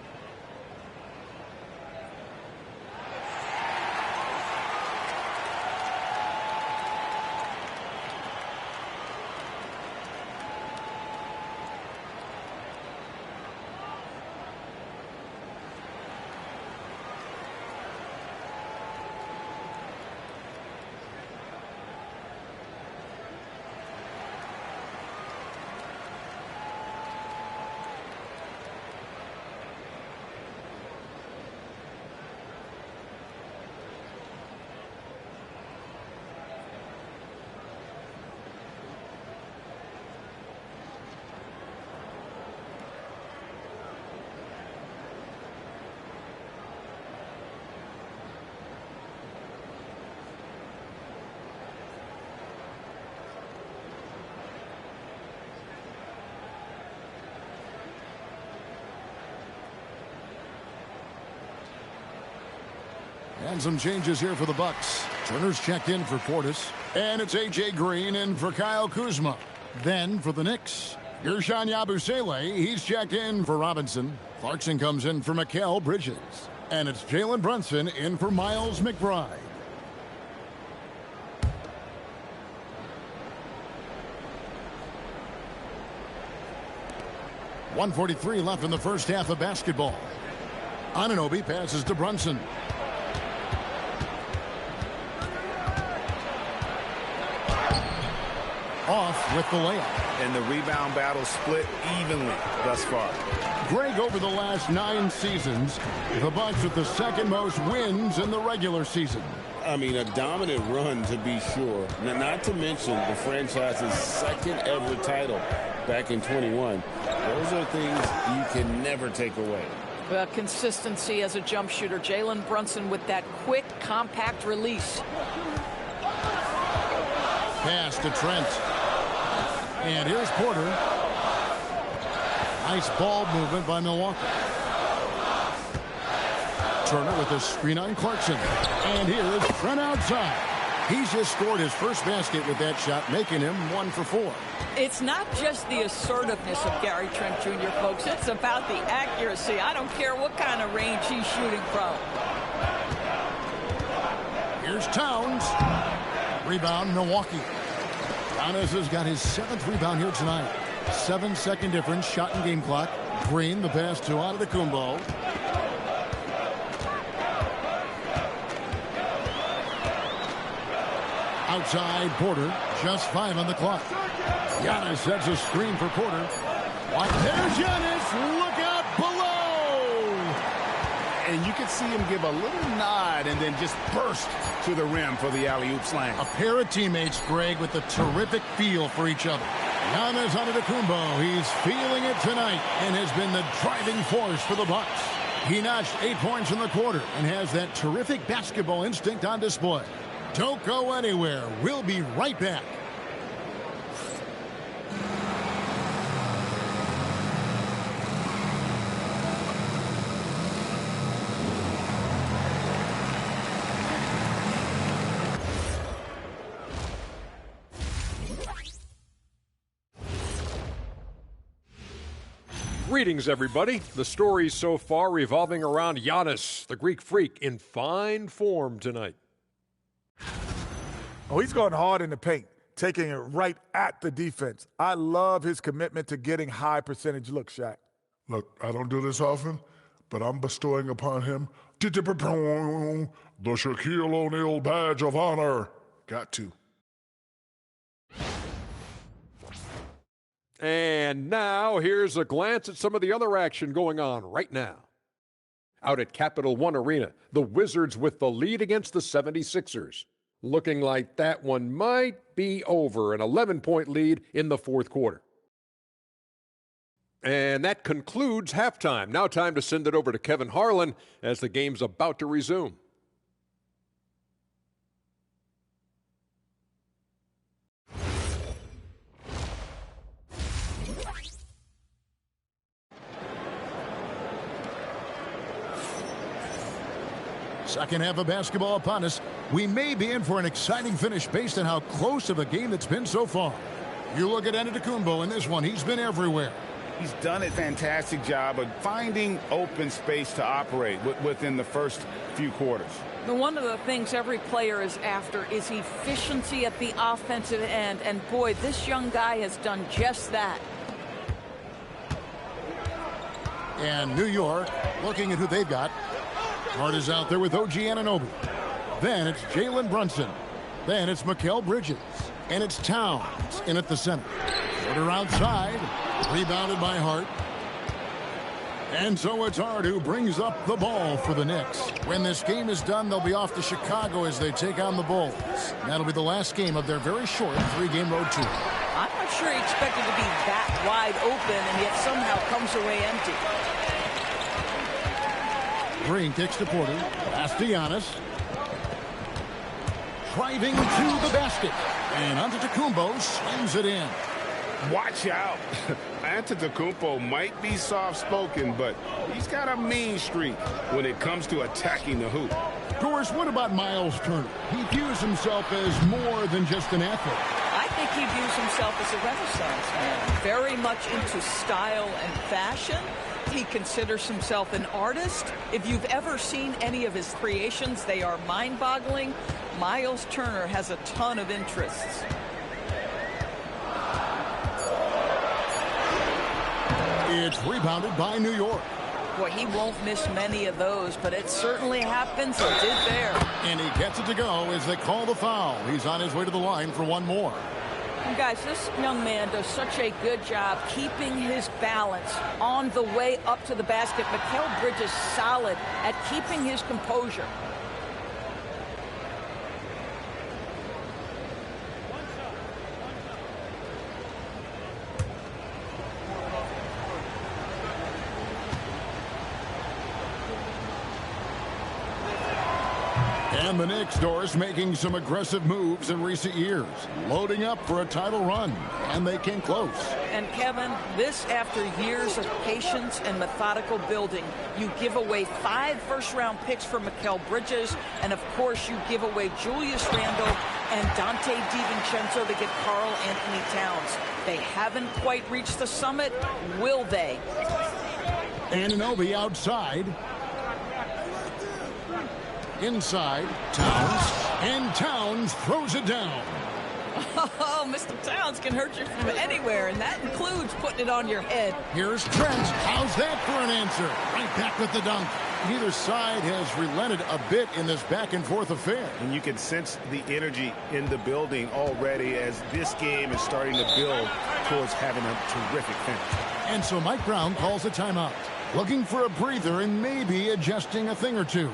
And some changes here for the Bucks. Turner's checked in for Portis. And it's A.J. Green in for Kyle Kuzma. Then for the Knicks, Gershon Yabusele. He's checked in for Robinson. Clarkson comes in for Mikal Bridges. And it's Jalen Brunson in for Miles McBride. .143 left in the first half of basketball. Anunoby passes to Brunson. Off with the layup. And the rebound battle split evenly thus far. Greg, over the last 9 seasons, the Bucks with the second most wins in the regular season. I mean, a dominant run to be sure. Now, not to mention the franchise's second ever title back in 21. Those are things you can never take away. Consistency as a jump shooter. Jalen Brunson with that quick, compact release. Pass to Trent. And here's Porter. Nice ball movement by Milwaukee. Turner with a screen on Clarkson. And here's Trent outside. He's just scored his first basket with that shot, making him 1 for 4. It's not just the assertiveness of Gary Trent Jr., folks. It's about the accuracy. I don't care what kind of range he's shooting from. Here's Towns. Rebound, Milwaukee. Giannis has got his 7th rebound here tonight. 7-second difference, shot and game clock. Green, the pass to Antetokounmpo. Outside, Porter, just 5 on the clock. Giannis sets a screen for Porter. There's Giannis, look out below! And you can see him give a little nod and then just burst to the rim for the alley-oop slam. A pair of teammates, Greg, with a terrific feel for each other. Giannis Antetokounmpo, he's feeling it tonight and has been the driving force for the Bucks. He notched 8 points in the quarter and has that terrific basketball instinct on display. Don't go anywhere. We'll be right back. Greetings, everybody. The stories so far revolving around Giannis, the Greek freak, in fine form tonight. Oh, he's going hard in the paint, taking it right at the defense. I love his commitment to getting high percentage looks, Shaq. Look, I don't do this often, but I'm bestowing upon him the Shaquille O'Neal badge of honor. Got to. And now here's a glance at some of the other action going on right now. Out at Capital One Arena, the Wizards with the lead against the 76ers. Looking like that one might be over, an 11-point lead in the fourth quarter. And that concludes halftime. Now time to send it over to Kevin Harlan as the game's about to resume. Second half of basketball upon us. We may be in for an exciting finish based on how close of a game it's been so far. You look at Antetokounmpo in this one. He's been everywhere. He's done a fantastic job of finding open space to operate within the first few quarters. One of the things every player is after is efficiency at the offensive end. And boy, this young guy has done just that. And New York, looking at who they've got. Hart is out there with OG Anunoby. Then it's Jalen Brunson. Then it's Mikal Bridges. And it's Towns in at the center. Porter outside. Rebounded by Hart. And so it's Hart who brings up the ball for the Knicks. When this game is done, they'll be off to Chicago as they take on the Bulls. That'll be the last game of their very short 3-game road tour. I'm not sure he expected to be that wide open and yet somehow comes away empty. Green kicks to Porter. Pass to Giannis. Driving to the basket. And Antetokounmpo slams it in. Watch out. Antetokounmpo might be soft-spoken, but he's got a mean streak when it comes to attacking the hoop. Of course, what about Miles Turner? He views himself as more than just an athlete. I think he views himself as a Renaissance man. Very much into style and fashion. He considers himself an artist. If you've ever seen any of his creations, they are mind-boggling. Miles Turner has a ton of interests. It's rebounded by New York. Boy, he won't miss many of those, but it certainly happens and did there. And he gets it to go as they call the foul. He's on his way to the line for one more. And guys, this young man does such a good job keeping his balance on the way up to the basket. Mikal Bridges solid at keeping his composure. And the Knicks, Doris, making some aggressive moves in recent years, loading up for a title run, and they came close. And Kevin, this after years of patience and methodical building. You give away 5 first-round picks for Mikal Bridges, and of course you give away Julius Randle and Dante DiVincenzo to get Karl Anthony Towns. They haven't quite reached the summit. Will they? Anunoby outside. Inside, Towns, and Towns throws it down. Oh, Mr. Towns can hurt you from anywhere, and that includes putting it on your head. Here's Trent. How's that for an answer? Right back with the dunk. Neither side has relented a bit in this back-and-forth affair. And you can sense the energy in the building already as this game is starting to build towards having a terrific finish. And so Mike Brown calls a timeout, looking for a breather and maybe adjusting a thing or two.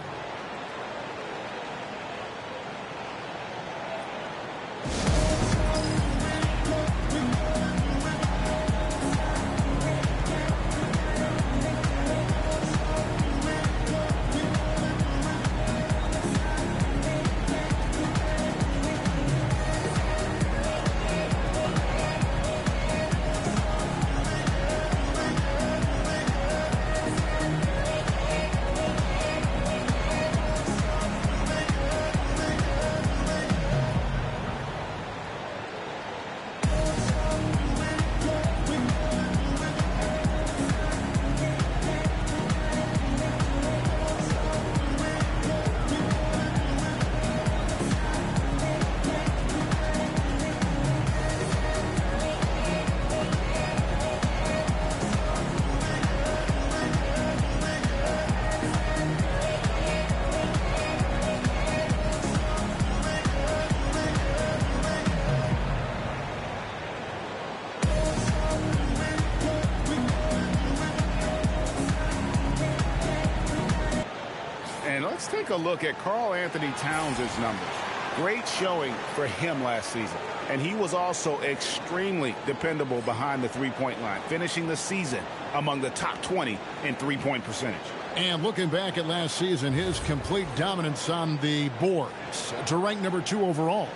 Let's take a look at Karl Anthony Towns' numbers. Great showing for him last season. And he was also extremely dependable behind the three-point line, finishing the season among the top 20 in three-point percentage. And looking back at last season, his complete dominance on the boards to rank number 2 overall.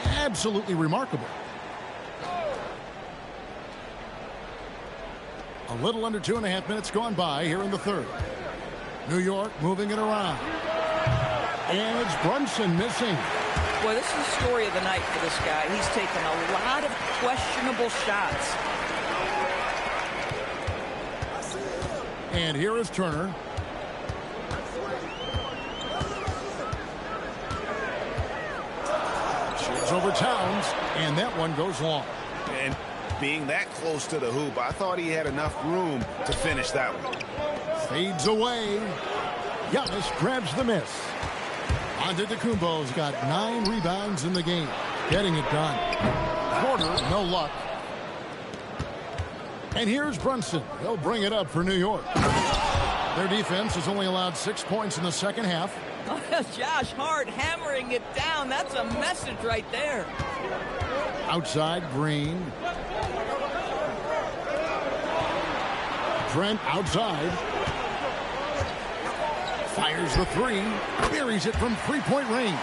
Absolutely remarkable. A little under 2.5 minutes gone by here in the third. New York moving it around. And it's Brunson missing. Boy, this is the story of the night for this guy. He's taken a lot of questionable shots. And here is Turner. Shoots over Towns, and that one goes long. And being that close to the hoop, I thought he had enough room to finish that one. Fades away. Giannis grabs the miss. Antetokounmpo's got 9 rebounds in the game. Getting it done. Porter, no luck. And here's Brunson. He'll bring it up for New York. Their defense has only allowed 6 points in the second half. Josh Hart hammering it down. That's a message right there. Outside, Green. Trent outside. Fires the three. Buries it from three-point range.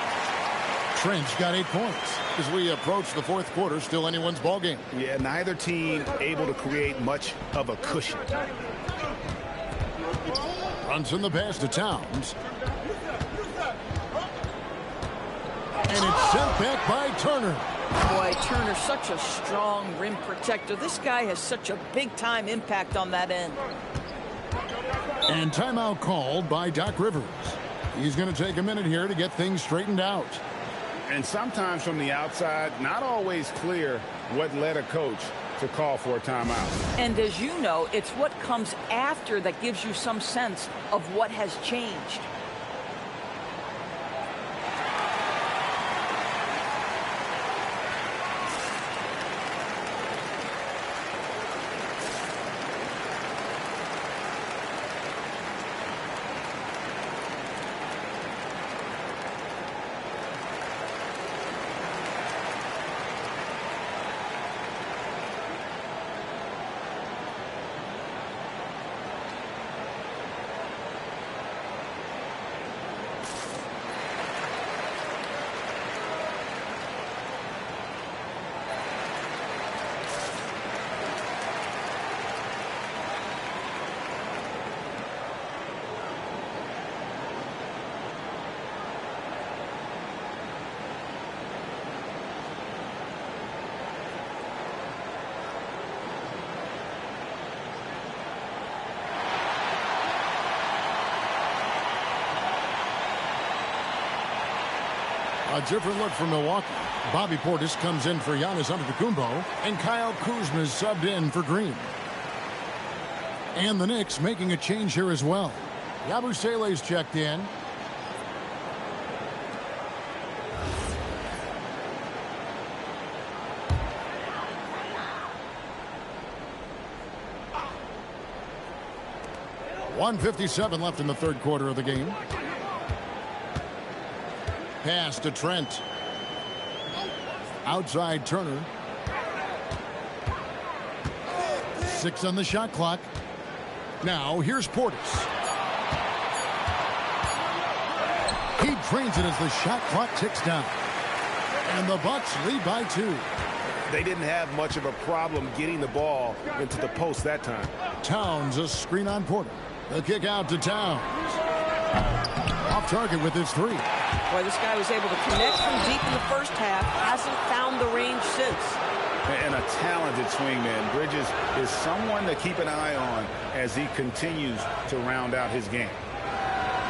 Trent's got 8 points. As we approach the fourth quarter, still anyone's ball game. Yeah, neither team able to create much of a cushion. Brunson the pass to Towns. And it's sent back by Turner. Boy, Turner, such a strong rim protector. This guy has such a big-time impact on that end. And timeout called by Doc Rivers. He's going to take a minute here to get things straightened out. And sometimes from the outside, not always clear what led a coach to call for a timeout. And as you know, it's what comes after that gives you some sense of what has changed. A different look for Milwaukee. Bobby Portis comes in for Giannis Antetokounmpo, and Kyle Kuzma is subbed in for Green. And the Knicks making a change here as well. Yabusele's checked in. .157 left in the third quarter of the game. Pass to Trent. Outside Turner. 6 on the shot clock. Now here's Portis. He drains it as the shot clock ticks down. And the Bucks lead by 2. They didn't have much of a problem getting the ball into the post that time. Towns a screen on Porter. The kick out to Towns. Off target with his 3. Boy, this guy was able to connect from deep in the first half. Hasn't found the range since. And a talented swingman. Bridges is someone to keep an eye on as he continues to round out his game.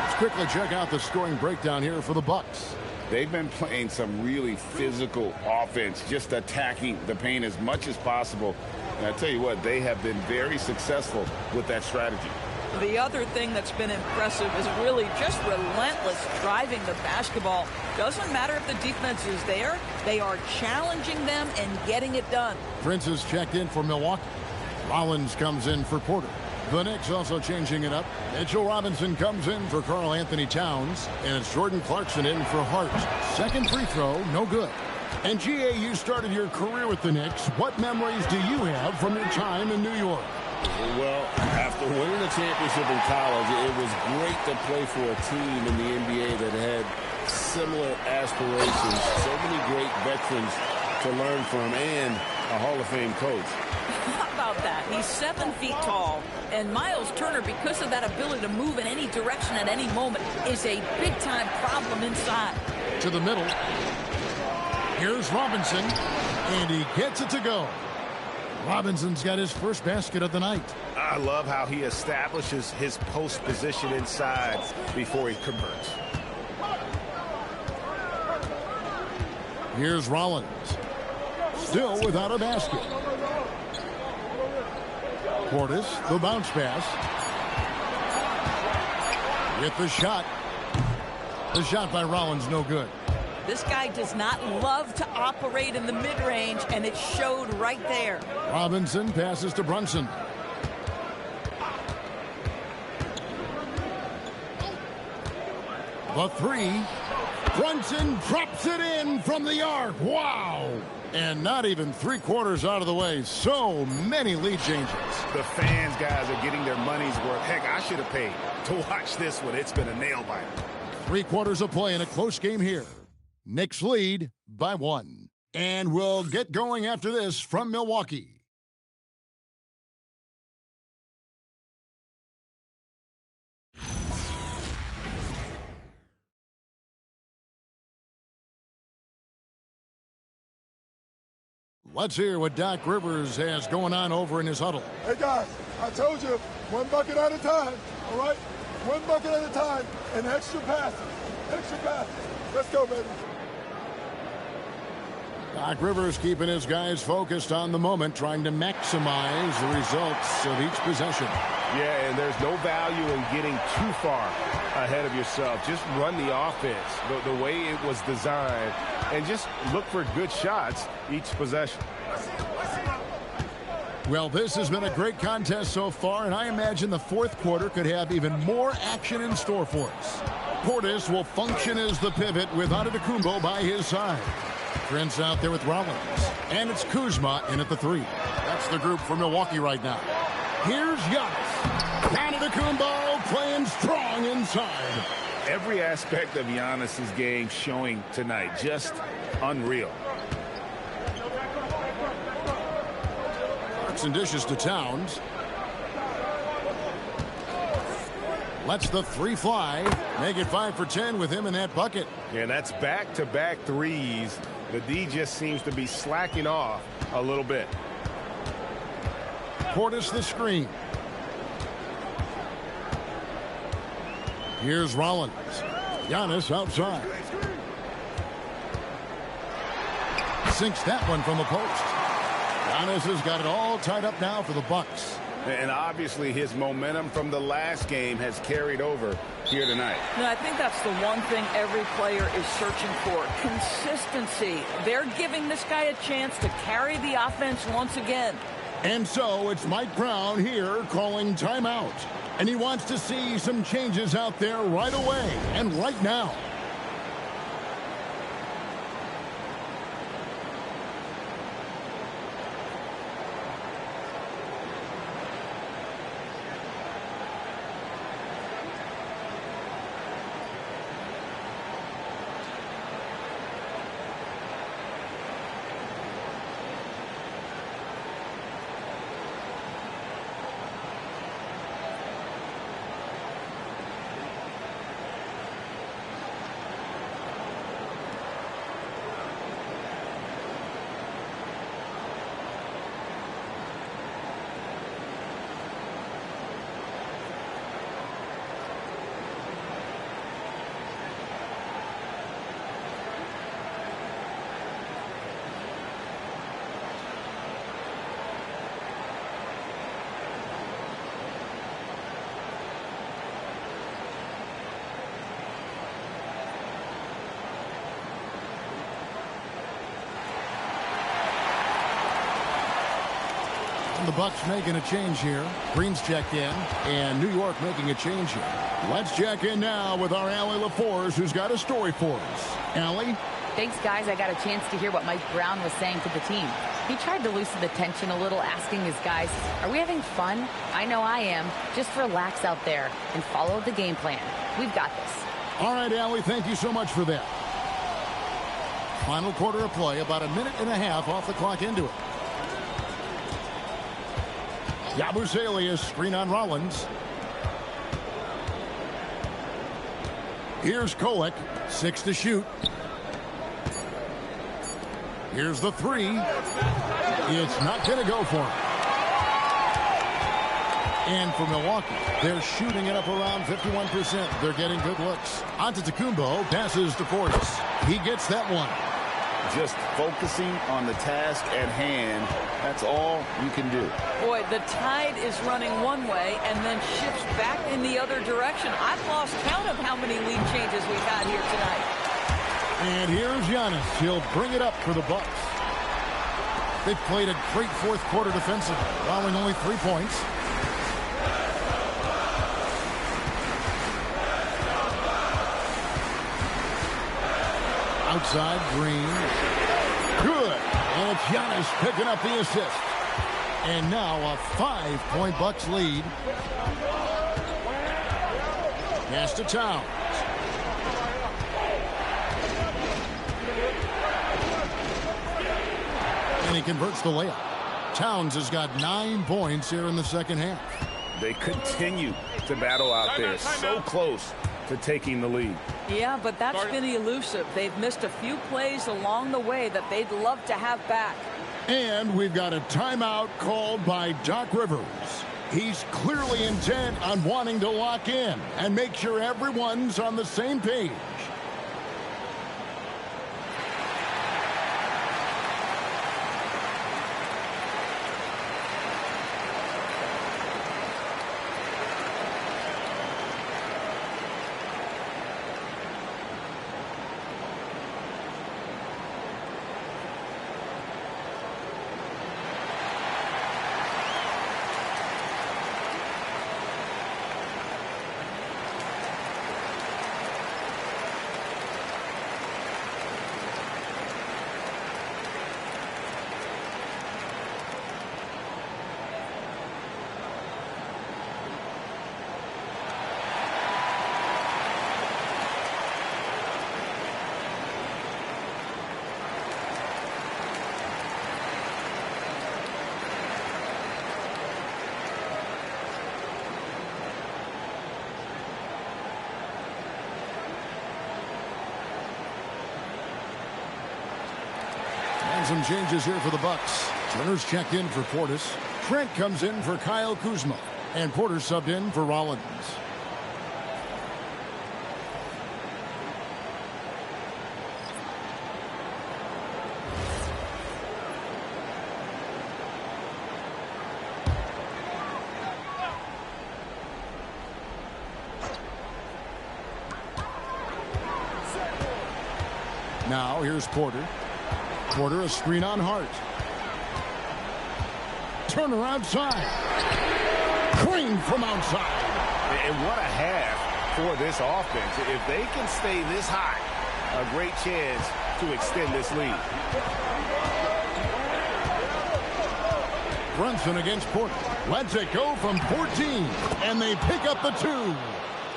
Let's quickly check out the scoring breakdown here for the Bucks. They've been playing some really physical offense, just attacking the paint as much as possible. And I tell you what, they have been very successful with that strategy. The other thing that's been impressive is really just relentless driving the basketball. Doesn't matter if the defense is there. They are challenging them and getting it done. Prince is checked in for Milwaukee. Rollins comes in for Porter. The Knicks also changing it up. Mitchell Robinson comes in for Karl Anthony Towns. And it's Jordan Clarkson in for Hart. Second free throw, no good. And G.A., you started your career with the Knicks. What memories do you have from your time in New York? Well, after winning the championship in college, it was great to play for a team in the NBA that had similar aspirations. So many great veterans to learn from and a Hall of Fame coach. How about that? He's 7 feet tall. And Miles Turner, because of that ability to move in any direction at any moment, is a big-time problem inside. To the middle. Here's Robinson. And he gets it to go. Robinson's got his first basket of the night. I love how he establishes his post position inside before he converts. Here's Rollins. Still without a basket. Portis, the bounce pass. With the shot. The shot by Rollins, no good. This guy does not love to operate in the mid-range, and it showed right there. Robinson passes to Brunson. The 3. Brunson drops it in from the arc. Wow! And not even 3/4 out of the way. So many lead changes. The fans, guys, are getting their money's worth. Heck, I should have paid to watch this one. It's been a nail-biter. 3/4 of play in a close game here. Knicks lead by 1. And we'll get going after this from Milwaukee. Let's hear what Doc Rivers has going on over in his huddle. Hey, guys, I told you, 1 bucket at a time, all right? 1 bucket at a time and extra passes. Extra passes. Let's go, baby. Doc Rivers keeping his guys focused on the moment, trying to maximize the results of each possession. Yeah, and there's no value in getting too far ahead of yourself. Just run the offense the way it was designed and just look for good shots each possession. Well, this has been a great contest so far, and I imagine the fourth quarter could have even more action in store for us. Portis will function as the pivot with Antetokounmpo by his side. Trent's out there with Rollins. And it's Kuzma in at the 3. That's the group for Milwaukee right now. Here's Giannis. Antetokounmpo playing strong inside. Every aspect of Giannis's game showing tonight. Just unreal. And dishes to Towns. Lets the 3 fly. Make it 5 for 10 with him in that bucket. Yeah, that's back-to-back threes. The D just seems to be slacking off a little bit. Portis the screen. Here's Rollins. Giannis outside. Sinks that one from the post. Giannis has got it all tied up now for the Bucks. And obviously his momentum from the last game has carried over here tonight. And I think that's the one thing every player is searching for. Consistency. They're giving this guy a chance to carry the offense once again. And so it's Mike Brown here calling timeout. And he wants to see some changes out there right away and right now. The Bucks making a change here. Green's checked in, and New York making a change here. Let's check in now with our Allie LaForce, who's got a story for us. Allie? Thanks, guys. I got a chance to hear what Mike Brown was saying to the team. He tried to loosen the tension a little, asking his guys, are we having fun? I know I am. Just relax out there and follow the game plan. We've got this. All right, Allie, thank you so much for that. Final quarter of play, about a minute and a half off the clock into it. Yabusele screen on Rollins. Here's Kolek, 6 to shoot. Here's the 3. It's not going to go for him. And for Milwaukee, they're shooting it up around 51%. They're getting good looks. Antetokounmpo passes to Portis. He gets that one. Just focusing on the task at hand. That's all you can do. Boy, the tide is running one way and then shifts back in the other direction. I've lost count of how many lead changes we've had here tonight. And here's Giannis. He'll bring it up for the Bucks. They've played a great fourth quarter defensively, allowing only 3 points. Outside, Green. Good. And it's Giannis picking up the assist. And now a 5-point Bucks lead. Pass to Towns. And he converts the layup. Towns has got 9 points here in the second half. They continue to battle out there. So close to taking the lead. Yeah, but that's been elusive. They've missed a few plays along the way that they'd love to have back. And we've got a timeout called by Doc Rivers. He's clearly intent on wanting to lock in and make sure everyone's on the same page. Some changes here for the Bucks. Turner's checked in for Portis. Trent comes in for Kyle Kuzma. And Porter subbed in for Rollins. Now here's Porter. Porter, a screen on Hart. Turner outside. Green from outside. And what a half for this offense. If they can stay this high, a great chance to extend this lead. Brunson against Porter. Lets it go from 14. And they pick up the 2.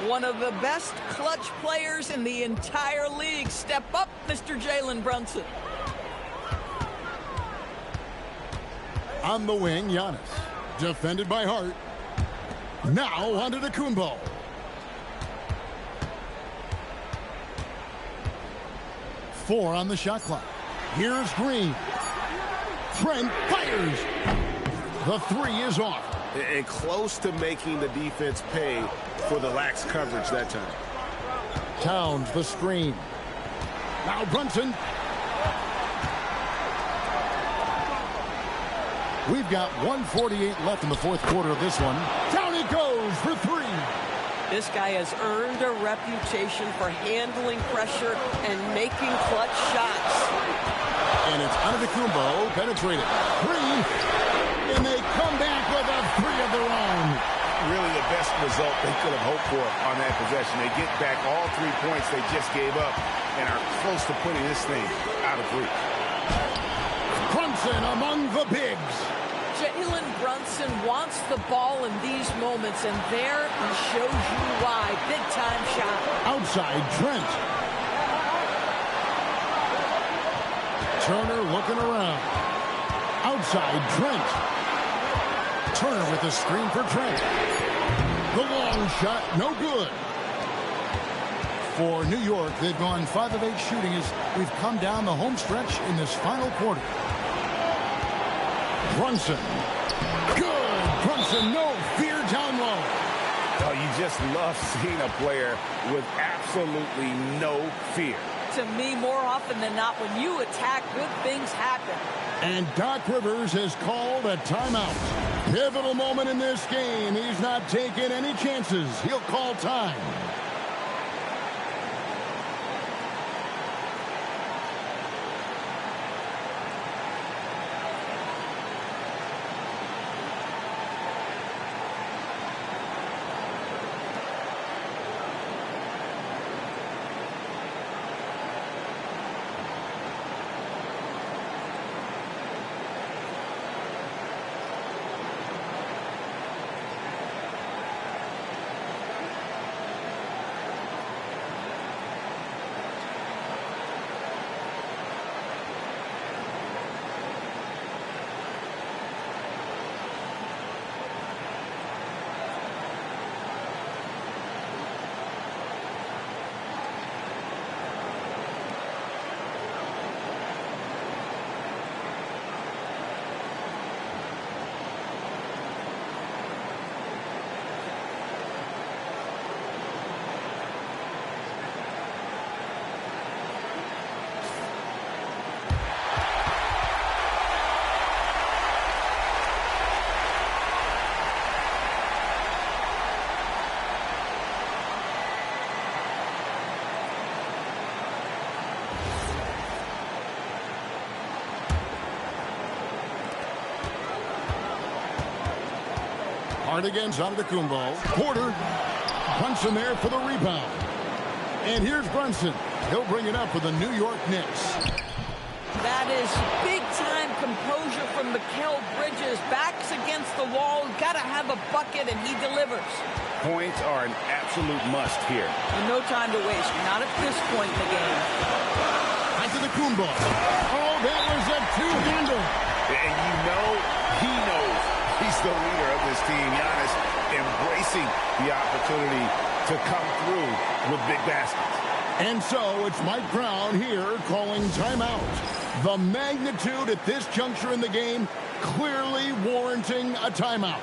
One of the best clutch players in the entire league. Step up, Mr. Jalen Brunson. On the wing, Giannis. Defended by Hart. Now onto Kumbo. Four on the shot clock. Here's Green. Trent fires. The 3 is off. And close to making the defense pay for the lax coverage that time. Towns the screen. Now Brunson. We've got 1:48 left in the fourth quarter of this one. Down he goes for 3. This guy has earned a reputation for handling pressure and making clutch shots. And it's Antetokounmpo penetrated. 3. And they come back with a 3 of their own. Really the best result they could have hoped for on that possession. They get back all 3 points they just gave up and are close to putting this thing out of reach. Brunson among the bigs. Jalen Brunson wants the ball in these moments, and there he shows you why. Big-time shot. Outside, Trent. Turner looking around. Outside, Trent. Turner with a screen for Trent. The long shot, no good. For New York, they've gone 5 of 8 shooting as we've come down the home stretch in this final quarter. Brunson. Good. Brunson, no fear down low. Oh, you just love seeing a player with absolutely no fear. To me, more often than not, when you attack, good things happen. And Doc Rivers has called a timeout. Pivotal moment in this game. He's not taking any chances. He'll call time. Hard against Antetokounmpo. Porter. Brunson there for the rebound. And here's Brunson. He'll bring it up for the New York Knicks. That is big-time composure from Mikal Bridges. Backs against the wall. Got to have a bucket, and he delivers. Points are an absolute must here. And no time to waste. Not at this point in the game. Antetokounmpo. Oh, that was a two-hander. And you know he knows he's the leader of this team. Giannis embracing the opportunity to come through with big baskets. And so it's Mike Brown here calling timeout. The magnitude at this juncture in the game clearly warranting a timeout.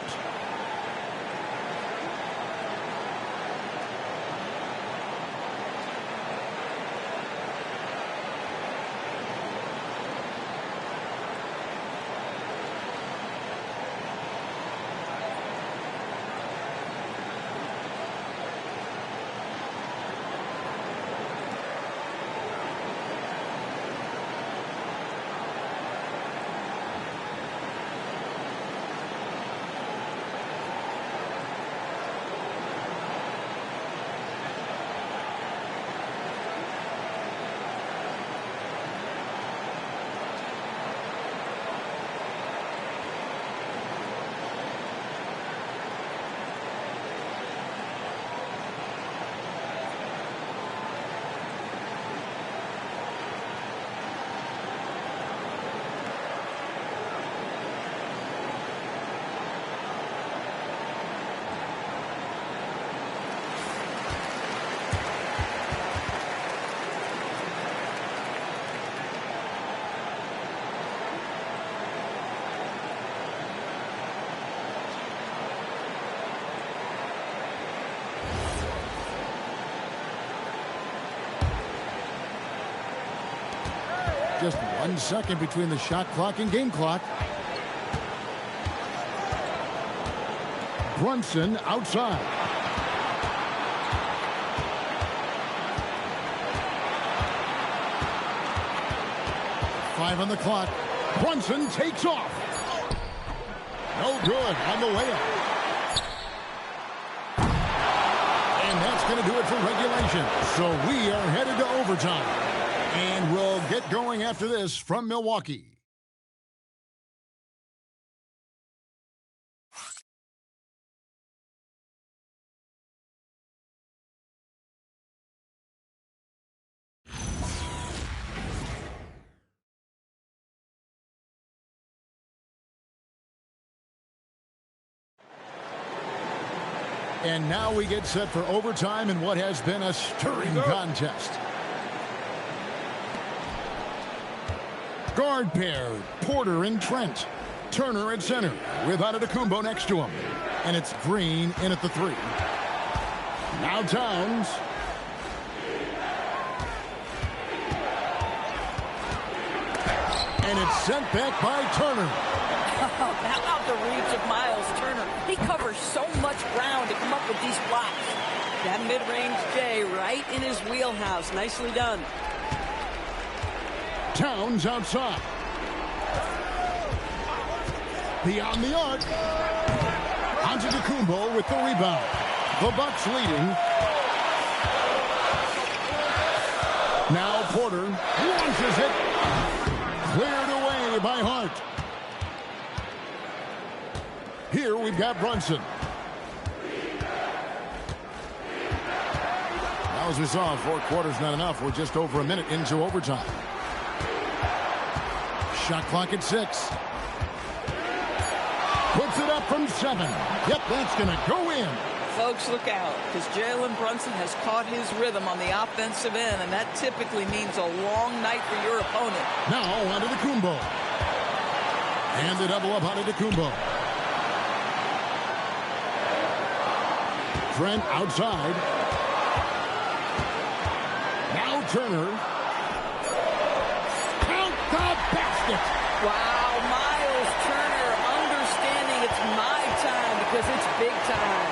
just 1 second between the shot clock and game clock. Brunson outside. Five on the clock. Brunson takes off. No good on the way up. And that's going to do it for regulation. So we are headed to overtime. And we'll get going after this from Milwaukee. And now we get set for overtime in what has been a stirring contest. Guard pair, Porter and Trent. Turner at center with Antetokounmpo next to him. And it's Green in at the 3. Now Towns. And it's sent back by Turner. How about the reach of Miles Turner? He covers so much ground to come up with these blocks. That mid-range J right in his wheelhouse. Nicely done. Towns outside. Beyond the arc. Antetokounmpo with the rebound. The Bucks leading. Now Porter launches it. Cleared away by Hart. Here we've got Brunson. Now, as we saw, 4 quarters not enough. We're just over a minute into overtime. Shot clock at 6. Puts it up from 7. Yep, that's going to go in. Folks, look out, because Jalen Brunson has caught his rhythm on the offensive end, and that typically means a long night for your opponent. Now, Antetokounmpo. And the double up Antetokounmpo. Trent outside. Now Turner. Count the basket. Wow, Miles Turner understanding it's my time because it's big time.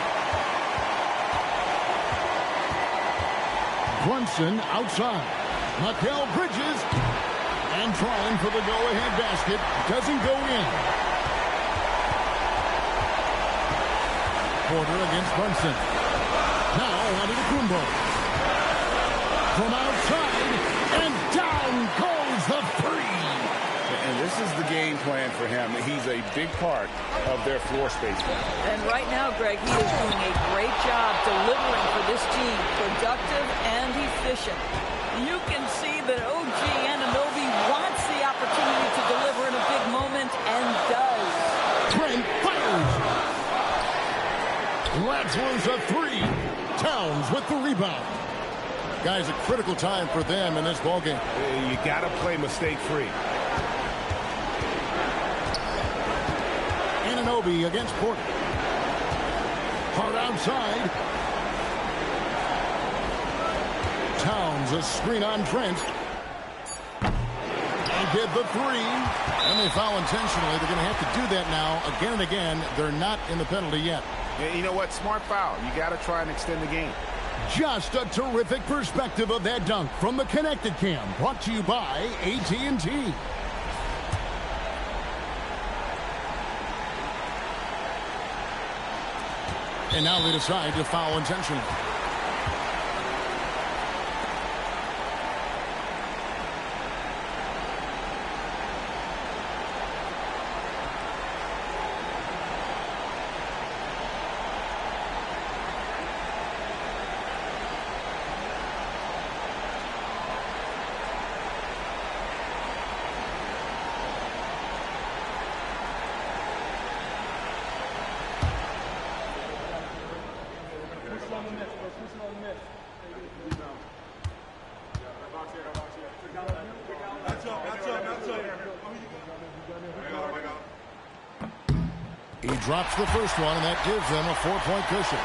Brunson outside. Mikal Bridges. And trying for the go-ahead basket. Doesn't go in. Porter against Brunson. Now Antetokounmpo. From outside. And down goes the 3. And this is the game plan for him. He's a big part of their floor space. And right now, Greg, he is doing a great job delivering for this team. Productive and efficient. You can see that OG Anunoby wants the opportunity to deliver in a big moment and does. Trent fires. That's loose a 3. Towns with the rebound. Guys, a critical time for them in this ballgame. You got to play mistake-free. Anunoby against Porter. Hard outside. Towns, a screen on Trent. And get the 3. And they foul intentionally. They're going to have to do that now again and again. They're not in the penalty yet. Yeah, you know what? Smart foul. You got to try and extend the game. Just a terrific perspective of that dunk from the Connected Cam. Brought to you by AT&T. And now they decide to foul intentionally. He drops the first one, and that gives them a 4-point cushion.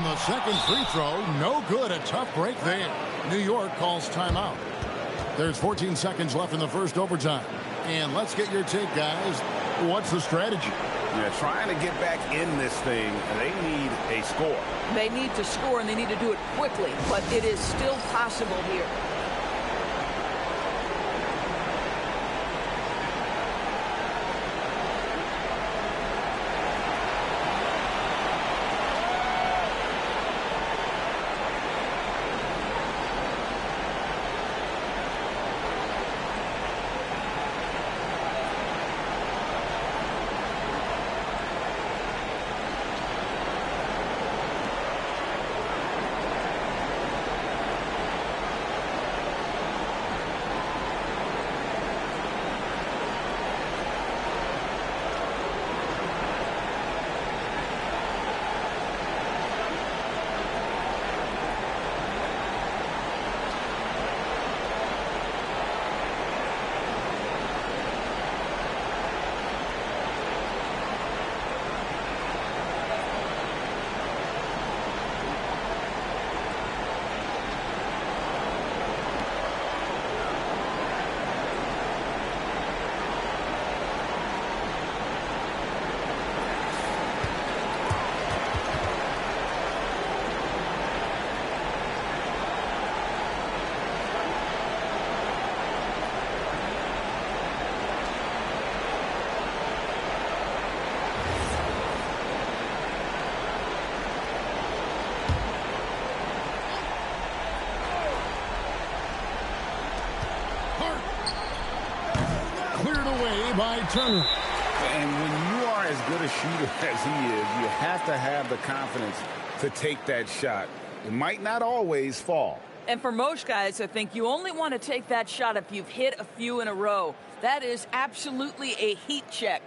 the second free throw, no good. A tough break there. New York calls timeout. There's 14 seconds left in the first overtime. And let's get your take, guys. What's the strategy? Yeah, trying to get back in this thing, they need a score. They need to score, and they need to do it quickly, but it is still possible here. By Turner. And when you are as good a shooter as he is, you have to have the confidence to take that shot. It might not always fall. And for most guys, I think you only want to take that shot if you've hit a few in a row. That is absolutely a heat check.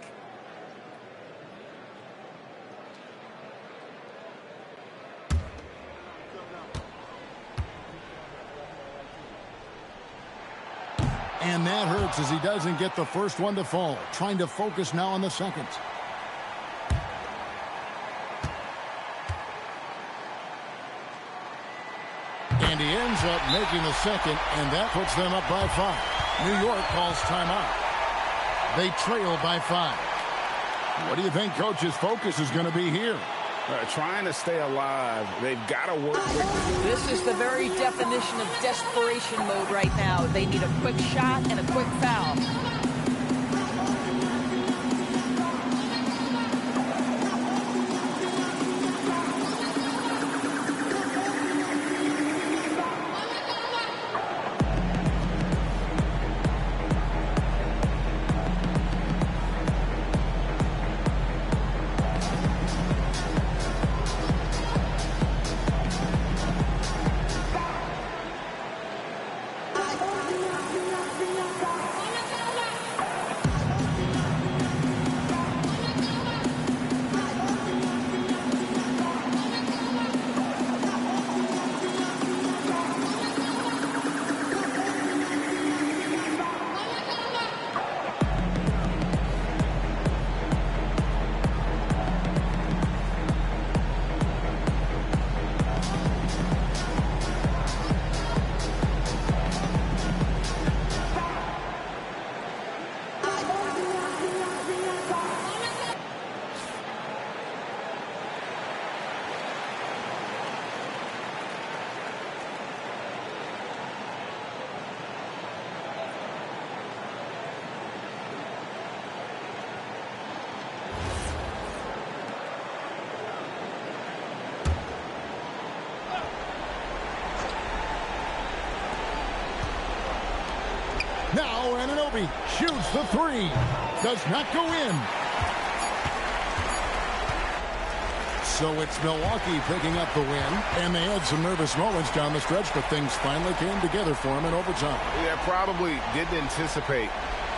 And that hurts as he doesn't get the first one to fall. Trying to focus now on the second. And he ends up making the second, and that puts them up by 5. New York calls timeout. They trail by 5. What do you think Coach's focus is going to be here? Trying to stay alive. They've got to work quickly. This is the very definition of desperation mode right now. They need a quick shot and a quick foul. Now Anunoby shoots the 3. Does not go in. So it's Milwaukee picking up the win. And they had some nervous moments down the stretch, but things finally came together for them in overtime. Yeah, probably didn't anticipate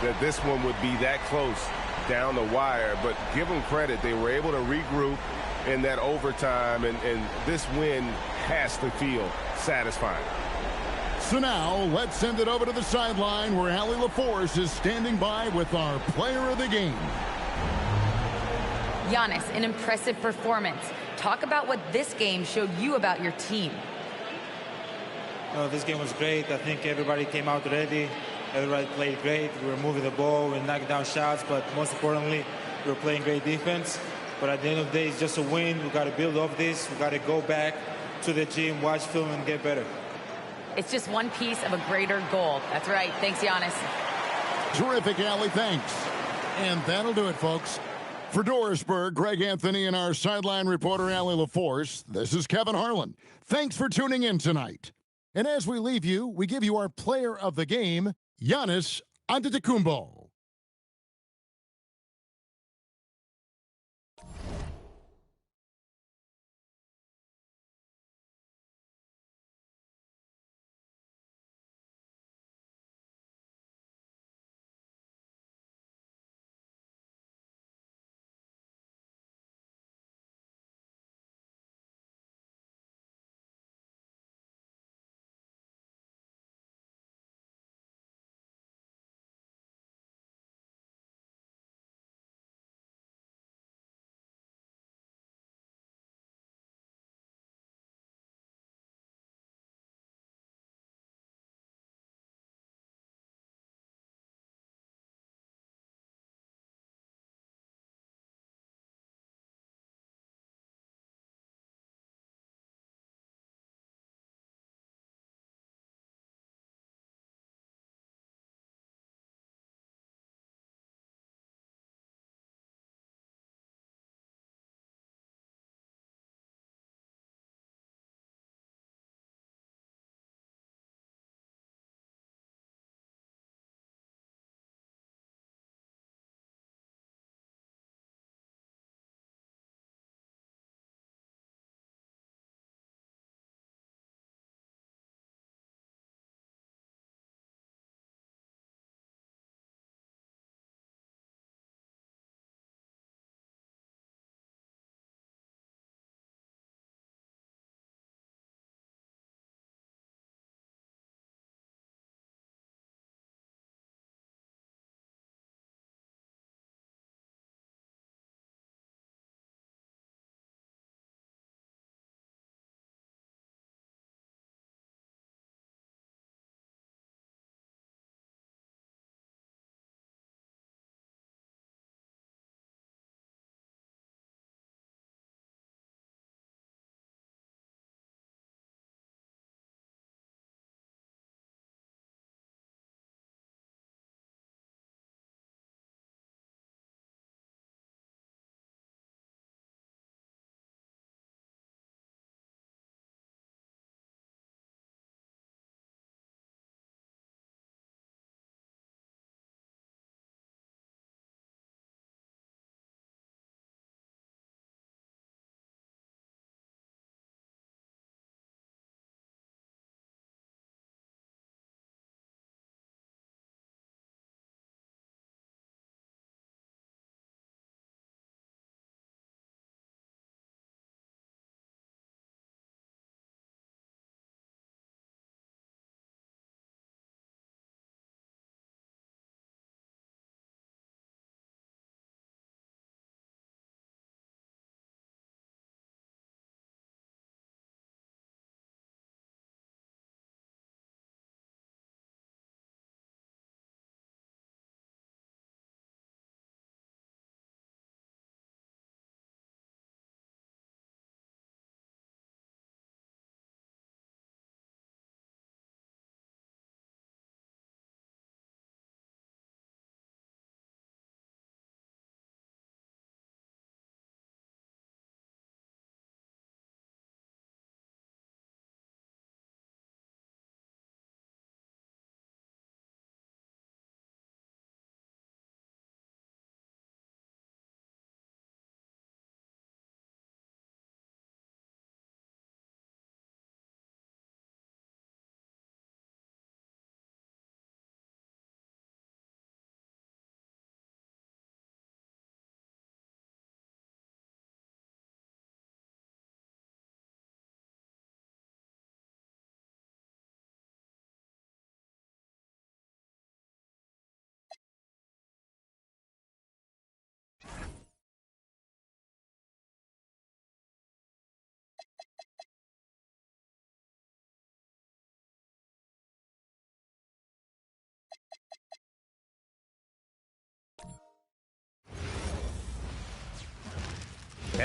that this one would be that close down the wire. But give them credit. They were able to regroup in that overtime. And this win has to feel satisfying. So now, let's send it over to the sideline where Allie LaForce is standing by with our player of the game. Giannis, an impressive performance. Talk about what this game showed you about your team. This game was great. I think everybody came out ready. Everybody played great. We were moving the ball, we knocking down shots, but most importantly, we were playing great defense. But at the end of the day, it's just a win. We got to build off this. We got to go back to the gym, watch film, and get better. It's just one piece of a greater goal. That's right. Thanks, Giannis. Terrific, Allie. Thanks. And that'll do it, folks. For Dorisburg, Greg Anthony, and our sideline reporter, Allie LaForce, this is Kevin Harlan. Thanks for tuning in tonight. And as we leave you, we give you our player of the game, Giannis Antetokounmpo.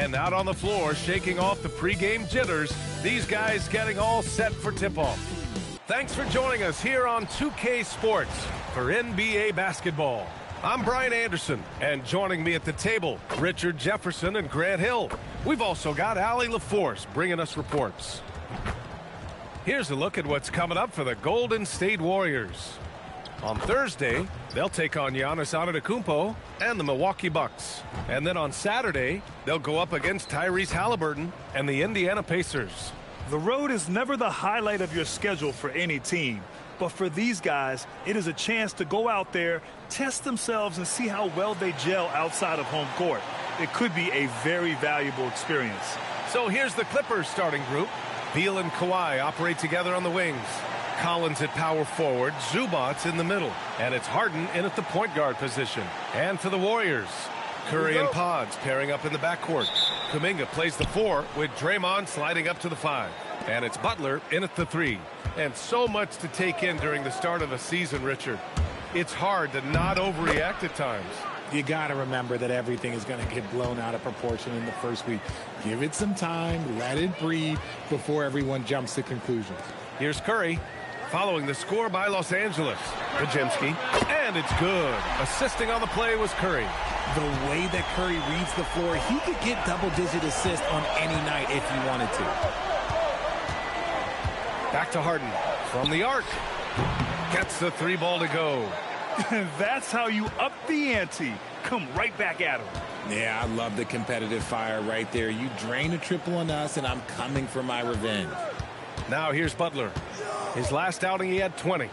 And out on the floor, shaking off the pregame jitters, these guys getting all set for tip-off. Thanks for joining us here on 2K Sports for NBA basketball. I'm Brian Anderson, and joining me at the table, Richard Jefferson and Grant Hill. We've also got Allie LaForce bringing us reports. Here's a look at what's coming up for the Golden State Warriors. On Thursday, they'll take on Giannis Antetokounmpo and the Milwaukee Bucks. And then on Saturday, they'll go up against Tyrese Halliburton and the Indiana Pacers. The road is never the highlight of your schedule for any team. But for these guys, it is a chance to go out there, test themselves, and see how well they gel outside of home court. It could be a very valuable experience. So here's the Clippers starting group. Beal and Kawhi operate together on the wings. Collins at power forward, Zubats in the middle. And it's Harden in at the point guard position. And for the Warriors, Curry and Pods pairing up in the backcourt. Kuminga plays the 4 with Draymond sliding up to the 5. And it's Butler in at the 3. And so much to take in during the start of the season, Richard. It's hard to not overreact at times. You got to remember that everything is going to get blown out of proportion in the first week. Give it some time, let it breathe before everyone jumps to conclusions. Here's Curry, following the score by Los Angeles. Pajemski, and it's good. Assisting on the play was Curry. The way that Curry reads the floor, he could get double-digit assists on any night if he wanted to. Back to Harden from the arc. Gets the 3 ball to go. That's how you up the ante. Come right back at him. Yeah, I love the competitive fire right there. You drain a triple on us, and I'm coming for my revenge. Now here's Butler. His last outing, he had 20.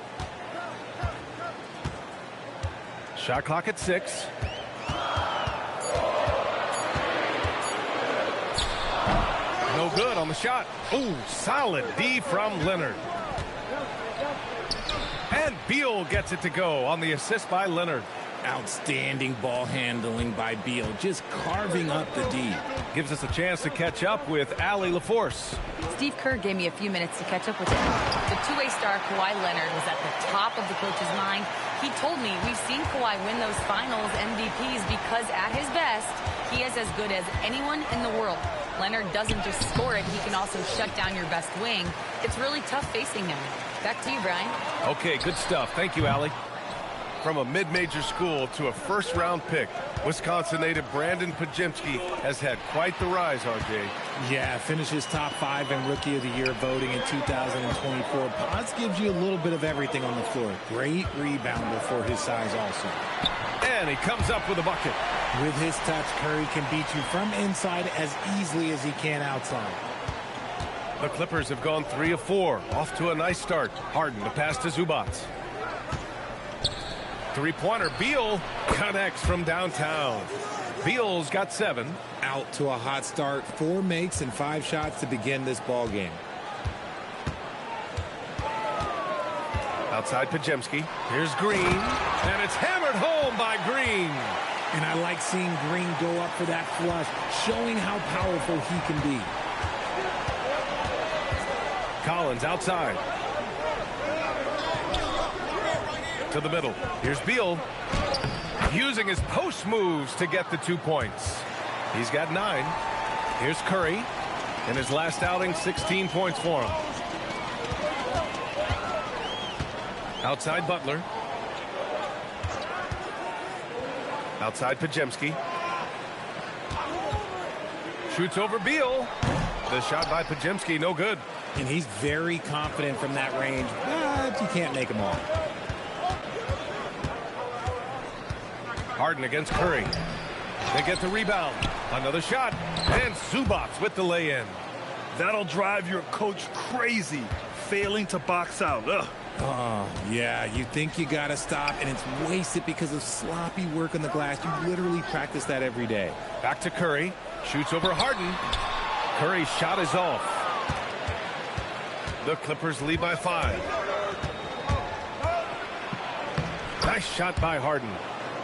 Shot clock at 6. No good on the shot. Ooh, solid D from Leonard. And Beal gets it to go on the assist by Leonard. Outstanding ball handling by Beal, just carving up the D. Gives us a chance to catch up with Allie LaForce. Steve Kerr gave me a few minutes to catch up with him. The two-way star Kawhi Leonard was at the top of the coach's mind. He told me we've seen Kawhi win those finals MVPs because at his best, he is as good as anyone in the world. Leonard doesn't just score it, he can also shut down your best wing. It's really tough facing him. Back to you, Brian. Okay, good stuff. Thank you, Allie. From a mid-major school to a first-round pick, Wisconsin native Brandon Pajemski has had quite the rise, RJ. Yeah, finishes top 5 in Rookie of the Year voting in 2024. Pods gives you a little bit of everything on the floor. Great rebounder for his size also. And he comes up with a bucket. With his touch, Curry can beat you from inside as easily as he can outside. The Clippers have gone 3 of 4. Off to a nice start. Harden to pass to Zubats. Three-pointer, Beal connects from downtown. Beal's got 7. Out to a hot start. 4 makes and 5 shots to begin this ball game. Outside Pajemski. Here's Green. And it's hammered home by Green. And I like seeing Green go up for that flush, showing how powerful he can be. Collins outside. To the middle. Here's Beal. Using his post moves to get the 2 points. He's got 9. Here's Curry. In his last outing, 16 points for him. Outside Butler. Outside Pajemski. Shoots over Beal. The shot by Pajemski, no good. And he's very confident from that range, but you can't make him all. Harden against Curry. They get the rebound. Another shot. And Zubats with the lay-in. That'll drive your coach crazy, failing to box out. Ugh. Oh, yeah, you think you got to stop, and it's wasted because of sloppy work on the glass. You literally practice that every day. Back to Curry. Shoots over Harden. Curry's shot is off. The Clippers lead by 5. Nice shot by Harden.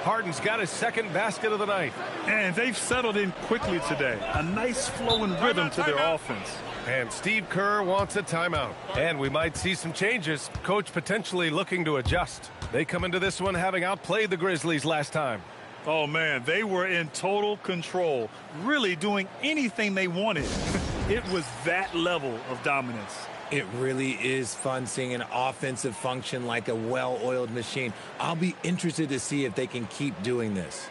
Harden's got his second basket of the night. And they've settled in quickly today. A nice flowing rhythm to their offense. And Steve Kerr wants a timeout. And we might see some changes. Coach potentially looking to adjust. They come into this one having outplayed the Grizzlies last time. Oh, man, they were in total control, really doing anything they wanted. It was that level of dominance. It really is fun seeing an offensive function like a well-oiled machine. I'll be interested to see if they can keep doing this.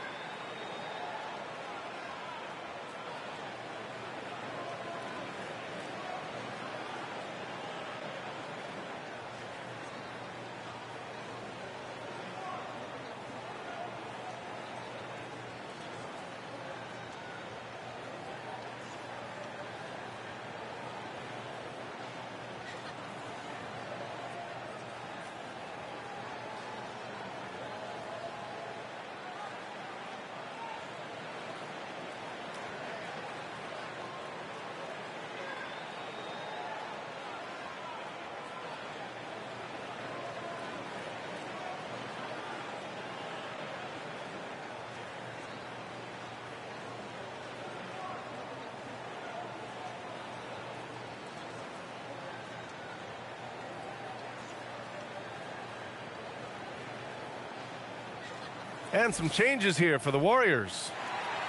And some changes here for the Warriors.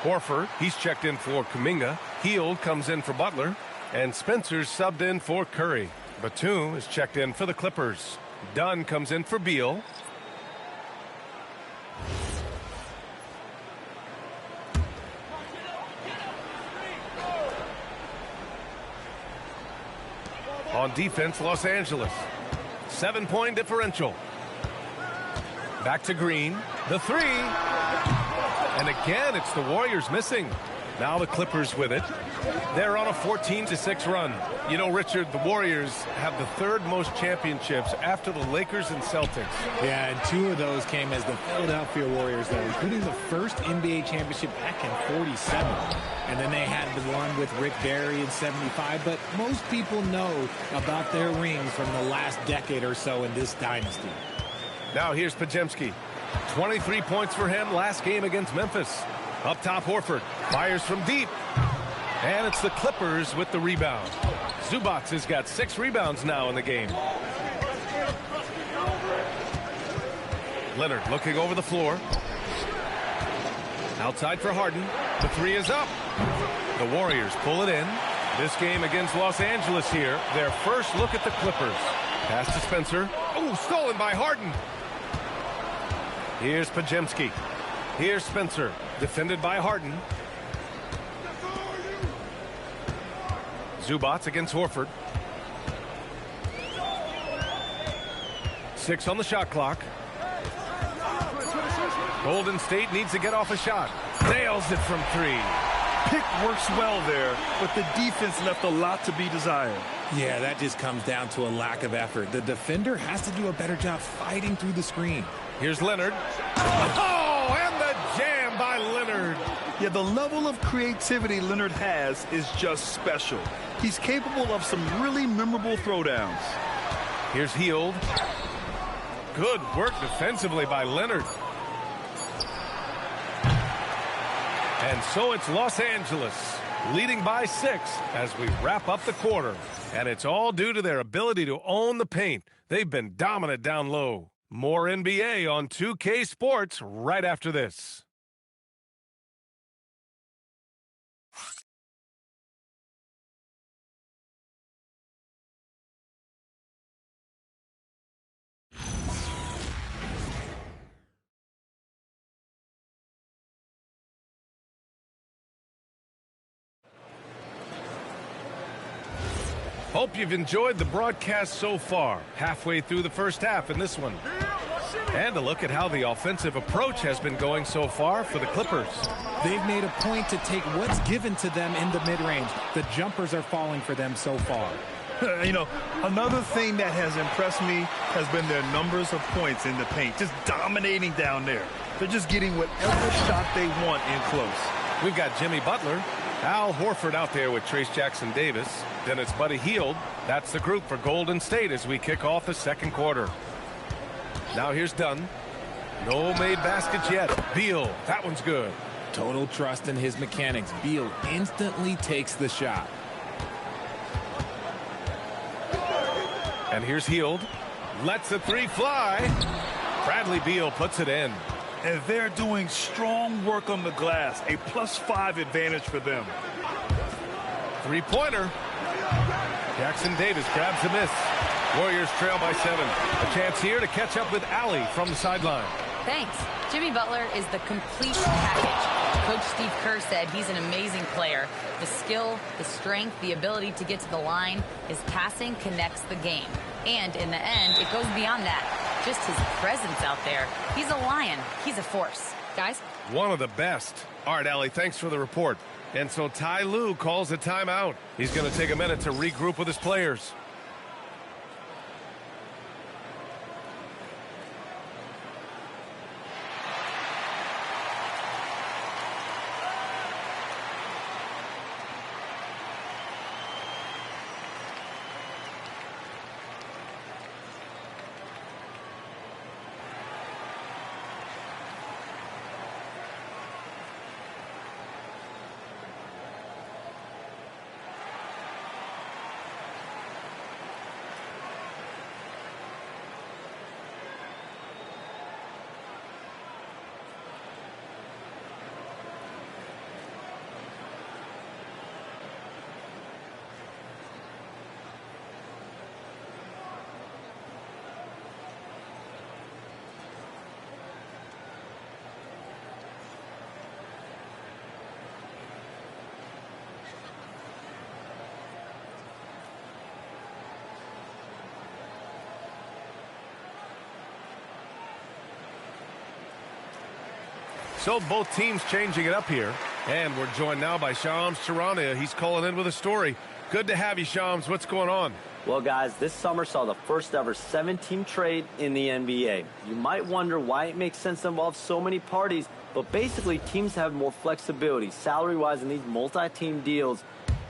Horford, he's checked in for Kuminga. Hield comes in for Butler. And Spencer's subbed in for Curry. Batum is checked in for the Clippers. Dunn comes in for Beal. On defense, Los Angeles. 7-point differential. Back to Green. The three. And again, it's the Warriors missing. Now the Clippers with it. They're on a 14-6 run. You know, Richard, the Warriors have the third most championships after the Lakers and Celtics. Yeah, and 2 of those came as the Philadelphia Warriors, though, including the first NBA championship back in 47. And then they had the one with Rick Barry in 75. But most people know about their rings from the last decade or so in this dynasty. Now here's Podziemski. 23 points for him last game against Memphis. Up top, Horford fires from deep. And it's the Clippers with the rebound. Zubac has got 6 rebounds now in the game. Leonard looking over the floor. Outside for Harden. The three is up. The Warriors pull it in. This game against Los Angeles here. Their first look at the Clippers. Pass to Spencer. Oh, stolen by Harden. Here's Podziemski. Here's Spencer. Defended by Harden. Zubac against Horford. 6 on the shot clock. Golden State needs to get off a shot. Nails it from 3. Pick works well there, but the defense left a lot to be desired. Yeah, that just comes down to a lack of effort. The defender has to do a better job fighting through the screen. Here's Leonard. Oh, and the jam by Leonard. Yeah, the level of creativity Leonard has is just special. He's capable of some really memorable throwdowns. Here's Hield. Good work defensively by Leonard. And so it's Los Angeles leading by 6 as we wrap up the quarter. And it's all due to their ability to own the paint. They've been dominant down low. More NBA on 2K Sports right after this. Hope you've enjoyed the broadcast so far. Halfway through the first half in this one. And a look at how the offensive approach has been going so far for the Clippers. They've made a point to take what's given to them in the mid-range. The jumpers are falling for them so far. You know, another thing that has impressed me has been their numbers of points in the paint. Just dominating down there. They're just getting whatever shot they want in close. We've got Jimmy Butler. Al Horford out there with Trace Jackson-Davis. Then it's Buddy Hield. That's the group for Golden State as we kick off the second quarter. Now here's Dunn. No made baskets yet. Beal, that one's good. Total trust in his mechanics. Beal instantly takes the shot. And here's Hield. Lets the three fly. Bradley Beal puts it in. and they're doing strong work on the glass. A +5 advantage for them. Three-pointer. Jackson Davis grabs the miss. Warriors trail by 7. A chance here to catch up with Allie from the sideline. Thanks. Jimmy Butler is the complete package. Coach Steve Kerr said he's an amazing player. The skill, the strength, the ability to get to the line, his passing connects the game. And in the end, it goes beyond that. Just his presence out there. He's a lion. He's a force. Guys? One of the best. All right, Allie, thanks for the report. And so Ty Lue calls a timeout. He's going to take a minute to regroup with his players. So both teams changing it up here. And we're joined now by Shams Charania. He's calling in with a story. Good to have you, Shams. What's going on? Well, guys, this summer saw the first ever 7-team trade in the NBA. You might wonder why it makes sense to involve so many parties, but basically teams have more flexibility salary-wise in these multi-team deals.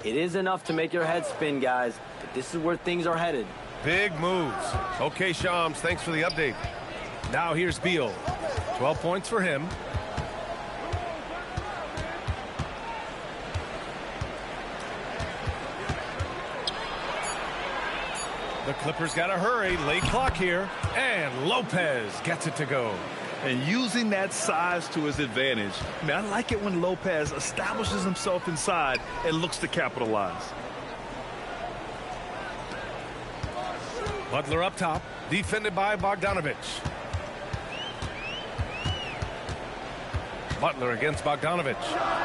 It is enough to make your head spin, guys, but this is where things are headed. Big moves. Okay, Shams, thanks for the update. Now here's Beal. 12 points for him. The Clippers got to hurry. Late clock here. And Lopez gets it to go. And using that size to his advantage. I mean, I like it when Lopez establishes himself inside and looks to capitalize. Butler up top. Defended by Bogdanovic. Butler against Bogdanovic.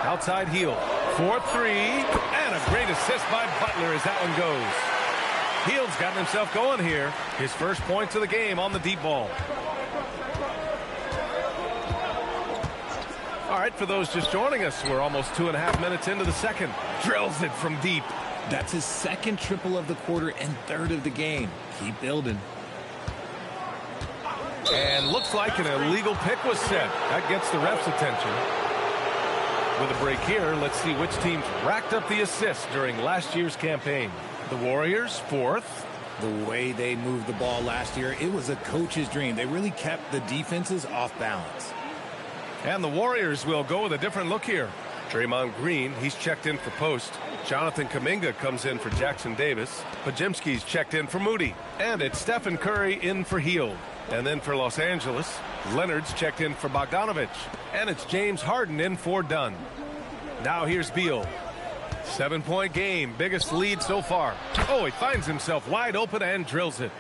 Outside heel. 4-3. And a great assist by Butler as that one goes. Hield's gotten himself going here. His first points of the game on the deep ball. All right, for those just joining us, we're almost 2.5 minutes into the second. Drills it from deep. That's his second triple of the quarter and third of the game. Keep building. And looks like an illegal pick was set. That gets the ref's attention. With a break here, let's see which teams racked up the assists during last year's campaign. The Warriors, 4th. The way they moved the ball last year, it was a coach's dream. They really kept the defenses off balance. And the Warriors will go with a different look here. Draymond Green, he's checked in for post. Jonathan Kuminga comes in for Jackson Davis. Pajimski's checked in for Moody. And it's Stephen Curry in for Hield. And then for Los Angeles, Leonard's checked in for Bogdanovic. And it's James Harden in for Dunn. Now here's Beal. 7-point game, biggest lead so far. Oh, he finds himself wide open and drills it.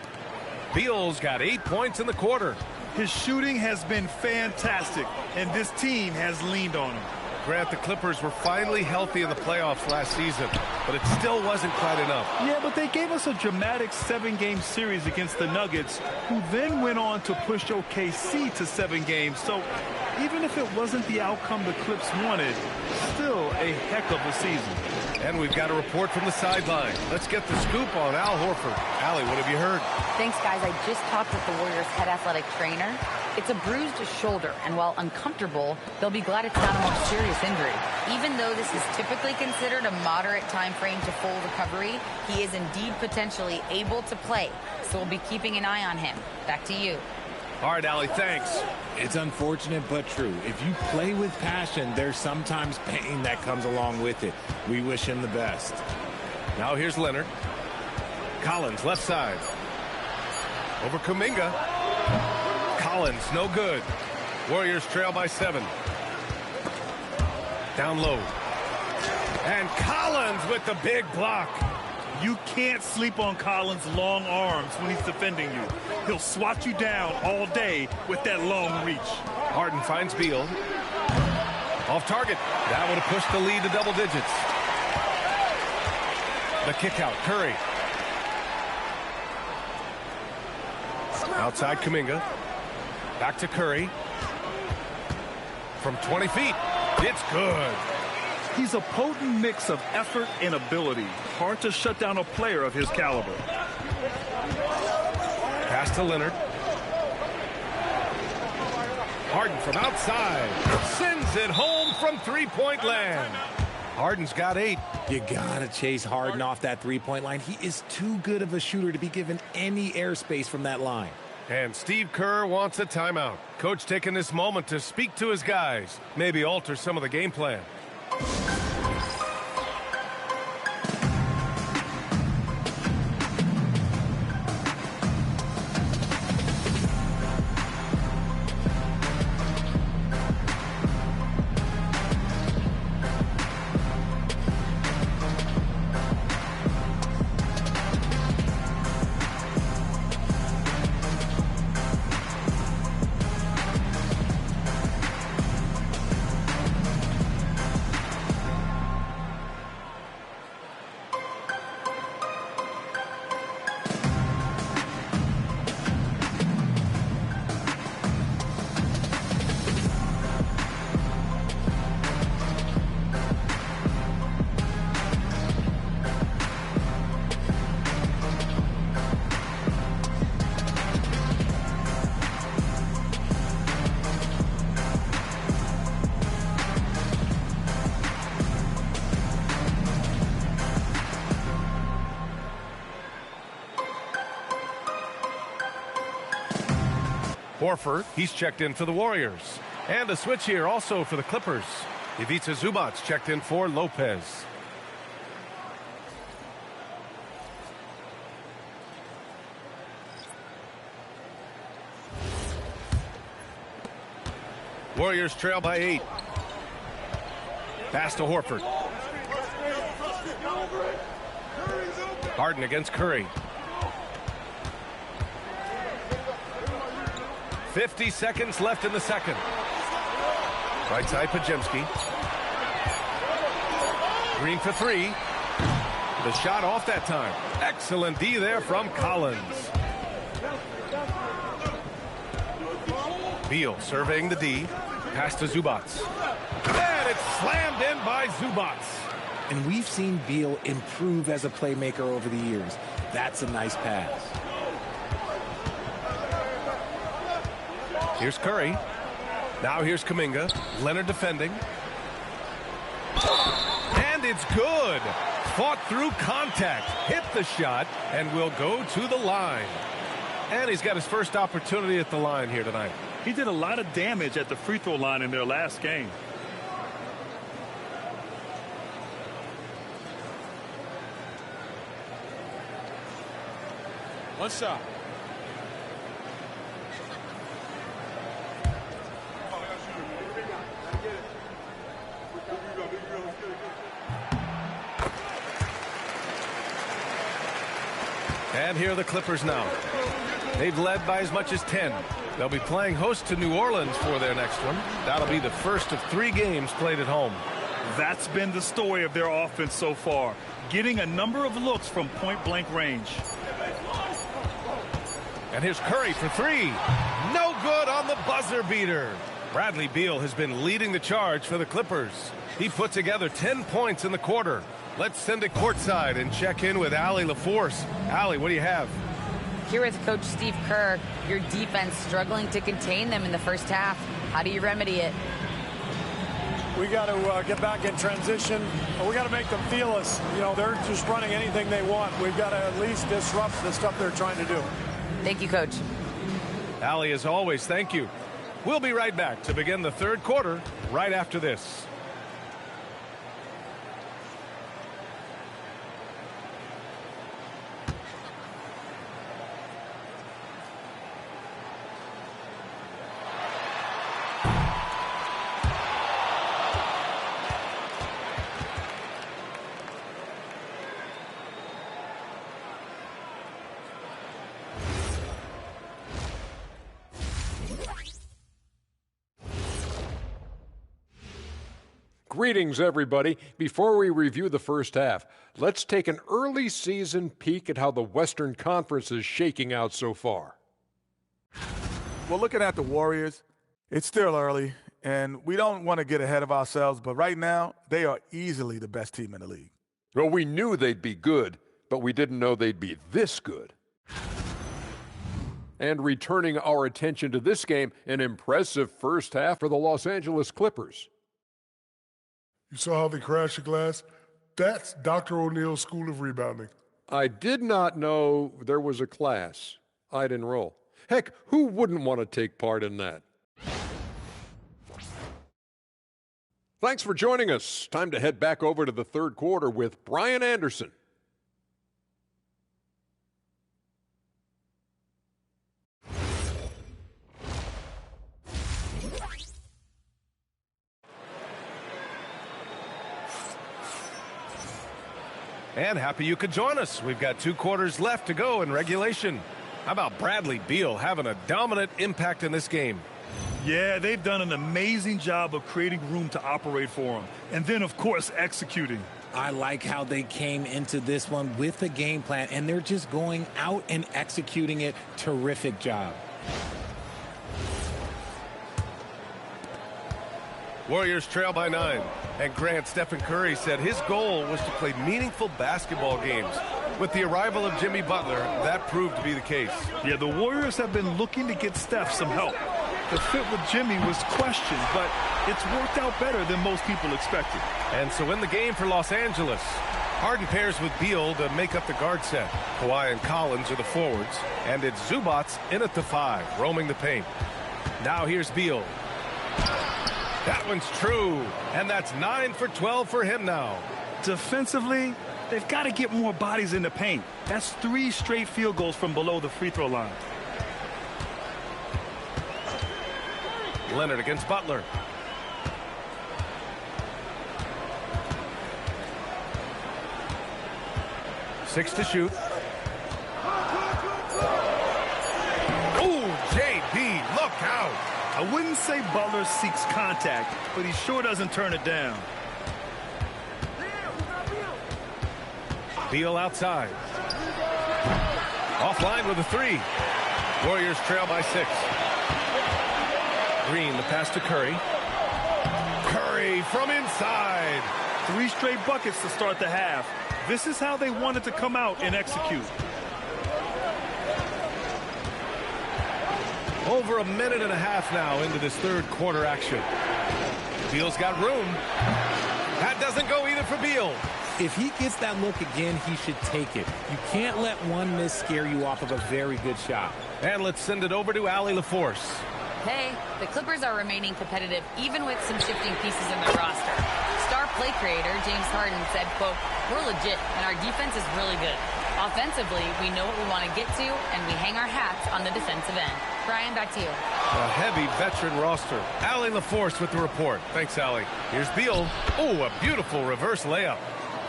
Beal's got 8 points in the quarter. His shooting has been fantastic, and this team has leaned on him. Grant, the Clippers were finally healthy in the playoffs last season, but it still wasn't quite enough. Yeah, but they gave us a dramatic 7-game series against the Nuggets, who then went on to push OKC to 7 games. So even if it wasn't the outcome the Clips wanted, still a heck of a season. And we've got a report from the sideline. Let's get the scoop on Al Horford. Allie, what have you heard? Thanks, guys. I just talked with the Warriors' head athletic trainer. It's a bruised shoulder, and while uncomfortable, they'll be glad it's not a more serious injury. Even though this is typically considered a moderate time frame to full recovery, he is indeed potentially able to play. So we'll be keeping an eye on him. Back to you. All right, Allie, thanks. It's unfortunate but true. If you play with passion, there's sometimes pain that comes along with it. We wish him the best. Now here's Leonard. Collins, left side. Over Kuminga. Collins, no good. Warriors trail by 7. Down low. And Collins with the big block. You can't sleep on Collins' long arms when he's defending you. He'll swat you down all day with that long reach. Harden finds Beal. Off target. That would have pushed the lead to double digits. The kick out. Curry. Outside Kuminga. Back to Curry. From 20 feet. It's good. He's a potent mix of effort and ability. Hard to shut down a player of his caliber. Pass to Leonard. Harden from outside. Sends it home from three-point land. Harden's got 8. You gotta chase Harden off that three-point line. He is too good of a shooter to be given any airspace from that line. And Steve Kerr wants a timeout. Coach taking this moment to speak to his guys. Maybe alter some of the game plan. Horford, he's checked in for the Warriors. And a switch here also for the Clippers. Ivica Zubac's checked in for Lopez. Warriors trail by 8. Pass to Horford. Harden against Curry. 50 seconds left in the second. Right side, Pajemski. Green for 3. The shot off that time. Excellent D there from Collins. Beal surveying the D. Pass to Zubac. And it's slammed in by Zubac. And we've seen Beal improve as a playmaker over the years. That's a nice pass. Here's Curry. Now here's Kuminga. Leonard defending. And it's good. Fought through contact. Hit the shot and will go to the line. And he's got his first opportunity at the line here tonight. He did a lot of damage at the free throw line in their last game. One shot. And here are the Clippers now. They've led by as much as 10. They'll be playing host to New Orleans for their next one. That'll be the first of 3 games played at home. That's been the story of their offense so far, getting a number of looks from point-blank range. And here's Curry for 3. No good on the buzzer beater. Bradley Beal has been leading the charge for the Clippers. He put together 10 points in the quarter. Let's send it courtside and check in with Allie LaForce. Allie, what do you have? Here with Coach Steve Kerr, your defense struggling to contain them in the first half. How do you remedy it? We got to get back in transition. We got to make them feel us. You know, they're just running anything they want. We've got to at least disrupt the stuff they're trying to do. Thank you, Coach. Allie, as always, thank you. We'll be right back to begin the third quarter right after this. Greetings, everybody. Before we review the first half, let's take an early season peek at how the Western Conference is shaking out so far. Well, looking at the Warriors, it's still early, and we don't want to get ahead of ourselves, but right now, they are easily the best team in the league. Well, we knew they'd be good, but we didn't know they'd be this good. And returning our attention to this game, an impressive first half for the Los Angeles Clippers. You saw how they crashed the glass? That's Dr. O'Neill's School of Rebounding. I did not know there was a class I'd enroll. Heck, who wouldn't want to take part in that? Thanks for joining us. Time to head back over to the third quarter with Brian Anderson. And happy you could join us. We've got 2 quarters left to go in regulation. How about Bradley Beal having a dominant impact in this game? Yeah, they've done an amazing job of creating room to operate for him. And then, of course, executing. I like how they came into this one with a game plan, and they're just going out and executing it. Terrific job. Warriors trail by 9. And Stephen Curry said his goal was to play meaningful basketball games. With the arrival of Jimmy Butler, that proved to be the case. Yeah, the Warriors have been looking to get Steph some help. The fit with Jimmy was questioned, but it's worked out better than most people expected. And so in the game for Los Angeles, Harden pairs with Beal to make up the guard set. Kawhi and Collins are the forwards, and it's Zubats in at the 5, roaming the paint. Now here's Beal. That one's true, and that's 9 for 12 for him now. Defensively, they've got to get more bodies in the paint. That's 3 straight field goals from below the free throw line. Leonard against Butler. Six to shoot. Oh, JB, look out. I wouldn't say Butler seeks contact, but he sure doesn't turn it down. Beal outside. Offline with a 3. Warriors trail by 6. Green, the pass to Curry. Curry from inside. 3 straight buckets to start the half. This is how they wanted to come out and execute. Over a minute and a half now into this third quarter action. Beal's got room. That doesn't go either for Beal. If he gets that look again, he should take it. You can't let one miss scare you off of a very good shot. And let's send it over to Allie LaForce. Hey, the Clippers are remaining competitive even with some shifting pieces in their roster. Star play creator James Harden said, quote, "We're legit and our defense is really good. Offensively, we know what we want to get to and we hang our hats on the defensive end." Brian, back to you. A heavy veteran roster. Allie LaForce with the report. Thanks, Allie. Here's Beal. Oh, a beautiful reverse layup.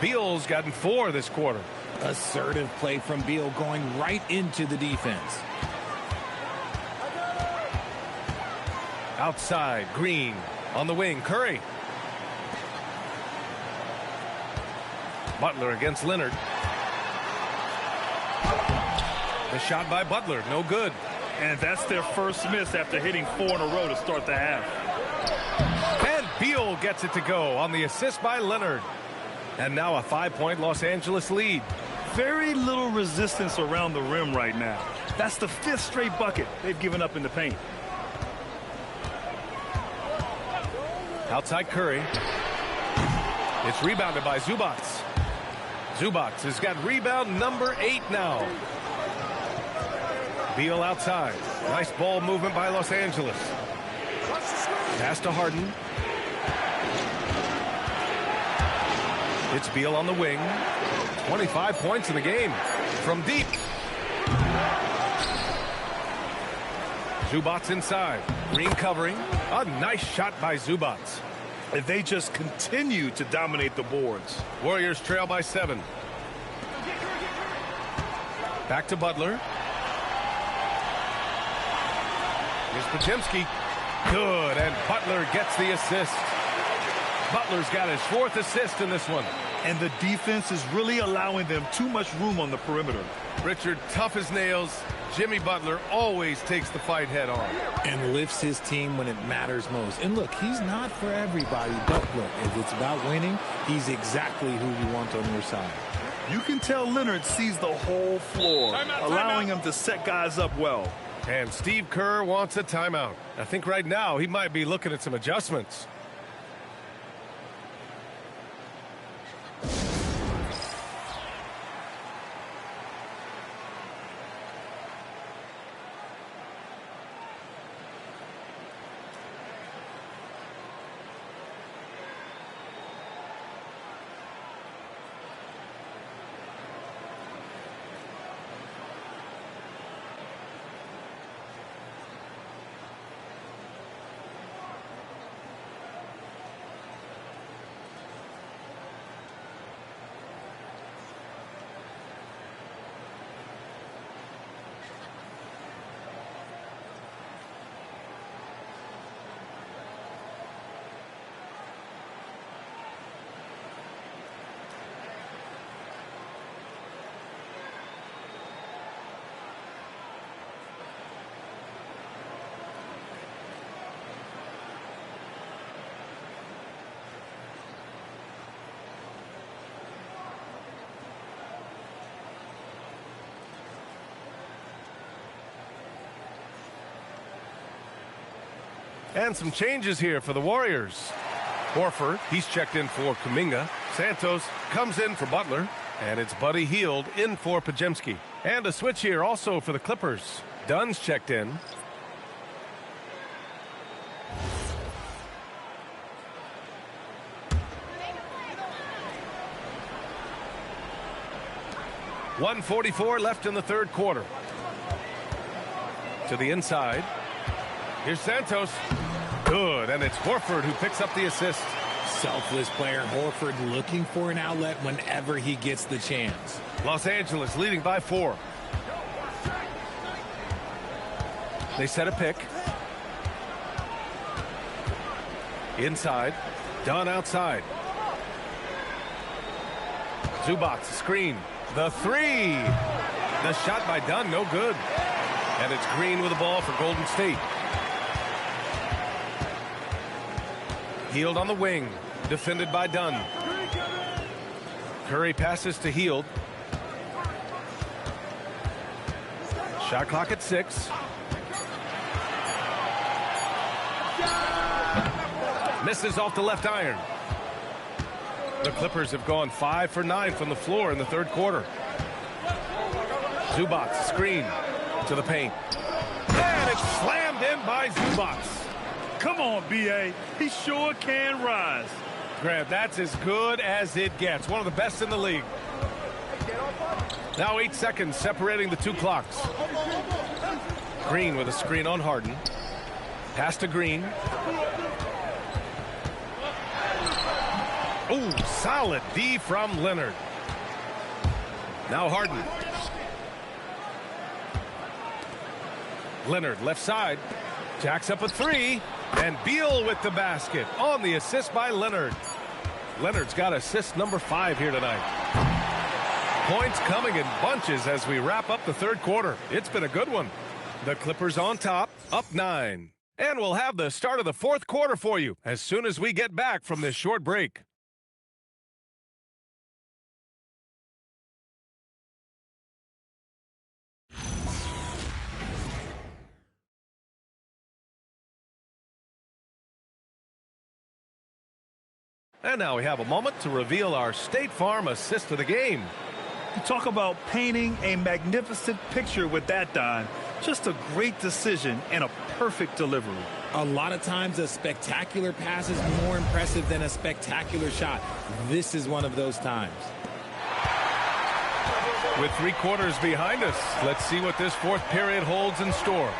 Beal's gotten 4 this quarter. Assertive play from Beal going right into the defense. Outside, Green. On the wing, Curry. Butler against Leonard. The shot by Butler, no good. And that's their first miss after hitting 4 in a row to start the half. And Beal gets it to go on the assist by Leonard. And now a 5-point Los Angeles lead. Very little resistance around the rim right now. That's the 5th straight bucket they've given up in the paint. Outside Curry. It's rebounded by Zubats. Zubats has got rebound number 8 now. Beal outside. Nice ball movement by Los Angeles. Pass to Harden. It's Beal on the wing. 25 points in the game. From deep. Zubats inside. Green covering. A nice shot by Zubats. And they just continue to dominate the boards. Warriors trail by 7. Back to Butler. Here's Podziemski. Good, and Butler gets the assist. Butler's got his 4th assist in this one. And the defense is really allowing them too much room on the perimeter. Richard, tough as nails. Jimmy Butler always takes the fight head on. And lifts his team when it matters most. And look, he's not for everybody, but look, if it's about winning, he's exactly who you want on your side. You can tell Leonard sees the whole floor, allowing him to set guys up well. And Steve Kerr wants a timeout. I think right now he might be looking at some adjustments. And some changes here for the Warriors. Horford, he's checked in for Kuminga. Santos comes in for Butler. And it's Buddy Hield in for Podziemski. And a switch here also for the Clippers. Dunn's checked in. .144 left in the third quarter. To the inside. Here's Santos. Good, and it's Horford who picks up the assist. Selfless player Horford looking for an outlet whenever he gets the chance. Los Angeles leading by 4. They set a pick. Inside. Dunn outside. Zubac, screen. The 3. The shot by Dunn, no good. And it's Green with the ball for Golden State. Hield on the wing, defended by Dunn. Curry passes to Hield. Shot clock at 6. Misses off the left iron. The Clippers have gone 5 for 9 from the floor in the third quarter. Zubac, screen to the paint. And it's slammed in by Zubac. Come on, B.A. He sure can rise. Grant, that's as good as it gets. One of the best in the league. Now 8 seconds separating the two clocks. Green with a screen on Harden. Pass to Green. Ooh, solid D from Leonard. Now Harden. Leonard left side. Jacks up a 3. And Beal with the basket on the assist by Leonard. Leonard's got assist number 5 here tonight. Points coming in bunches as we wrap up the third quarter. It's been a good one. The Clippers on top, up 9. And we'll have the start of the fourth quarter for you as soon as we get back from this short break. And now we have a moment to reveal our State Farm assist of the game. You talk about painting a magnificent picture with that, Don. Just a great decision and a perfect delivery. A lot of times a spectacular pass is more impressive than a spectacular shot. This is one of those times. With 3 quarters behind us, let's see what this fourth period holds in store.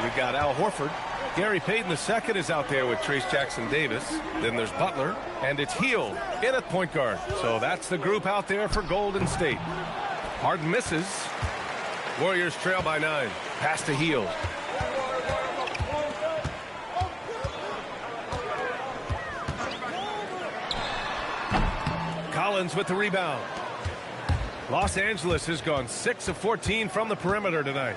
We've got Al Horford. Gary Payton II is out there with Trace Jackson-Davis. Then there's Butler, and it's Hield in at point guard. So that's the group out there for Golden State. Harden misses. Warriors trail by 9. Pass to Hield. Collins with the rebound. Los Angeles has gone 6 of 14 from the perimeter tonight.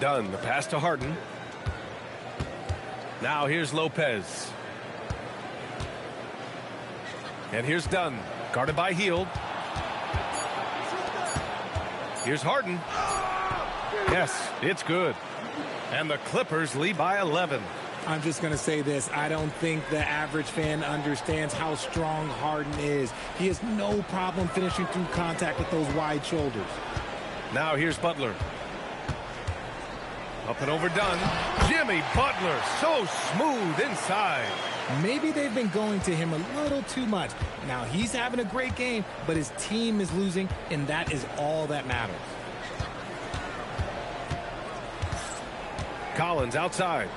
Dunn, the pass to Harden. Now here's Lopez. And here's Dunn, guarded by Hield. Here's Harden. Yes, it's good. And the Clippers lead by 11. I'm just going to say this. I don't think the average fan understands how strong Harden is. He has no problem finishing through contact with those wide shoulders. Now here's Butler. Up and over Dunn. Jimmy Butler, so smooth inside. Maybe they've been going to him a little too much. Now he's having a great game, but his team is losing, and that is all that matters. Collins outside.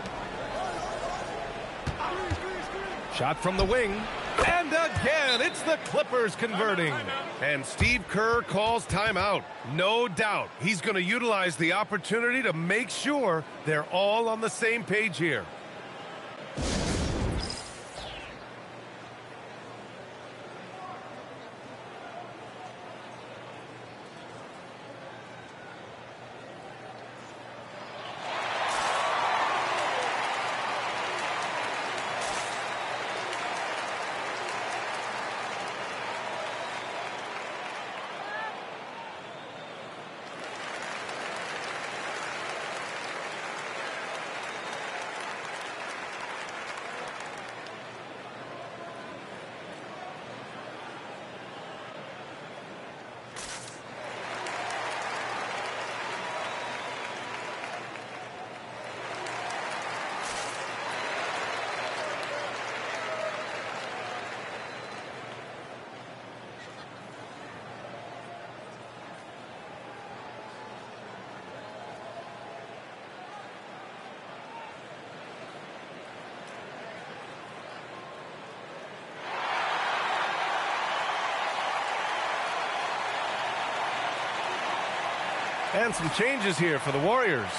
Shot from the wing. And again, it's the Clippers converting. And Steve Kerr calls timeout. No doubt he's going to utilize the opportunity to make sure they're all on the same page here. And some changes here for the Warriors.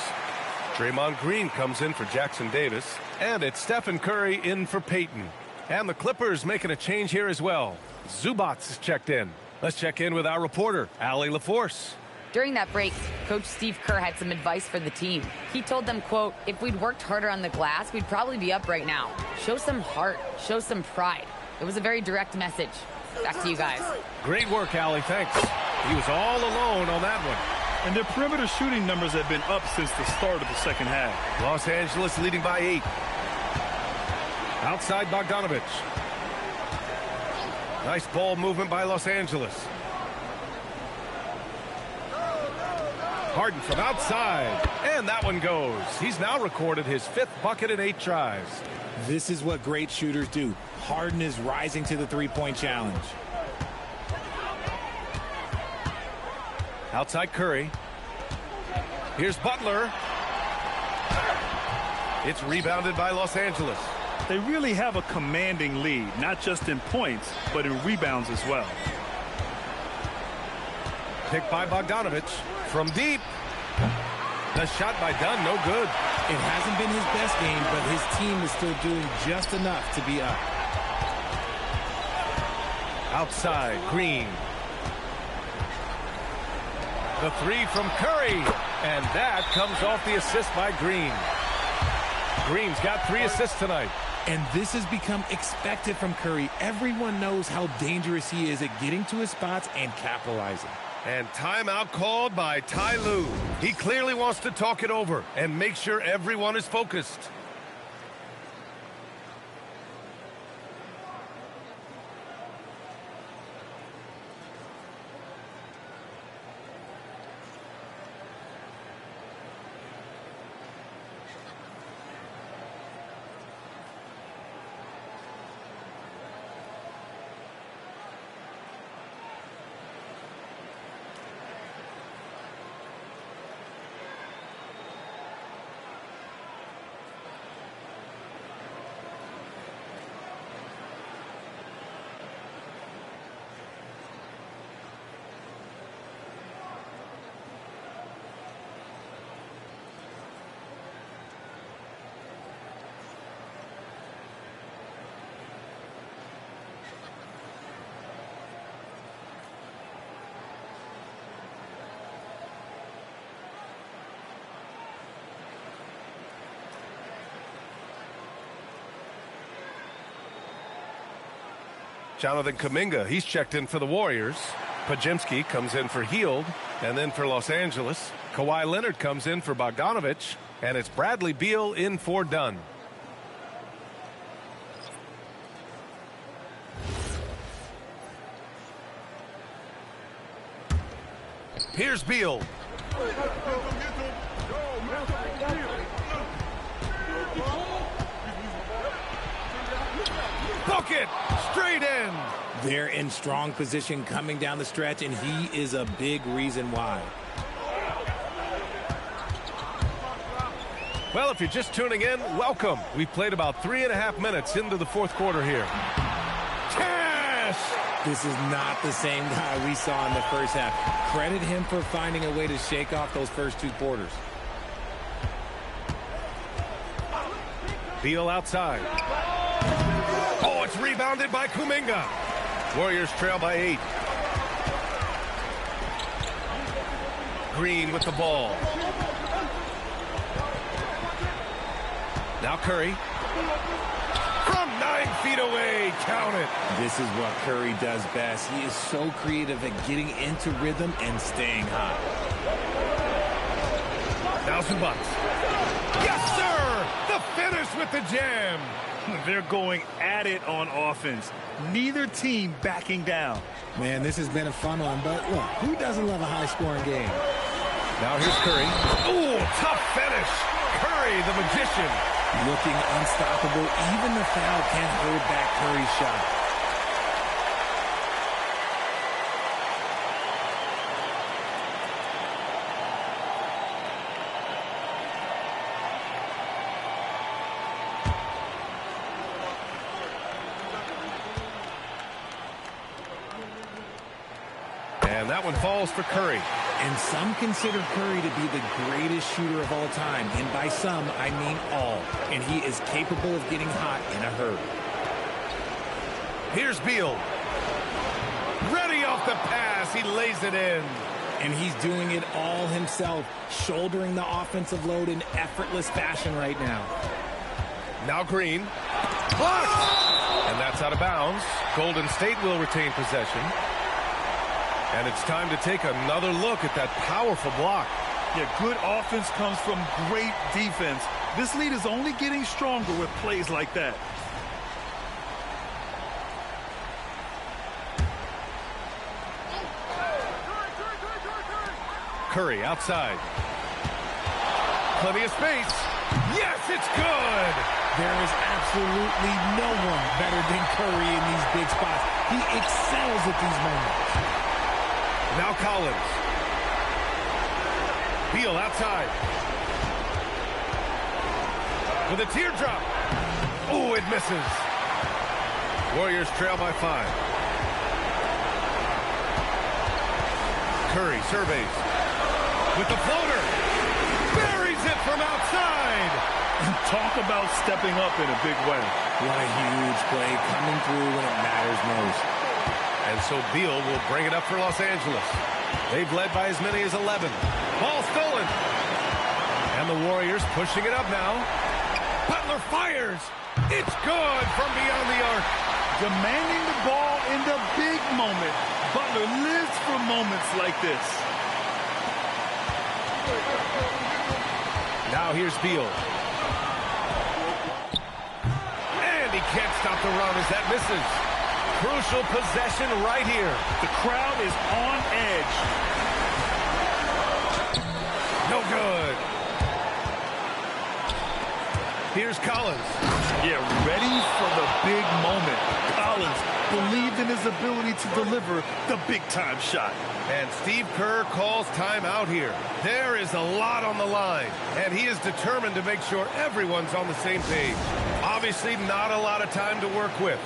Draymond Green comes in for Jackson Davis. And it's Stephen Curry in for Peyton. And the Clippers making a change here as well. Zubats is checked in. Let's check in with our reporter, Allie LaForce. During that break, Coach Steve Kerr had some advice for the team. He told them, quote, if we'd worked harder on the glass, we'd probably be up right now. Show some heart. Show some pride. It was a very direct message. Back to you guys. Great work, Allie. Thanks. He was all alone on that one. And their perimeter shooting numbers have been up since the start of the second half. Los Angeles leading by 8. Outside Bogdanovich. Nice ball movement by Los Angeles. Harden from outside. And that one goes. He's now recorded his 5th bucket in 8 tries. This is what great shooters do. Harden is rising to the three-point challenge. Outside Curry. Here's Butler. It's rebounded by Los Angeles. They really have a commanding lead, not just in points, but in rebounds as well. Picked by Bogdanovich from deep. The shot by Dunn, no good. It hasn't been his best game, but his team is still doing just enough to be up. Outside, Green. The 3 from Curry. And that comes off the assist by Green. Green's got 3 assists tonight. And this has become expected from Curry. Everyone knows how dangerous he is at getting to his spots and capitalizing. And timeout called by Ty Lue. He clearly wants to talk it over and make sure everyone is focused. Jonathan Kuminga, he's checked in for the Warriors. Pajemski comes in for Hield, and then for Los Angeles. Kawhi Leonard comes in for Bogdanovich, and it's Bradley Beal in for Dunn. Here's Beal. Bucket! Straight in! They're in strong position coming down the stretch, and he is a big reason why. Well, if you're just tuning in, welcome. We've played about 3.5 minutes into the fourth quarter here. Cash! This is not the same guy we saw in the first half. Credit him for finding a way to shake off those first 2 quarters. Beal outside. Oh, it's rebounded by Kuminga. Warriors trail by 8. Green with the ball. Now Curry. From 9 feet away, count it. This is what Curry does best. He is so creative at getting into rhythm and staying hot. $1,000. Yes, sir! The finish with the jam. They're going at it on offense. Neither team backing down. Man, this has been a fun one, but look, who doesn't love a high-scoring game? Now here's Curry. Ooh, tough finish. Curry, the magician. Looking unstoppable. Even the foul can't hold back Curry's shot. And that one falls for Curry. And some consider Curry to be the greatest shooter of all time. And by some, I mean all. And he is capable of getting hot in a hurry. Here's Beal. Ready off the pass. He lays it in. And he's doing it all himself, shouldering the offensive load in effortless fashion right now. Now Green. Blocked! And that's out of bounds. Golden State will retain possession. And it's time to take another look at that powerful block. Yeah, good offense comes from great defense. This lead is only getting stronger with plays like that. Curry outside. Plenty of space. Yes, it's good. There is absolutely no one better than Curry in these big spots. He excels at these moments. Now Collins. Beal outside. With a teardrop. Oh, it misses. Warriors trail by 5. Curry surveys. With the floater. Buries it from outside. Talk about stepping up in a big way. What a huge play coming through when it matters most. And so Beal will bring it up for Los Angeles. They've led by as many as 11. Ball stolen. And the Warriors pushing it up now. Butler fires. It's good from beyond the arc. Demanding the ball in the big moment. Butler lives for moments like this. Now here's Beal. And he can't stop the run as that misses. Crucial possession right here. The crowd is on edge. No good. Here's Collins. Yeah, ready for the big moment. Collins believed in his ability to deliver the big-time shot. And Steve Kerr calls timeout here. There is a lot on the line, and he is determined to make sure everyone's on the same page. Obviously, not a lot of time to work with.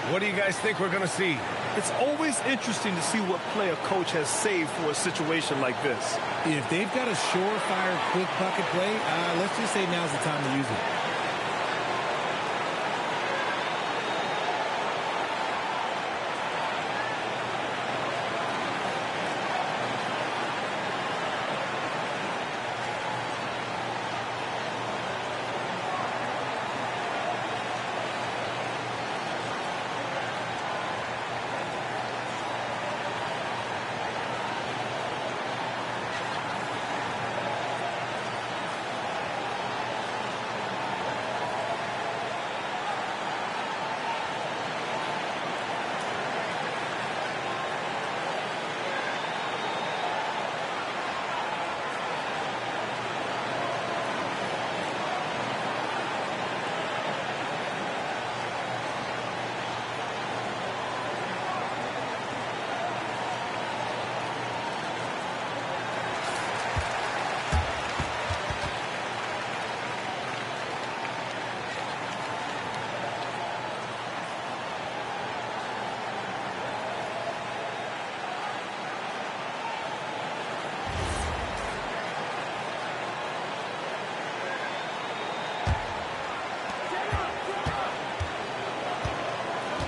What do you guys think we're going to see? It's always interesting to see what play a coach has saved for a situation like this. If they've got a surefire, quick bucket play, let's just say now's the time to use it.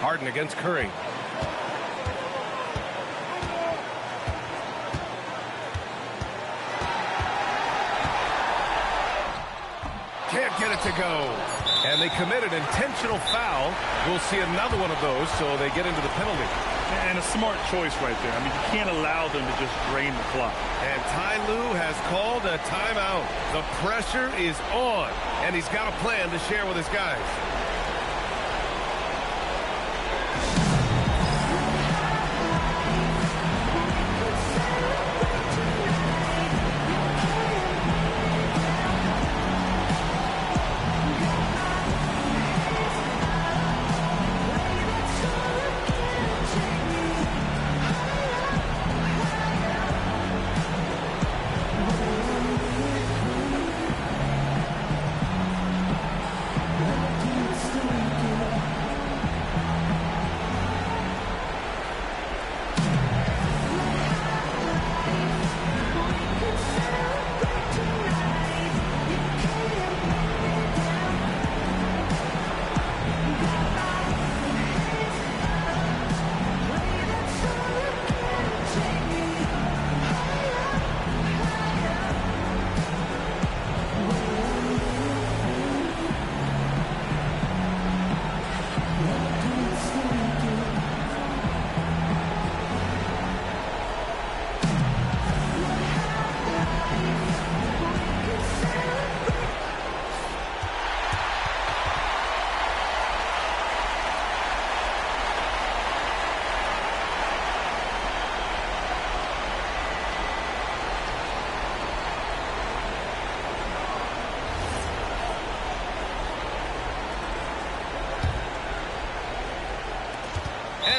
Harden against Curry. Can't get it to go. And they commit an intentional foul. We'll see another one of those, so they get into the penalty. And a smart choice right there. I mean, you can't allow them to just drain the clock. And Ty Lue has called a timeout. The pressure is on, and he's got a plan to share with his guys.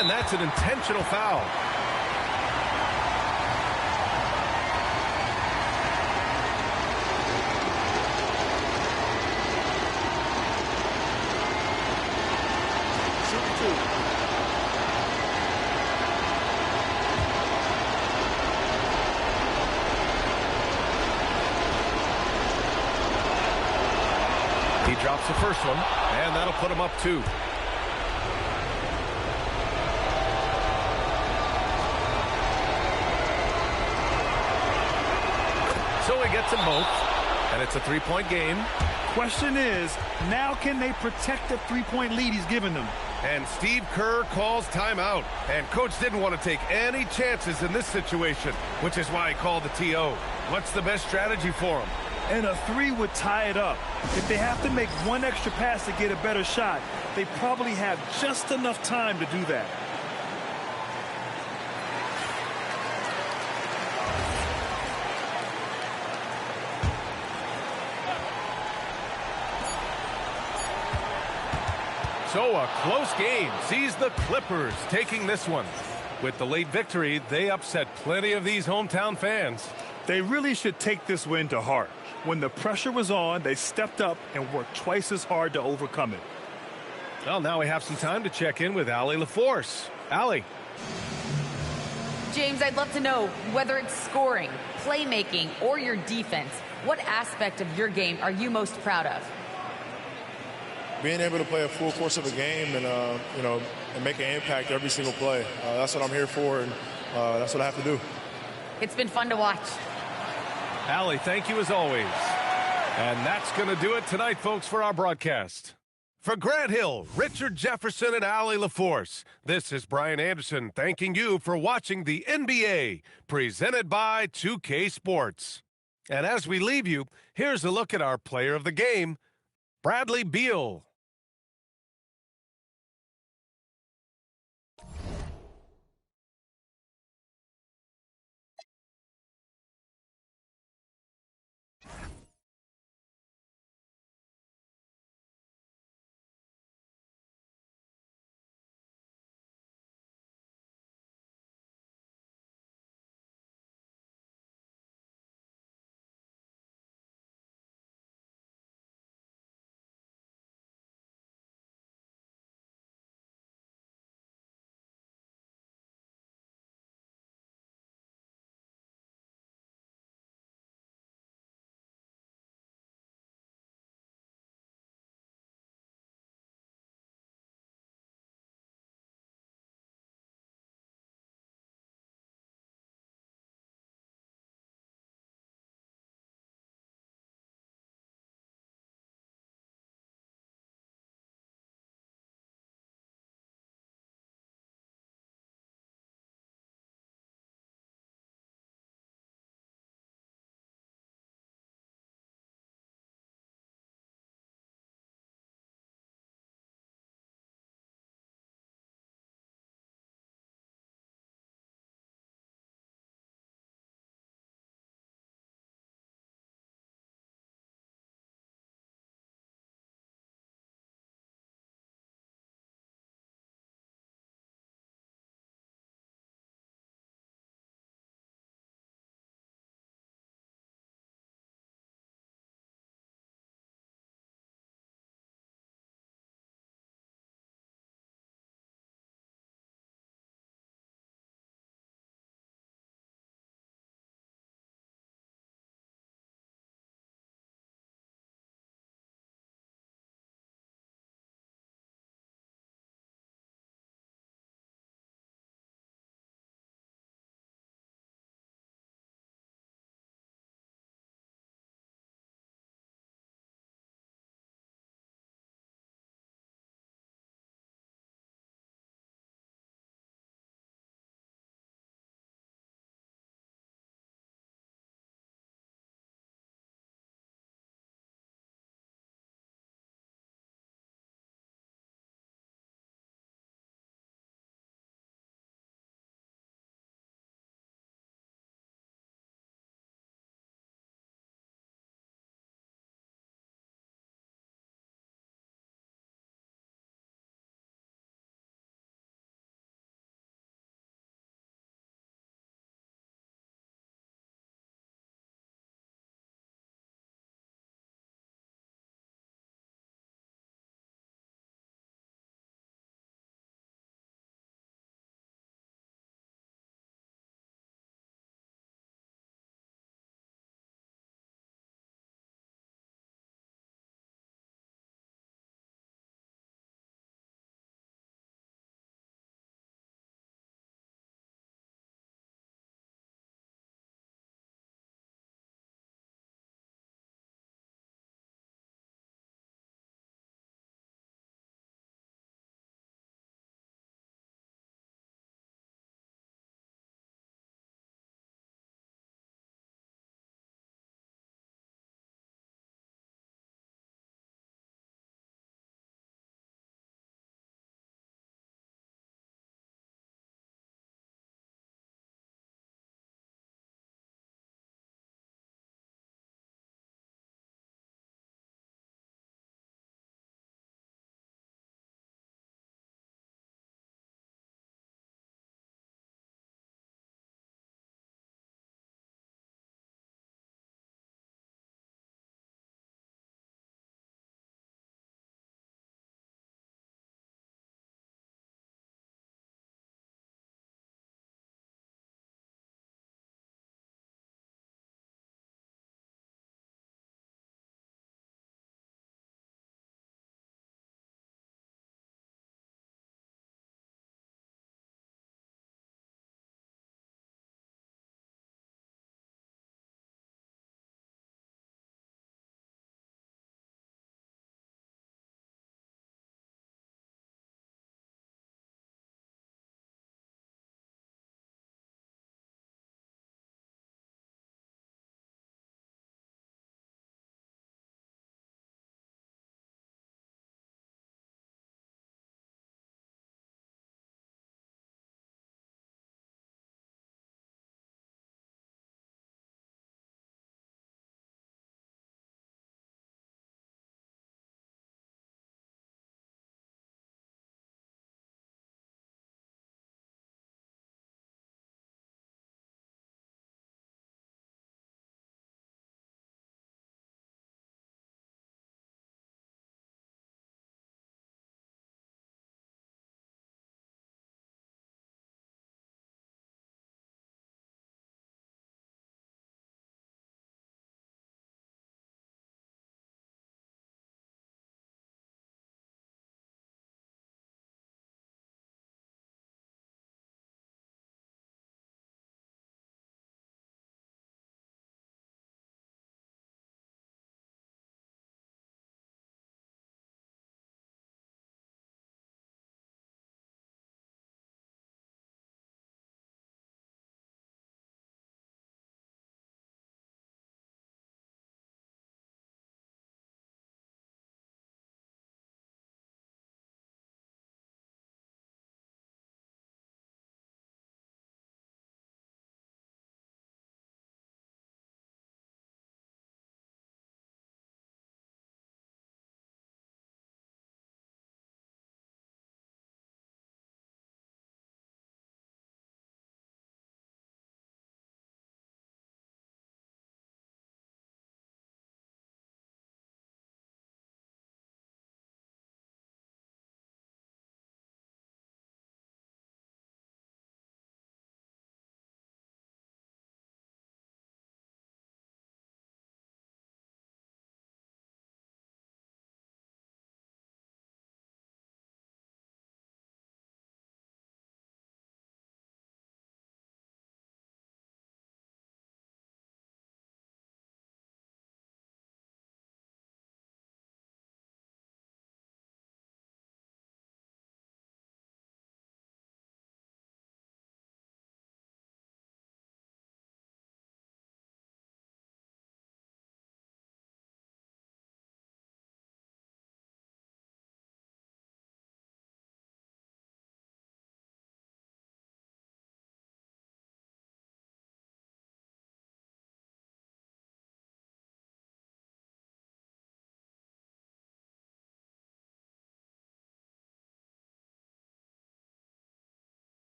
And that's an intentional foul. He drops the first one, and that'll put him up 2. So he gets them both, and it's a 3-point game. Question is, now can they protect the 3-point lead he's given them? And Steve Kerr calls timeout. And Coach didn't want to take any chances in this situation, which is why he called the TO. What's the best strategy for him? And a 3 would tie it up. If they have to make one extra pass to get a better shot, they probably have just enough time to do that. So a close game sees the Clippers taking this one. With the late victory, they upset plenty of these hometown fans. They really should take this win to heart. When the pressure was on, they stepped up and worked twice as hard to overcome it. Well, now we have some time to check in with Allie LaForce. Allie. James, I'd love to know whether it's scoring, playmaking, or your defense. What aspect of your game are you most proud of? Being able to play a full course of a game and, and make an impact every single play. That's what I'm here for, and that's what I have to do. It's been fun to watch. Allie, thank you as always. And that's going to do it tonight, folks, for our broadcast. For Grant Hill, Richard Jefferson, and Allie LaForce, this is Brian Anderson thanking you for watching the NBA, presented by 2K Sports. And as we leave you, here's a look at our player of the game, Bradley Beal.